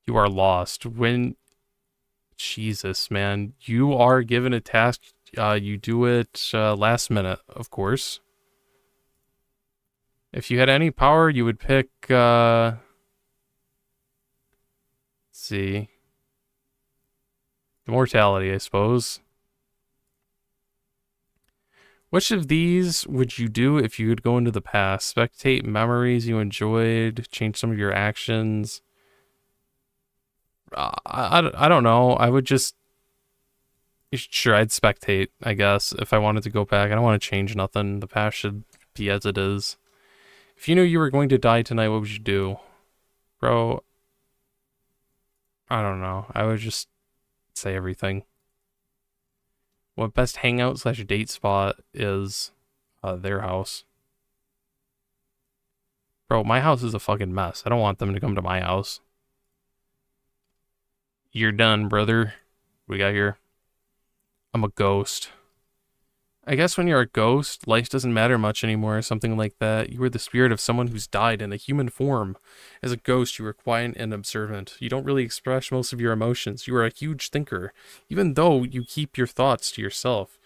You are lost. When, Jesus, man, you are given a task, you do it, last minute, of course. If you had any power, you would pick, let's see. Immortality, I suppose. Which of these would you do if you could go into the past? Spectate memories you enjoyed, change some of your actions. I don't know. I would just... Sure, I'd spectate, I guess, if I wanted to go back. I don't want to change nothing. The past should be as it is. If you knew you were going to die tonight, what would you do? Bro, I don't know. I would just say everything. What best hangout / date spot is their house. Bro, my house is a fucking mess. I don't want them to come to my house. You're done, brother. What we got here? I'm a ghost. I guess when you're a ghost, life doesn't matter much anymore, or something like that. You are the spirit of someone who's died in a human form. As a ghost, you are quiet and observant. You don't really express most of your emotions. You are a huge thinker, even though you keep your thoughts to yourself.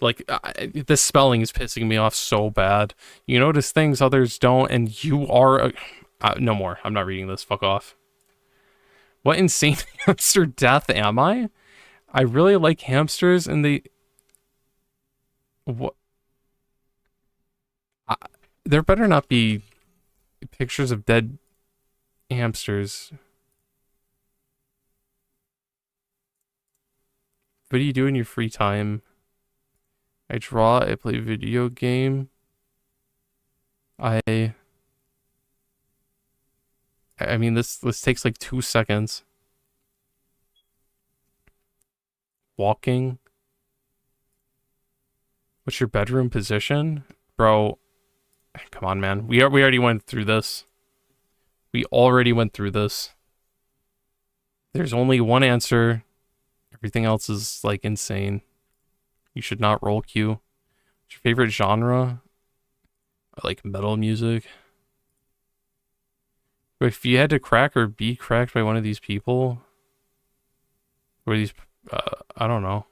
This spelling is pissing me off so bad. You notice things others don't, and you are no more. I'm not reading this. Fuck off. What insane hamster death am I? I really like hamsters, and they... What? There better not be pictures of dead hamsters. What do you do in your free time? I draw, I play video game. I mean, this takes like 2 seconds. Walking. What's your bedroom position? Bro, come on, man. We already went through this. We already went through this. There's only one answer. Everything else is, like, insane. You should not roll Q. What's your favorite genre? I like metal music. If you had to crack or be cracked by one of these people, or these, I don't know.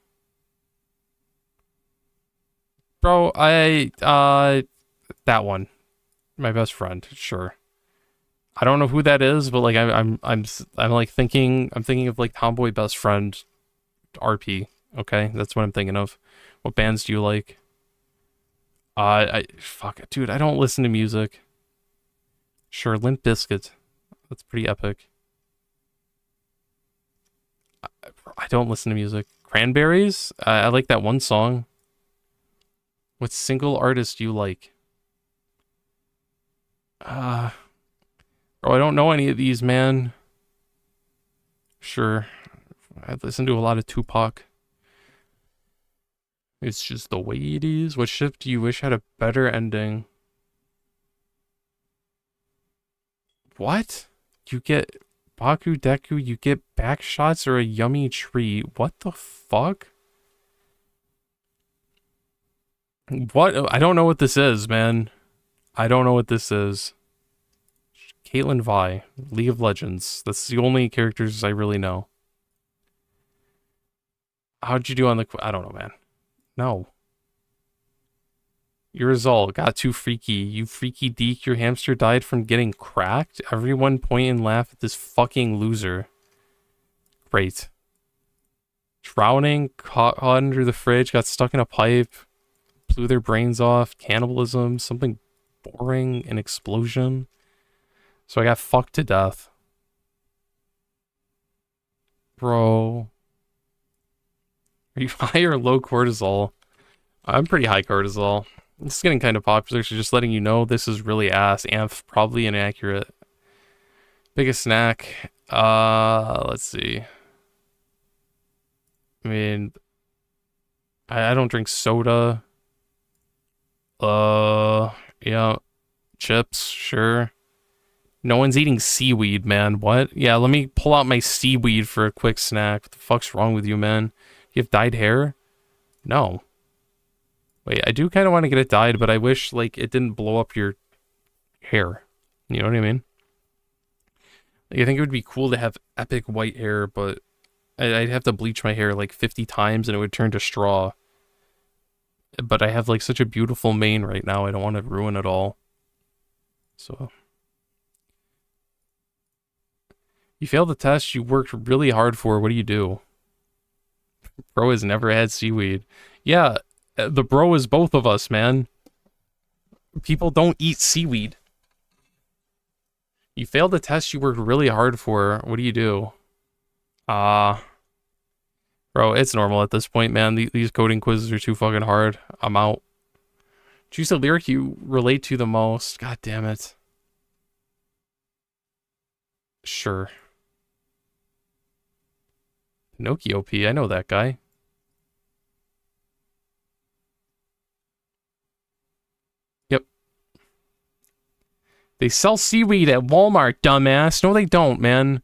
Bro, that one. My best friend, sure. I don't know who that is, but like I'm like thinking of like Tomboy Best Friend RP. Okay, that's what I'm thinking of. What bands do you like? Fuck it, dude. I don't listen to music. Sure, Limp Bizkit. That's pretty epic. I don't listen to music. Cranberries. I like that one song. What single artist do you like? Bro, I don't know any of these, man. Sure. I listen to a lot of Tupac. It's just the way it is. What ship do you wish had a better ending? What? You get Baku Deku, you get back shots or a yummy tree. What the fuck? What? I don't know what this is, man. I don't know what this is. Caitlyn Vi, League of Legends. That's the only characters I really know. How'd you do on the... I don't know, man. No. Your result got too freaky. You freaky deek, your hamster died from getting cracked? Everyone point and laugh at this fucking loser. Great. Drowning, caught under the fridge, got stuck in a pipe, blew their brains off, cannibalism, something boring, an explosion. So I got fucked to death. Bro. Are you high or low cortisol? I'm pretty high cortisol. This is getting kind of popular, so just letting you know this is really ass. Amph, probably inaccurate. Biggest snack. Let's see. I mean, I don't drink soda. Yeah. Chips, sure. No one's eating seaweed, man. What? Yeah, let me pull out my seaweed for a quick snack. What the fuck's wrong with you, man? You have dyed hair? No. Wait, I do kind of want to get it dyed, but I wish, like, it didn't blow up your hair. You know what I mean? Like, I think it would be cool to have epic white hair, but I'd have to bleach my hair, like, 50 times and it would turn to straw. But I have, like, such a beautiful mane right now, I don't want to ruin it all. So... You failed the test you worked really hard for, what do you do? Bro has never had seaweed. Yeah, the bro is both of us, man. People don't eat seaweed. You failed the test you worked really hard for, what do you do? Bro, it's normal at this point, man. These coding quizzes are too fucking hard. I'm out. Choose the lyric you relate to the most. God damn it. Sure. Pinocchio P, I know that guy. Yep. They sell seaweed at Walmart, dumbass. No, they don't, man.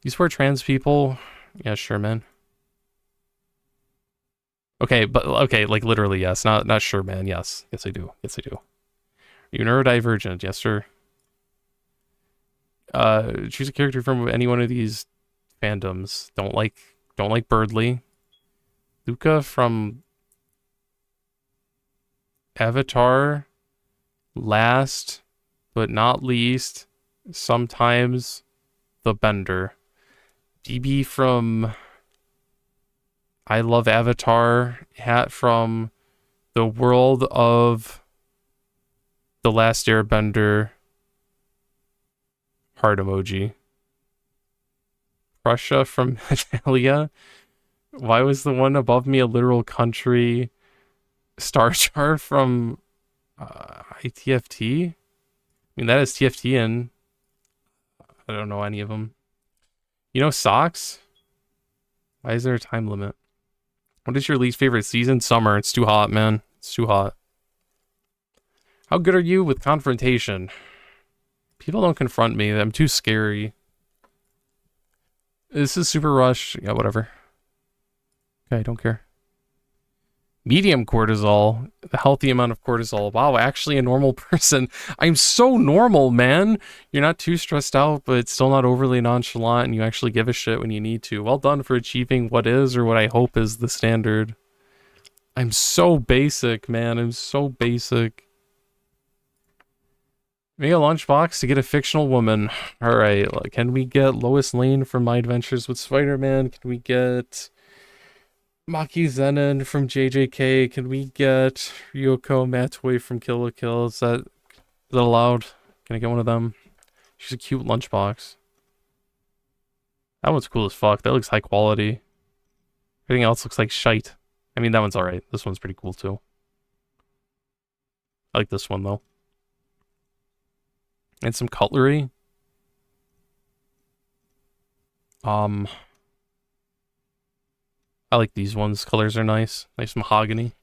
You support trans people? Yeah, sure, man. Okay, but okay, like literally, yes. Not sure, man. Yes. Yes, I do. Yes, I do. Are you neurodivergent? Yes, sir. Choose a character from any one of these fandoms. Don't like Birdly. Luca from Avatar. Last but not least, sometimes the Bender. DB from I Love Avatar. Hat from the world of The Last Airbender. Heart emoji. Prussia from Medalia. Why was the one above me a literal country? Star Chart from ITFT? I mean, that is TFT in. I don't know any of them. You know socks? Why is there a time limit? What is your least favorite season? Summer. It's too hot, man. It's too hot. How good are you with confrontation? People don't confront me. I'm too scary. This is super rush. Yeah, whatever. Okay, don't care. Medium cortisol. The healthy amount of cortisol. Wow, actually a normal person. I'm so normal, man. You're not too stressed out, but still not overly nonchalant, and you actually give a shit when you need to. Well done for achieving what is, or what I hope is, the standard. I'm so basic, man. I'm so basic. Make a lunchbox to get a fictional woman. Alright, can we get Lois Lane from My Adventures with Spider-Man? Can we get Maki Zenin from JJK? Can we get Ryoko Matoi from Kill la Kill? Is that allowed? Can I get one of them? She's a cute lunchbox. That one's cool as fuck. That looks high quality. Everything else looks like shite. I mean, that one's alright. This one's pretty cool too. I like this one though. And some cutlery. I like these ones. Colors are nice. Nice mahogany.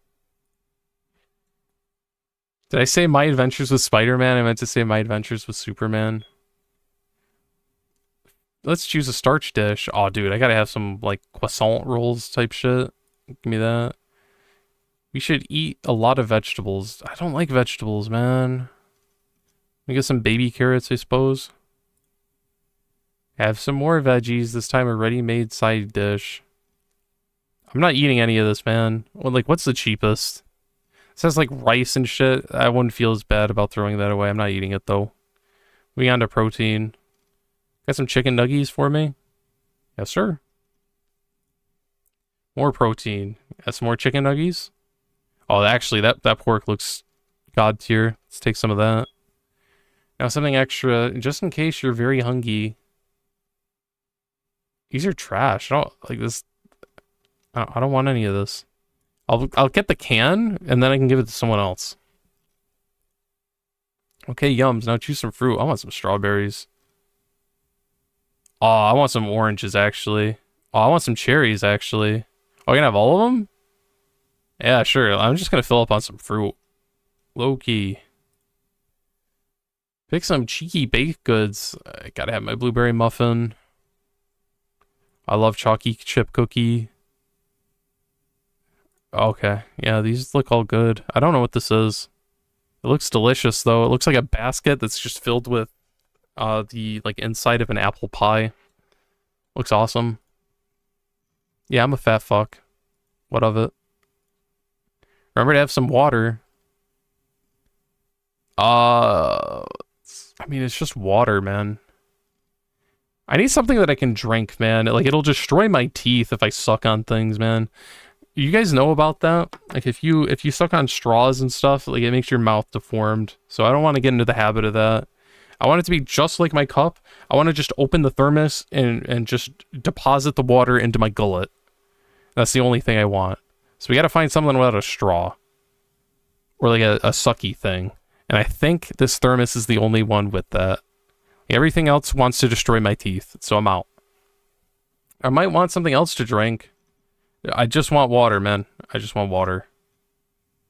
Did I say My Adventures with Spider-Man? I meant to say My Adventures with Superman. Let's choose a starch dish. Oh, dude, I gotta have some, like, croissant rolls type shit. Give me that. We should eat a lot of vegetables. I don't like vegetables, man. We get some baby carrots, I suppose. Have some more veggies. This time a ready-made side dish. I'm not eating any of this, man. Well, like, what's the cheapest? It says, like, rice and shit. I wouldn't feel as bad about throwing that away. I'm not eating it, though. We on to protein. Got some chicken nuggies for me? Yes, sir. More protein. Got some more chicken nuggies? Oh, actually, that pork looks god tier. Let's take some of that. Now something extra, just in case you're very hungry. These are trash. I don't like this. I don't want any of this. I'll get the can, and then I can give it to someone else. Okay, yums. Now choose some fruit. I want some strawberries. Oh, I want some oranges, actually. Oh, I want some cherries, actually. Oh, you gonna have all of them? Yeah, sure. I'm just gonna fill up on some fruit. Low-key. Pick some cheeky baked goods. I gotta have my blueberry muffin. I love chalky chip cookie. Okay, yeah, these look all good. I don't know what this is. It looks delicious, though. It looks like a basket that's just filled with the, like, inside of an apple pie. Looks awesome. Yeah, I'm a fat fuck. What of it? Remember to have some water. I mean, it's just water, man. I need something that I can drink, man. Like, it'll destroy my teeth if I suck on things, man. You guys know about that? Like, if you suck on straws and stuff, like, it makes your mouth deformed. So I don't want to get into the habit of that. I want it to be just like my cup. I want to just open the thermos and just deposit the water into my gullet. That's the only thing I want. So we got to find something without a straw. Or like a sucky thing. And I think this thermos is the only one with that. Everything else wants to destroy my teeth, so I'm out. I might want something else to drink. I just want water, man. I just want water.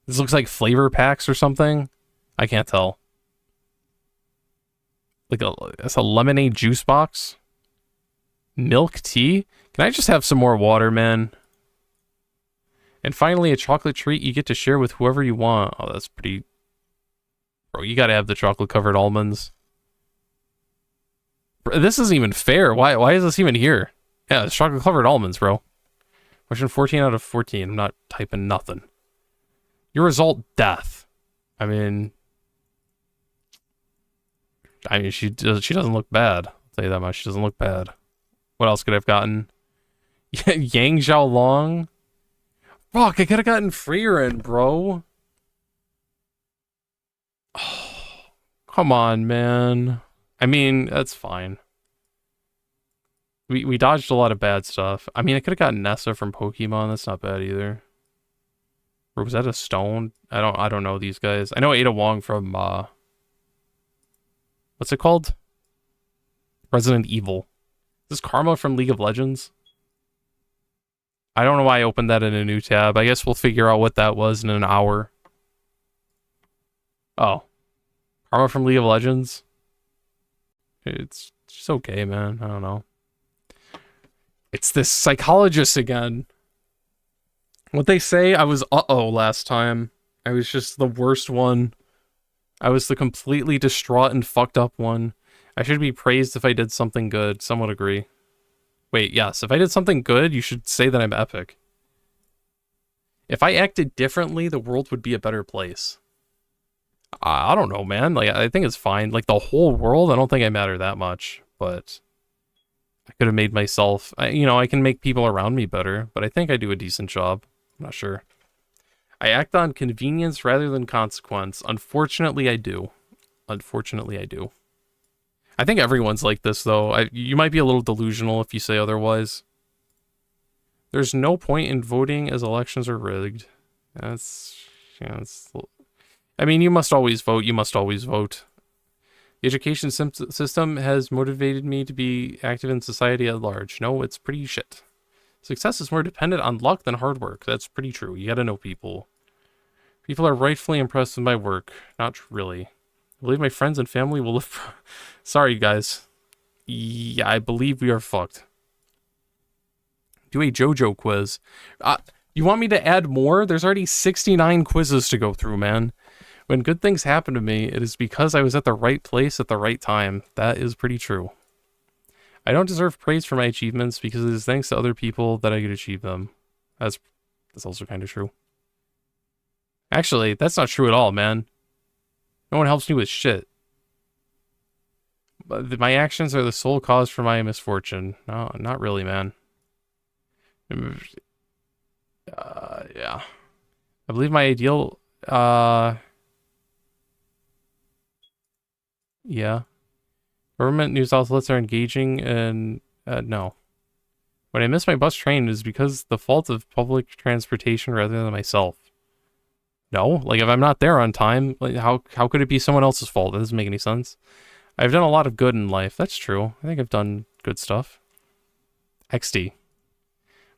This looks like flavor packs or something. I can't tell. Like that's a lemonade juice box. Milk tea? Can I just have some more water, man? And finally, a chocolate treat you get to share with whoever you want. Oh, that's pretty... Bro, you gotta have the chocolate-covered almonds. Bro, this isn't even fair. Why is this even here? Yeah, it's chocolate-covered almonds, bro. Question 14 out of 14. I'm not typing nothing. Your result, death. I mean, she doesn't look bad. I'll tell you that much. She doesn't look bad. What else could I have gotten? Yang Xiaolong? Fuck, I could have gotten Freerin, bro. Oh, come on, man. I mean, that's fine. We dodged a lot of bad stuff. I mean, I could have gotten Nessa from Pokemon. That's not bad either. Or was that a stone? I don't know these guys. I know Ada Wong from what's it called? Resident Evil. Is this Karma from League of Legends? I don't know why I opened that in a new tab. I guess we'll figure out what that was in an hour. Oh. Karma from League of Legends? It's just okay, man. I don't know. It's this psychologist again. What they say, I was uh-oh last time. I was just the worst one. I was the completely distraught and fucked up one. I should be praised if I did something good. Some would agree. Wait, yes. If I did something good, you should say that I'm epic. If I acted differently, the world would be a better place. I don't know, man. Like, I think it's fine. Like, the whole world, I don't think I matter that much. But I could have made myself... you know, I can make people around me better. But I think I do a decent job. I'm not sure. I act on convenience rather than consequence. Unfortunately, I do. Unfortunately, I do. I think everyone's like this, though. You might be a little delusional if you say otherwise. There's no point in voting as elections are rigged. I mean, you must always vote. You must always vote. The education system has motivated me to be active in society at large. No, it's pretty shit. Success is more dependent on luck than hard work. That's pretty true. You gotta know people. People are rightfully impressed with my work. Not really. I believe my friends and family will live... Sorry, guys. Yeah, I believe we are fucked. Do a JoJo quiz. You want me to add more? There's already 69 quizzes to go through, man. When good things happen to me, it is because I was at the right place at the right time. That is pretty true. I don't deserve praise for my achievements because it is thanks to other people that I could achieve them. That's also kind of true. Actually, that's not true at all, man. No one helps me with shit. But my actions are the sole cause for my misfortune. No, not really, man. Yeah. I believe my ideal... Yeah. Government news outlets are engaging in... no. When I miss my bus train, it is because the fault of public transportation rather than myself. No? Like, if I'm not there on time, like, how could it be someone else's fault? That doesn't make any sense. I've done a lot of good in life. That's true. I think I've done good stuff. XD.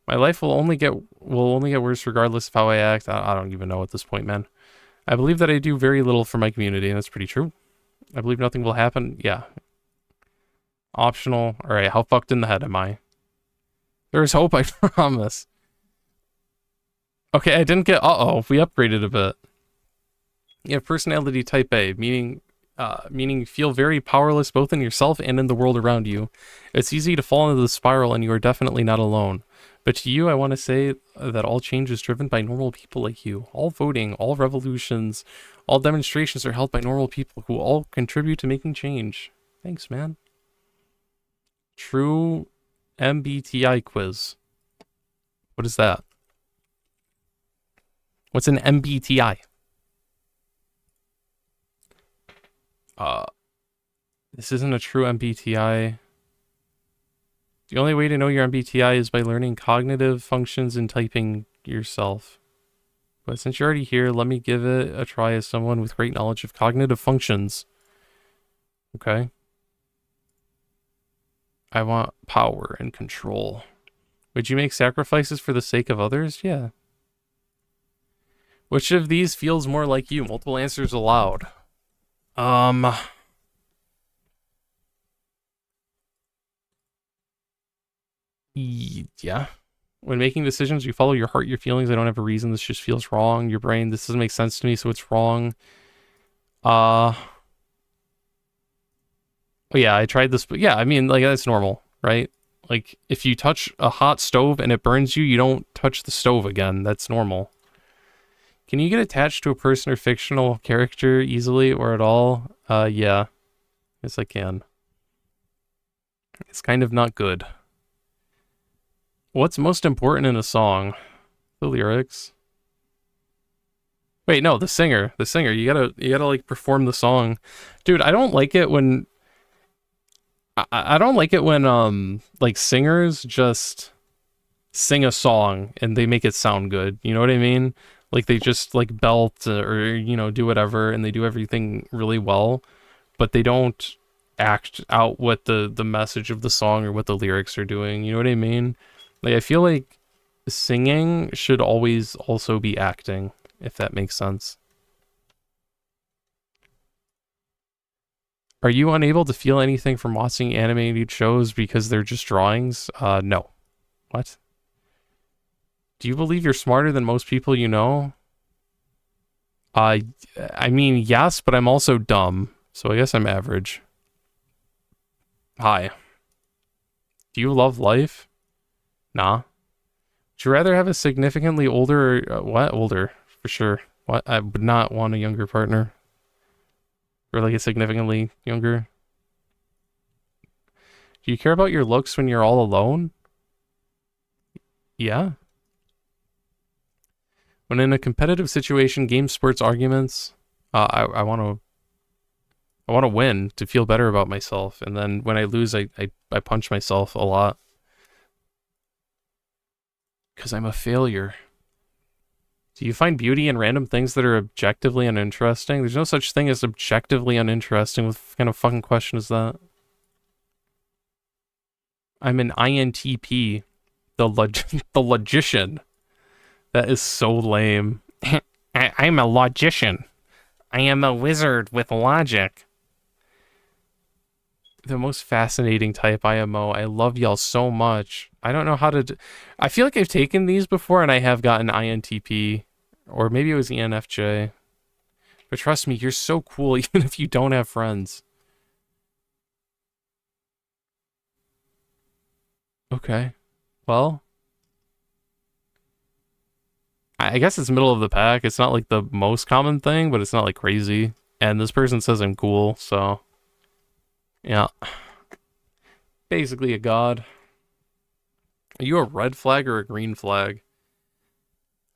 My life will only get worse regardless of how I act. I don't even know at this point, man. I believe that I do very little for my community, and that's pretty true. I believe nothing will happen. Yeah. Optional. Alright, how fucked in the head am I? There is hope, I promise. Okay, I didn't get... Uh-oh, we upgraded a bit. You have personality type A, meaning you feel very powerless both in yourself and in the world around you. It's easy to fall into the spiral, and you are definitely not alone. But to you, I want to say that all change is driven by normal people like you. All voting, all revolutions, all demonstrations are held by normal people who all contribute to making change. Thanks, man. True MBTI quiz. What is that? What's an MBTI? This isn't a true MBTI. The only way to know your MBTI is by learning cognitive functions and typing yourself. But since you're already here, let me give it a try as someone with great knowledge of cognitive functions. Okay. I want power and control. Would you make sacrifices for the sake of others? Yeah. Which of these feels more like you? Multiple answers allowed. Yeah. When making decisions, you follow your heart, your feelings. I don't have a reason. This just feels wrong. Your brain, this doesn't make sense to me, so it's wrong. Oh yeah, I tried this, but yeah, I mean, like, that's normal, right? Like, if you touch a hot stove and it burns you, you don't touch the stove again. That's normal. Can you get attached to a person or fictional character easily or at all? Yeah. Yes, I can. It's kind of not good. What's most important in a song? The lyrics. Wait, no, the singer. The singer. You gotta like perform the song. Dude, I don't like it when I don't like it when like singers just sing a song and they make it sound good. You know what I mean? Like they just like belt or you know, do whatever and they do everything really well, but they don't act out what the message of the song or what the lyrics are doing. You know what I mean? Like I feel like Singing should always also be acting, if that makes sense. Are you unable to feel anything from watching animated shows because they're just drawings? No. What? Do you believe you're smarter than most people you know? I mean, yes, but I'm also dumb, so I guess I'm average. Hi. Do you love life? Nah. Would you rather have a significantly older... what? Older, for sure. What? I would not want a younger partner. Or like a significantly younger. Do you care about your looks when you're all alone? Yeah. When in a competitive situation, game, sports, arguments, I want to win to feel better about myself. And then when I lose, I punch myself a lot. Because I'm a failure. Do you find beauty in random things that are objectively uninteresting? There's no such thing as objectively uninteresting. What kind of fucking question is that? I'm an INTP. The logician. That is so lame. I'm a logician. I am a wizard with logic. The most fascinating type IMO. I love y'all so much. I don't know how to... I feel like I've taken these before and I have gotten INTP. Or maybe it was ENFJ. But trust me, you're so cool even if you don't have friends. Okay. Well... I guess it's middle of the pack. It's not like the most common thing, but it's not like crazy. And this person says I'm cool, so... yeah. Basically a god. Are you a red flag or a green flag?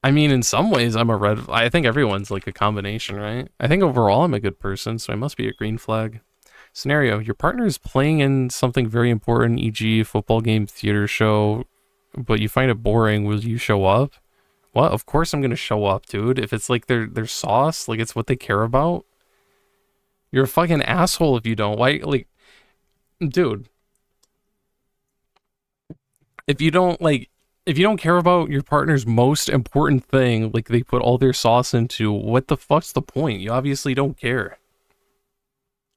I mean, in some ways, I'm a red... I think everyone's like a combination, right? I think overall I'm a good person, so I must be a green flag. Scenario, your partner is playing in something very important, e.g. football game, theater show, but you find it boring. Will you show up? What? Of course I'm gonna show up, dude. If it's like their sauce, like it's what they care about. You're a fucking asshole if you don't. Why, like... dude. If you don't care about your partner's most important thing, like they put all their sauce into, what the fuck's the point? You obviously don't care.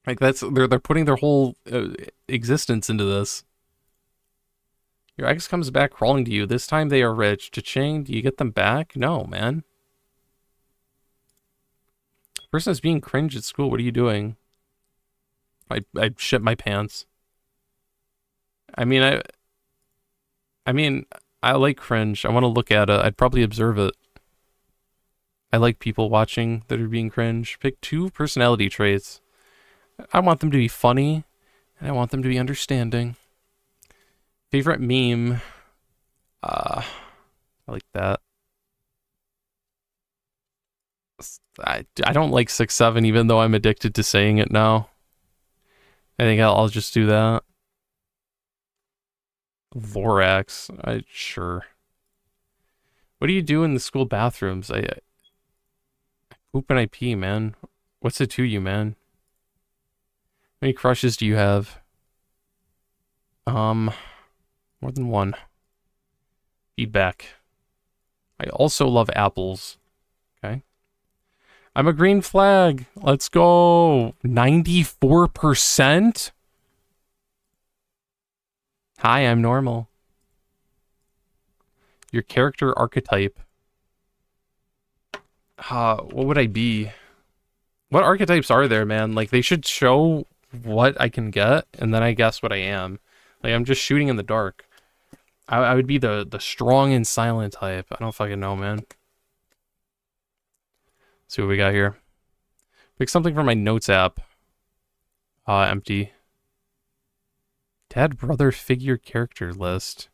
Like they're putting their whole existence into this. Your ex comes back crawling to you. This time they are rich. Cha-ching, do you get them back? No, man. Person is being cringe at school. What are you doing? I shit my pants. I mean, I like cringe. I want to look at it. I'd probably observe it. I like people watching that are being cringe. Pick 2 personality traits. I want them to be funny, and I want them to be understanding. Favorite meme? I like that. I don't like 6'7", even though I'm addicted to saying it now. I think I'll just do that. Vorax. Sure. What do you do in the school bathrooms? I poop and I pee, man. What's it to you, man? How many crushes do you have? More than one. Feedback. I also love apples. Okay. I'm a green flag. Let's go. 94%? Hi, I'm normal. Your character archetype. What would I be? What archetypes are there, man? Like, they should show what I can get, and then I guess what I am. Like, I'm just shooting in the dark. I would be the strong and silent type. I don't fucking know, man. Let's see what we got here. Pick something from my notes app. Empty. Dad, brother, figure, character list.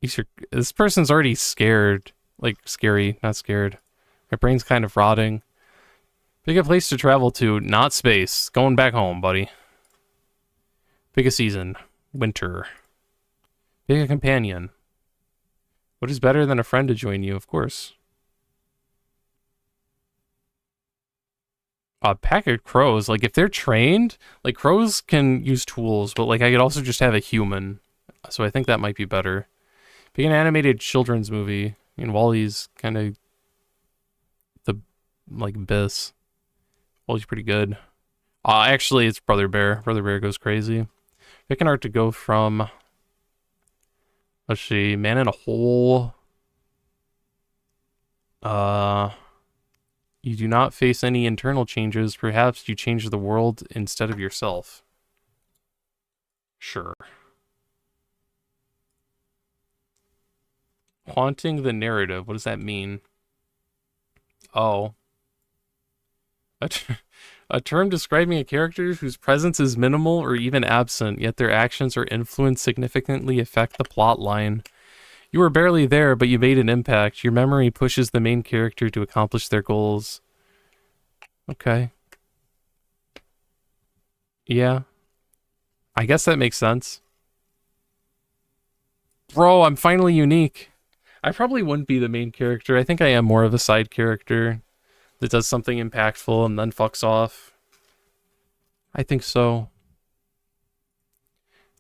This person's already scared. Like, scary, not scared. My brain's kind of rotting. Pick a place to travel to, not space. Going back home, buddy. Pick a season. Winter. Pick a companion. What is better than a friend to join you? Of course. A pack of crows. Like, if they're trained, like, crows can use tools, but, like, I could also just have a human. So I think that might be better. Pick an animated children's movie. I mean, Wally's kind of the, like, Biss. Wally's pretty good. Actually, it's Brother Bear. Brother Bear goes crazy. Pick an art to go from... Let's see. Man in a Hole. You do not face any internal changes. Perhaps you change the world instead of yourself. Sure. Haunting the narrative. What does that mean? Oh. A term describing a character whose presence is minimal or even absent, yet their actions or influence significantly affect the plot line. You were barely there, but you made an impact. Your memory pushes the main character to accomplish their goals. Okay. Yeah. I guess that makes sense. Bro, I'm finally unique. I probably wouldn't be the main character. I think I am more of a side character that does something impactful and then fucks off. I think so.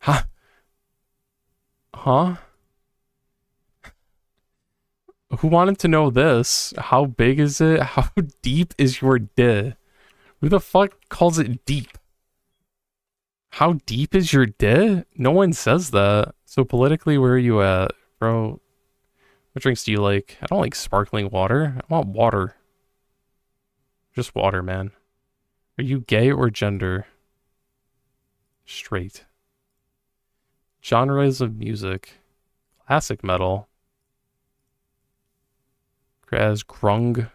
Huh? Huh? Who wanted to know this? How big is it? How deep is your dick? Who the fuck calls it deep? How deep is your dick? No one says that. So politically, where are you at? Bro, what drinks do you like? I don't like sparkling water. I want water. Just water, man. Are you gay or gender? Straight. Genres of music. Classic metal. As grung.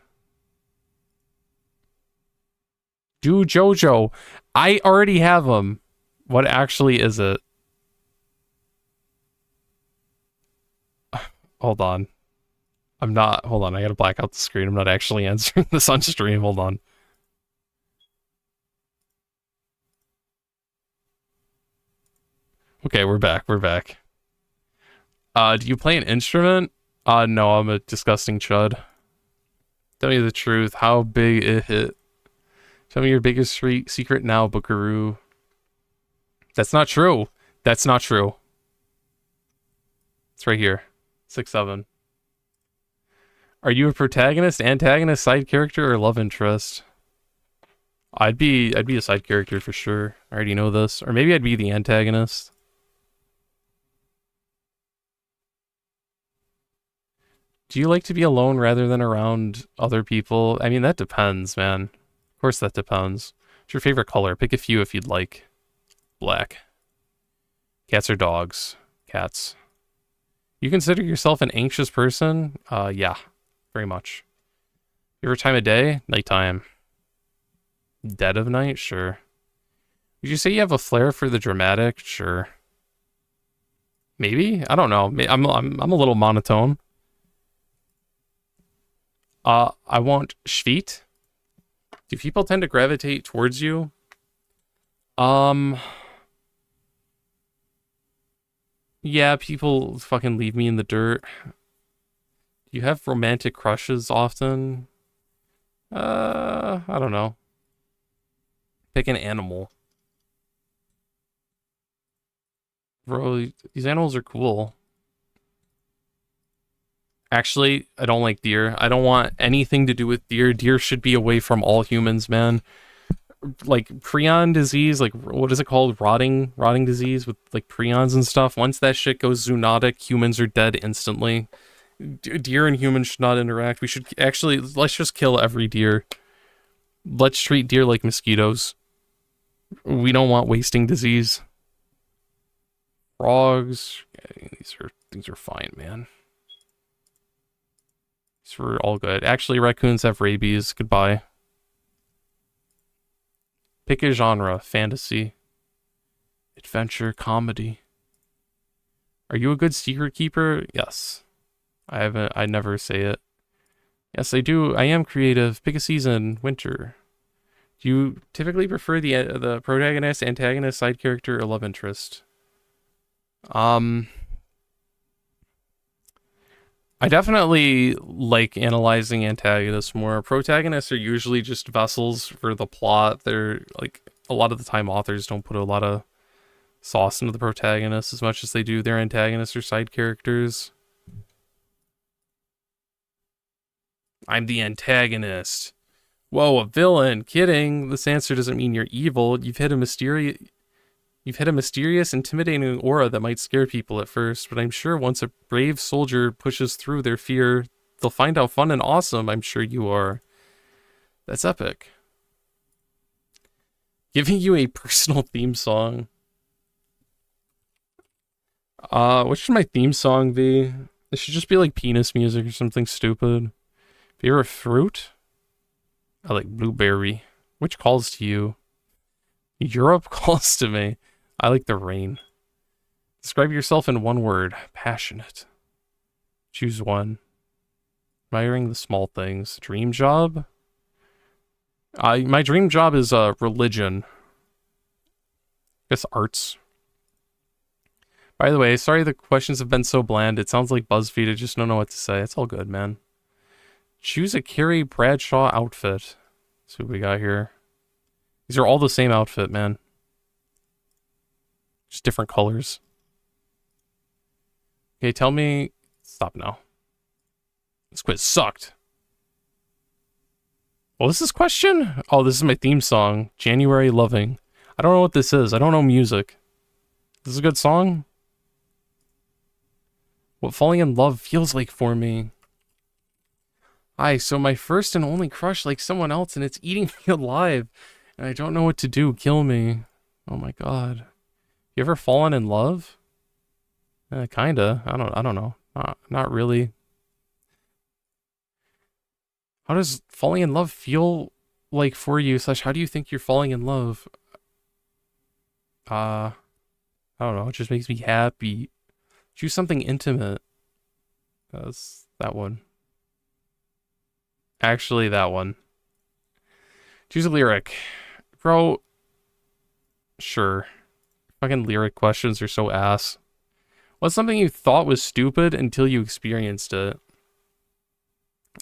Do JoJo. I already have them. What actually is it? Hold on. Hold on, I gotta black out the screen. I'm not actually answering this on stream. Hold on. Okay, we're back. Do you play an instrument? No, I'm a disgusting chud. Tell me the truth. How big it hit? Tell me your biggest secret now, Buckaroo. That's not true. It's right here. 6-7. Are you a protagonist, antagonist, side character, or love interest? I'd be a side character for sure. I already know this. Or maybe I'd be the antagonist. Do you like to be alone rather than around other people? I mean, that depends, man. Of course that depends. What's your favorite color? Pick a few if you'd like. Black. Cats or dogs? Cats. You consider yourself an anxious person? Yeah. Very much. Favorite time of day? Nighttime. Dead of night? Sure. Would you say you have a flair for the dramatic? Sure. Maybe? I don't know. I'm a little monotone. I want Schweet. Do people tend to gravitate towards you? Yeah, people fucking leave me in the dirt. You have romantic crushes often? I don't know. Pick an animal. Bro, these animals are cool. Actually, I don't like deer. I don't want anything to do with deer. Deer should be away from all humans, man. Like prion disease, like what is it called? Rotting disease with like prions and stuff. Once that shit goes zoonotic, humans are dead instantly. Deer and humans should not interact. We should actually, let's just kill every deer. Let's treat deer like mosquitoes. We don't want wasting disease. Frogs. Okay, these are fine, man. These were all good. Actually, raccoons have rabies. Goodbye. Pick a genre. Fantasy. Adventure. Comedy. Are you a good secret keeper? Yes. I never say it. Yes, I do. I am creative. Pick a season. Winter. Do you typically prefer the protagonist, antagonist, side character, or love interest? I definitely like analyzing antagonists more. Protagonists are usually just vessels for the plot. They're like, a lot of the time authors don't put a lot of sauce into the protagonist as much as they do their antagonists or side characters. I'm the antagonist. Whoa, a villain. Kidding. This answer doesn't mean you're evil. You've hit a mysterious, intimidating aura that might scare people at first, but I'm sure once a brave soldier pushes through their fear, they'll find how fun and awesome I'm sure you are. That's epic. Giving you a personal theme song. What should my theme song be? It should just be like penis music or something stupid. Favorite fruit? I like blueberry. Which calls to you? Europe calls to me. I like the rain. Describe yourself in one word. Passionate. Choose one. Admiring the small things. Dream job? My dream job is religion. I guess arts. By the way, sorry the questions have been so bland. It sounds like BuzzFeed. I just don't know what to say. It's all good, man. Choose a Carrie Bradshaw outfit. Let's see what we got here. These are all the same outfit, man. Just different colors. Okay, tell me... Stop now. This quiz sucked. What was this question? Oh, this is my theme song. January Loving. I don't know what this is. I don't know music. This is a good song? What falling in love feels like for me. Hi, so my first and only crush likes someone else and it's eating me alive. And I don't know what to do. Kill me. Oh my god. You ever fallen in love? Kinda. I don't know. Not really. How does falling in love feel like for you? / how do you think you're falling in love? I don't know. It just makes me happy. Choose something intimate. That's that one. Actually, that one. Choose a lyric. Bro. Sure. Fucking lyric questions are so ass. What's something you thought was stupid until you experienced it?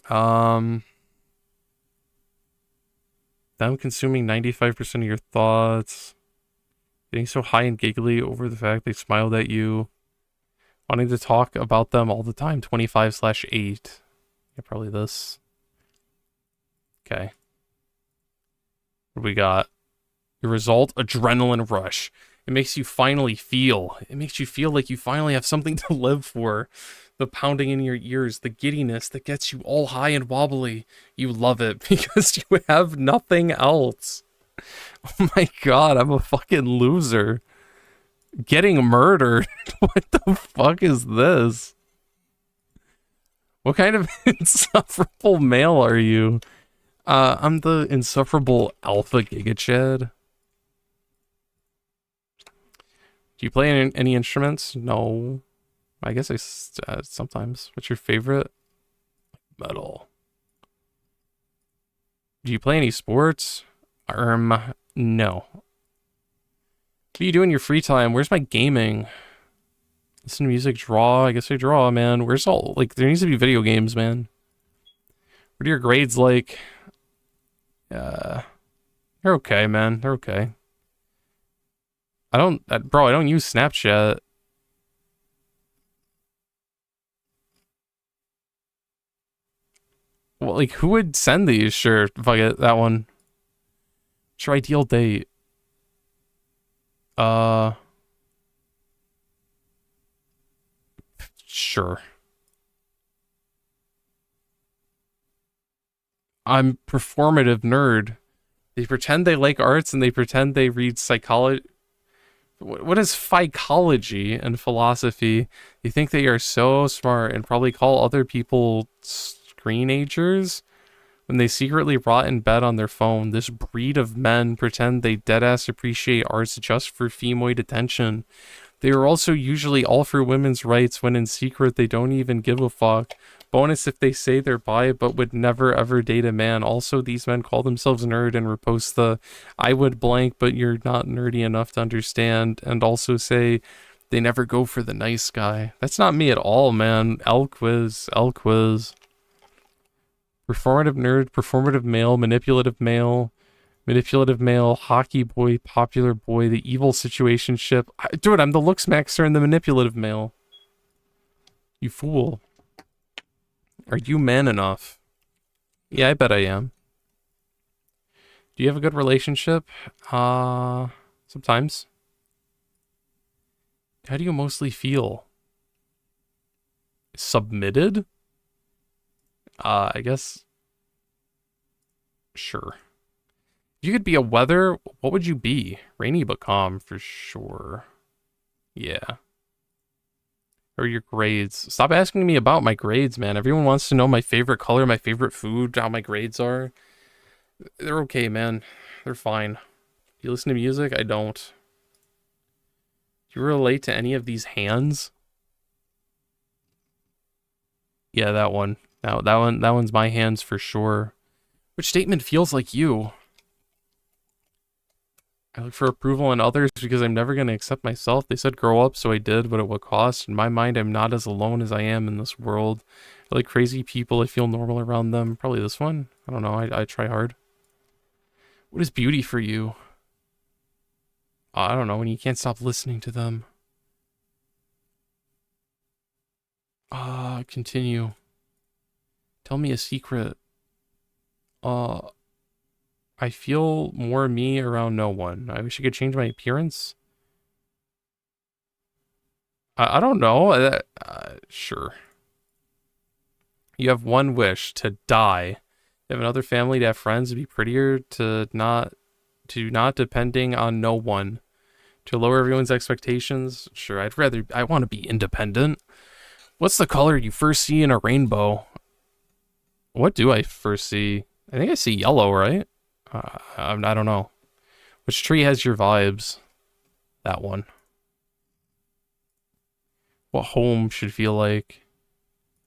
Them consuming 95% of your thoughts. Getting so high and giggly over the fact they smiled at you. Wanting to talk about them all the time. 25/8. Yeah, probably this. Okay. What do we got? Your result, adrenaline rush. It makes you finally feel. It makes you feel like you finally have something to live for. The pounding in your ears, the giddiness that gets you all high and wobbly. You love it because you have nothing else. Oh my god, I'm a fucking loser. Getting murdered. What the fuck is this? What kind of insufferable male are you? I'm the insufferable alpha giga chad. Do you play any instruments? No. I guess I sometimes. What's your favorite? Metal. Do you play any sports? No. What do you do in your free time? Where's my gaming? Listen to music, draw. I guess I draw, man. Where's all, like, there needs to be video games, man. What are your grades like? They're okay, man. They're okay. Bro, I don't use Snapchat. Well, like, who would send these? Sure, if I get that one. What's your ideal date? Sure. I'm performative nerd. They pretend they like arts and they pretend they read psychology. What is psychology and philosophy? They think they are so smart and probably call other people screenagers when they secretly rot in bed on their phone. This breed of men pretend they deadass appreciate arts just for femoid attention. They are also usually all for women's rights when in secret they don't even give a fuck. Bonus if they say they're bi but would never ever date a man. Also, these men call themselves nerd and repost the I would blank but you're not nerdy enough to understand, and also say they never go for the nice guy. That's not me at all, man. L quiz. Performative nerd, performative male, manipulative male, hockey boy, popular boy, the evil situationship. Dude, I'm the looks maxer and the manipulative male. You fool. Are you man enough? Yeah, I bet I am. Do you have a good relationship? Sometimes. How do you mostly feel? Submitted? I guess. Sure. You could be a weather. What would you be? Rainy but calm for sure. Yeah. Or your grades. Stop asking me about my grades, man. Everyone wants to know my favorite color, my favorite food, how my grades are. They're okay, man. They're fine. You listen to music? I don't. Do you relate to any of these hands? Yeah, that one. That one's my hands for sure. Which statement feels like you? I look for approval in others because I'm never going to accept myself. They said grow up, so I did, but at what cost? In my mind, I'm not as alone as I am in this world. I like crazy people. I feel normal around them. Probably this one. I don't know. I try hard. What is beauty for you? I don't know. When you can't stop listening to them. Continue. Tell me a secret. Uh, I feel more me around no one. I wish I could change my appearance. I don't know. Sure. You have one wish to die. You have another family, to have friends, to be prettier, to not depending on no one. To lower everyone's expectations. Sure, I want to be independent. What's the color you first see in a rainbow? What do I first see? I think I see yellow, right? I don't know. Which tree has your vibes? That one. What home should feel like?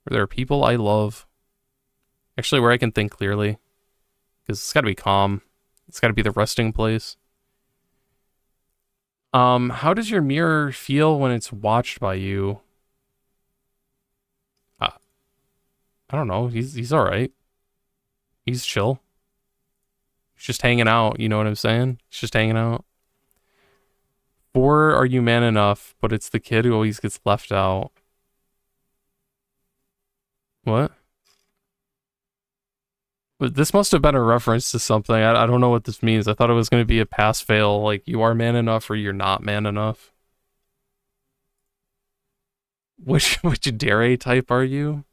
Where there are people I love. Actually, where I can think clearly. Because it's got to be calm. It's got to be the resting place. How does your mirror feel when it's watched by you? Uh, I don't know. He's all right. He's chill. He's just hanging out. You know what I'm saying? He's just hanging out. 4, are you man enough? But it's the kid who always gets left out. What? But this must have been a reference to something. I don't know what this means. I thought it was going to be a pass fail. Like, you are man enough or you're not man enough. Which dere type are you?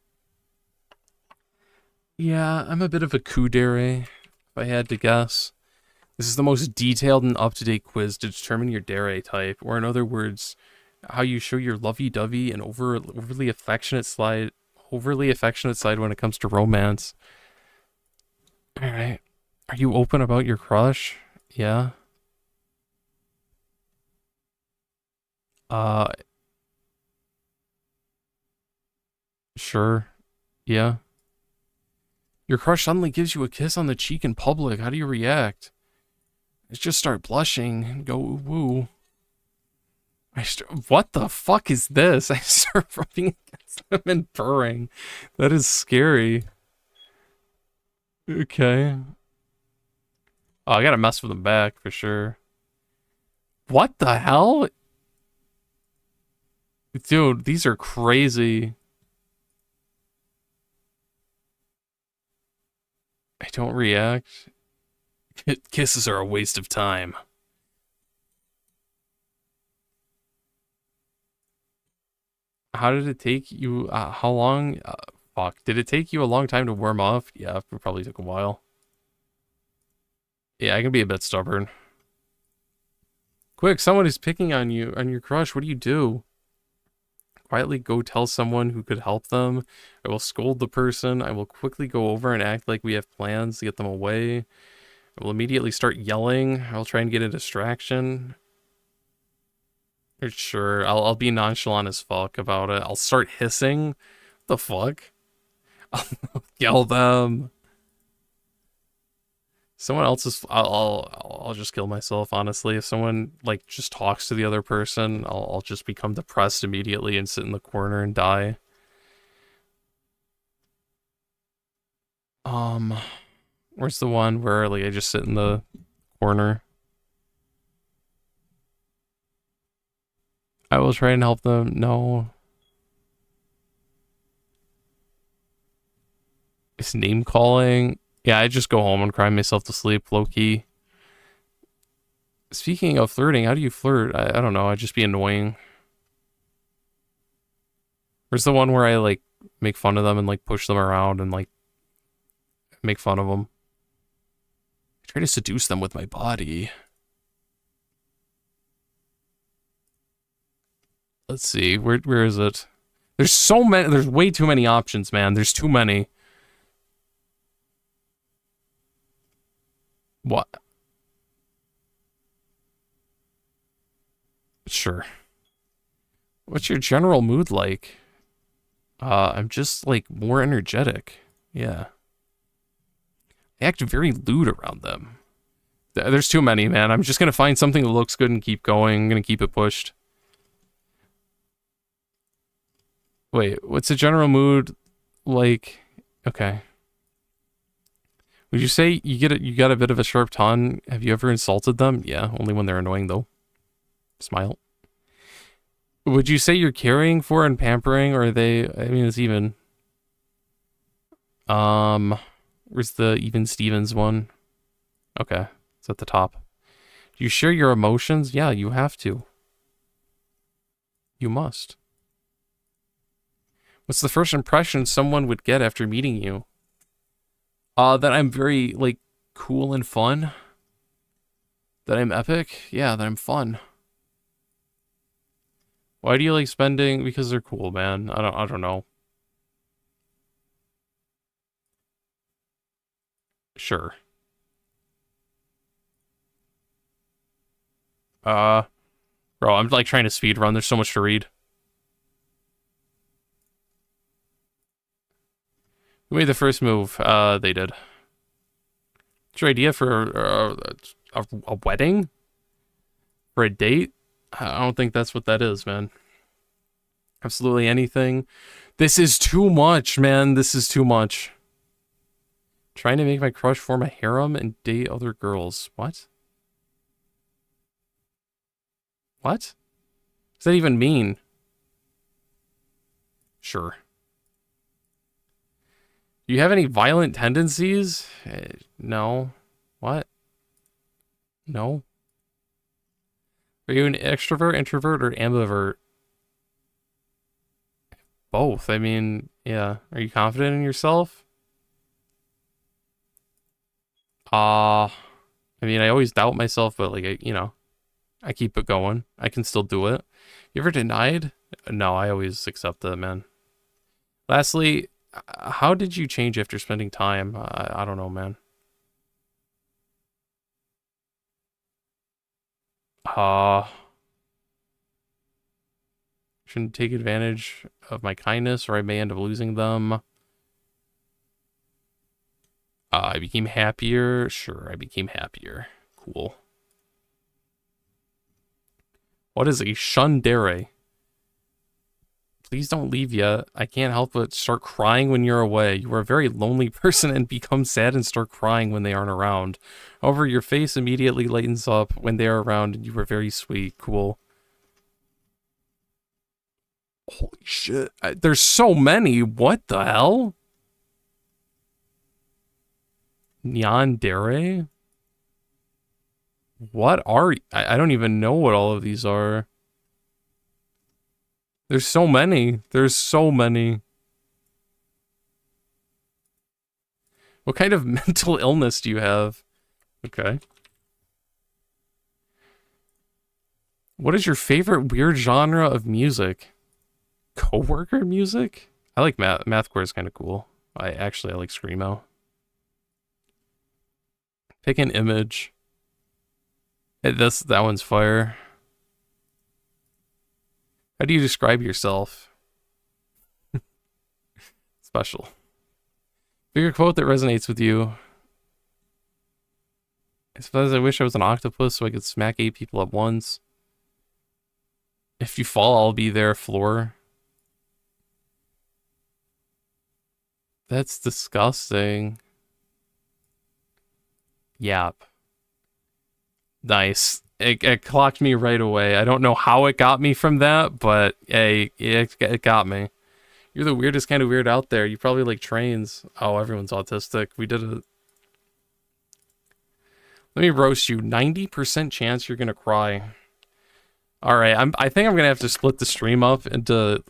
Yeah, I'm a bit of a kudere, if I had to guess. This is the most detailed and up-to-date quiz to determine your dere type, or in other words, how you show your lovey-dovey and overly affectionate side when it comes to romance. All right. Are you open about your crush? Yeah. Uh, sure. Yeah. Your crush suddenly gives you a kiss on the cheek in public. How do you react? I just start blushing and go woo. What the fuck is this? I start rubbing against them and purring. That is scary. Okay. Oh, I gotta mess with them back for sure. What the hell? Dude, these are crazy. I don't react. Kisses are a waste of time. How did it take you? How long? Fuck. Did it take you a long time to warm up? Yeah, it probably took a while. Yeah, I can be a bit stubborn. Quick, someone is picking on you, on your crush. What do you do? Quietly go tell someone who could help them. I will scold the person. I will quickly go over and act like we have plans to get them away. I will immediately start yelling. I'll try and get a distraction. Sure, I'll be nonchalant as fuck about it. I'll start hissing. What the fuck? I'll yell them. Someone else's. I'll just kill myself. Honestly, if someone like just talks to the other person, I'll just become depressed immediately and sit in the corner and die. Um, where's the one where like I just sit in the corner? I will try and help them. No. It's name calling. Yeah, I just go home and cry myself to sleep, low key. Speaking of flirting, how do you flirt? I don't know. I'd just be annoying. There's the one where I like make fun of them and like push them around and like make fun of them. I try to seduce them with my body. Let's see. Where is it? There's so many. There's way too many options, man. There's too many. What? Sure. What's your general mood like? I'm just like more energetic. Yeah. I act very lewd around them. There's too many, man. I'm just gonna find something that looks good and keep going. I'm gonna keep it pushed. Wait, what's the general mood like? Okay. Would you say you got a bit of a sharp tongue? Have you ever insulted them? Yeah, only when they're annoying though. Smile. Would you say you're caring for and pampering, or are they? I mean, it's even. Where's the even Stevens one? Okay, it's at the top. Do you share your emotions? Yeah, you have to. You must. What's the first impression someone would get after meeting you? That I'm very, like, cool and fun. That I'm epic? Yeah, that I'm fun. Why do you like spending? Because they're cool, man. I don't know. Sure. Bro, I'm like trying to speed run. There's so much to read. Who made the first move? They did. What's your idea for a wedding? For a date? I don't think that's what that is, man. Absolutely anything. This is too much, man. This is too much. Trying to make my crush form a harem and date other girls. What? What? Does that even mean? Sure. Do you have any violent tendencies? No. What? No. Are you an extrovert, introvert, or ambivert? Both. I mean, yeah. Are you confident in yourself? I mean, I always doubt myself, but like, I keep it going. I can still do it. You ever denied? No, I always accept that, man. Lastly, how did you change after spending time? I don't know, man. Shouldn't take advantage of my kindness or I may end up losing them. I became happier. Sure, I became happier. Cool. What is a shundere? Please don't leave yet. I can't help but start crying when you're away. You are a very lonely person and become sad and start crying when they aren't around. However, your face immediately lightens up when they are around and you are very sweet. Cool. Holy shit. There's so many. What the hell? Yandere? What are... I don't even know what all of these are. There's so many. There's so many. What kind of mental illness do you have? Okay. What is your favorite weird genre of music? Coworker music? I like mathcore is kind of cool. I like screamo. Pick an image. That one's fire. How do you describe yourself? Special. Pick a quote that resonates with you. I suppose I wish I was an octopus so I could smack 8 people at once. If you fall, I'll be there, floor. That's disgusting. Yap. Nice. It clocked me right away. I don't know how it got me from that, but hey, it got me. You're the weirdest kind of weird out there. You probably like trains. Oh, everyone's autistic. We did it. Let me roast you. 90% chance you're gonna cry. All right, I think I'm gonna have to split the stream up into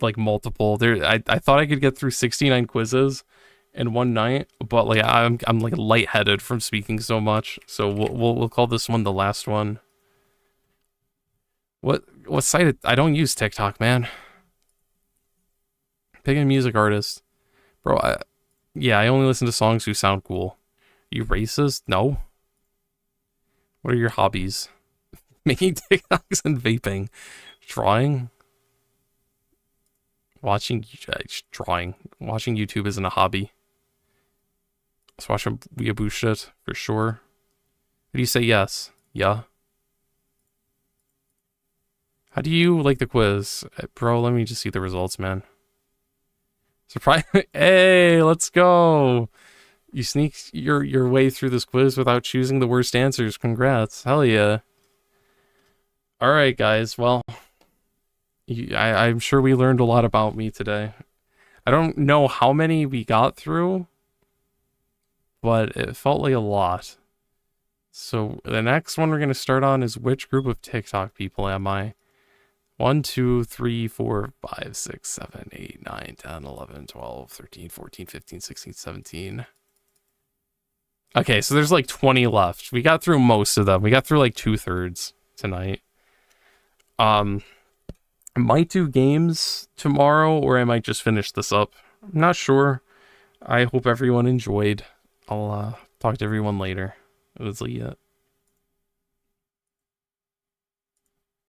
like multiple. I thought I could get through 69 quizzes in one night, but like I'm like lightheaded from speaking so much. So we'll call this one the last one. What site? I don't use TikTok, man. Pick a music artist, bro. Yeah, I only listen to songs who sound cool. You racist? No. What are your hobbies? Making TikToks and vaping. Drawing. Drawing. Watching YouTube isn't a hobby. Let's watch some weeaboo shit, for sure. How do you say yes? Yeah. How do you like the quiz? Bro, let me just see the results, man. Surprise. Hey, let's go. You sneaked your way through this quiz without choosing the worst answers. Congrats. Hell yeah. All right, guys. Well, I'm sure we learned a lot about me today. I don't know how many we got through, but it felt like a lot. So the next one we're going to start on is which group of TikTok people am I? 1, 2, 3, 4, 5, 6, 7, 8, 9, 10, 11, 12, 13, 14, 15, 16, 17. Okay, so there's like 20 left. We got through most of them. We got through like 2/3 tonight. I might do games tomorrow, or I might just finish this up. I'm not sure. I hope everyone enjoyed. I'll talk to everyone later. It was Leah.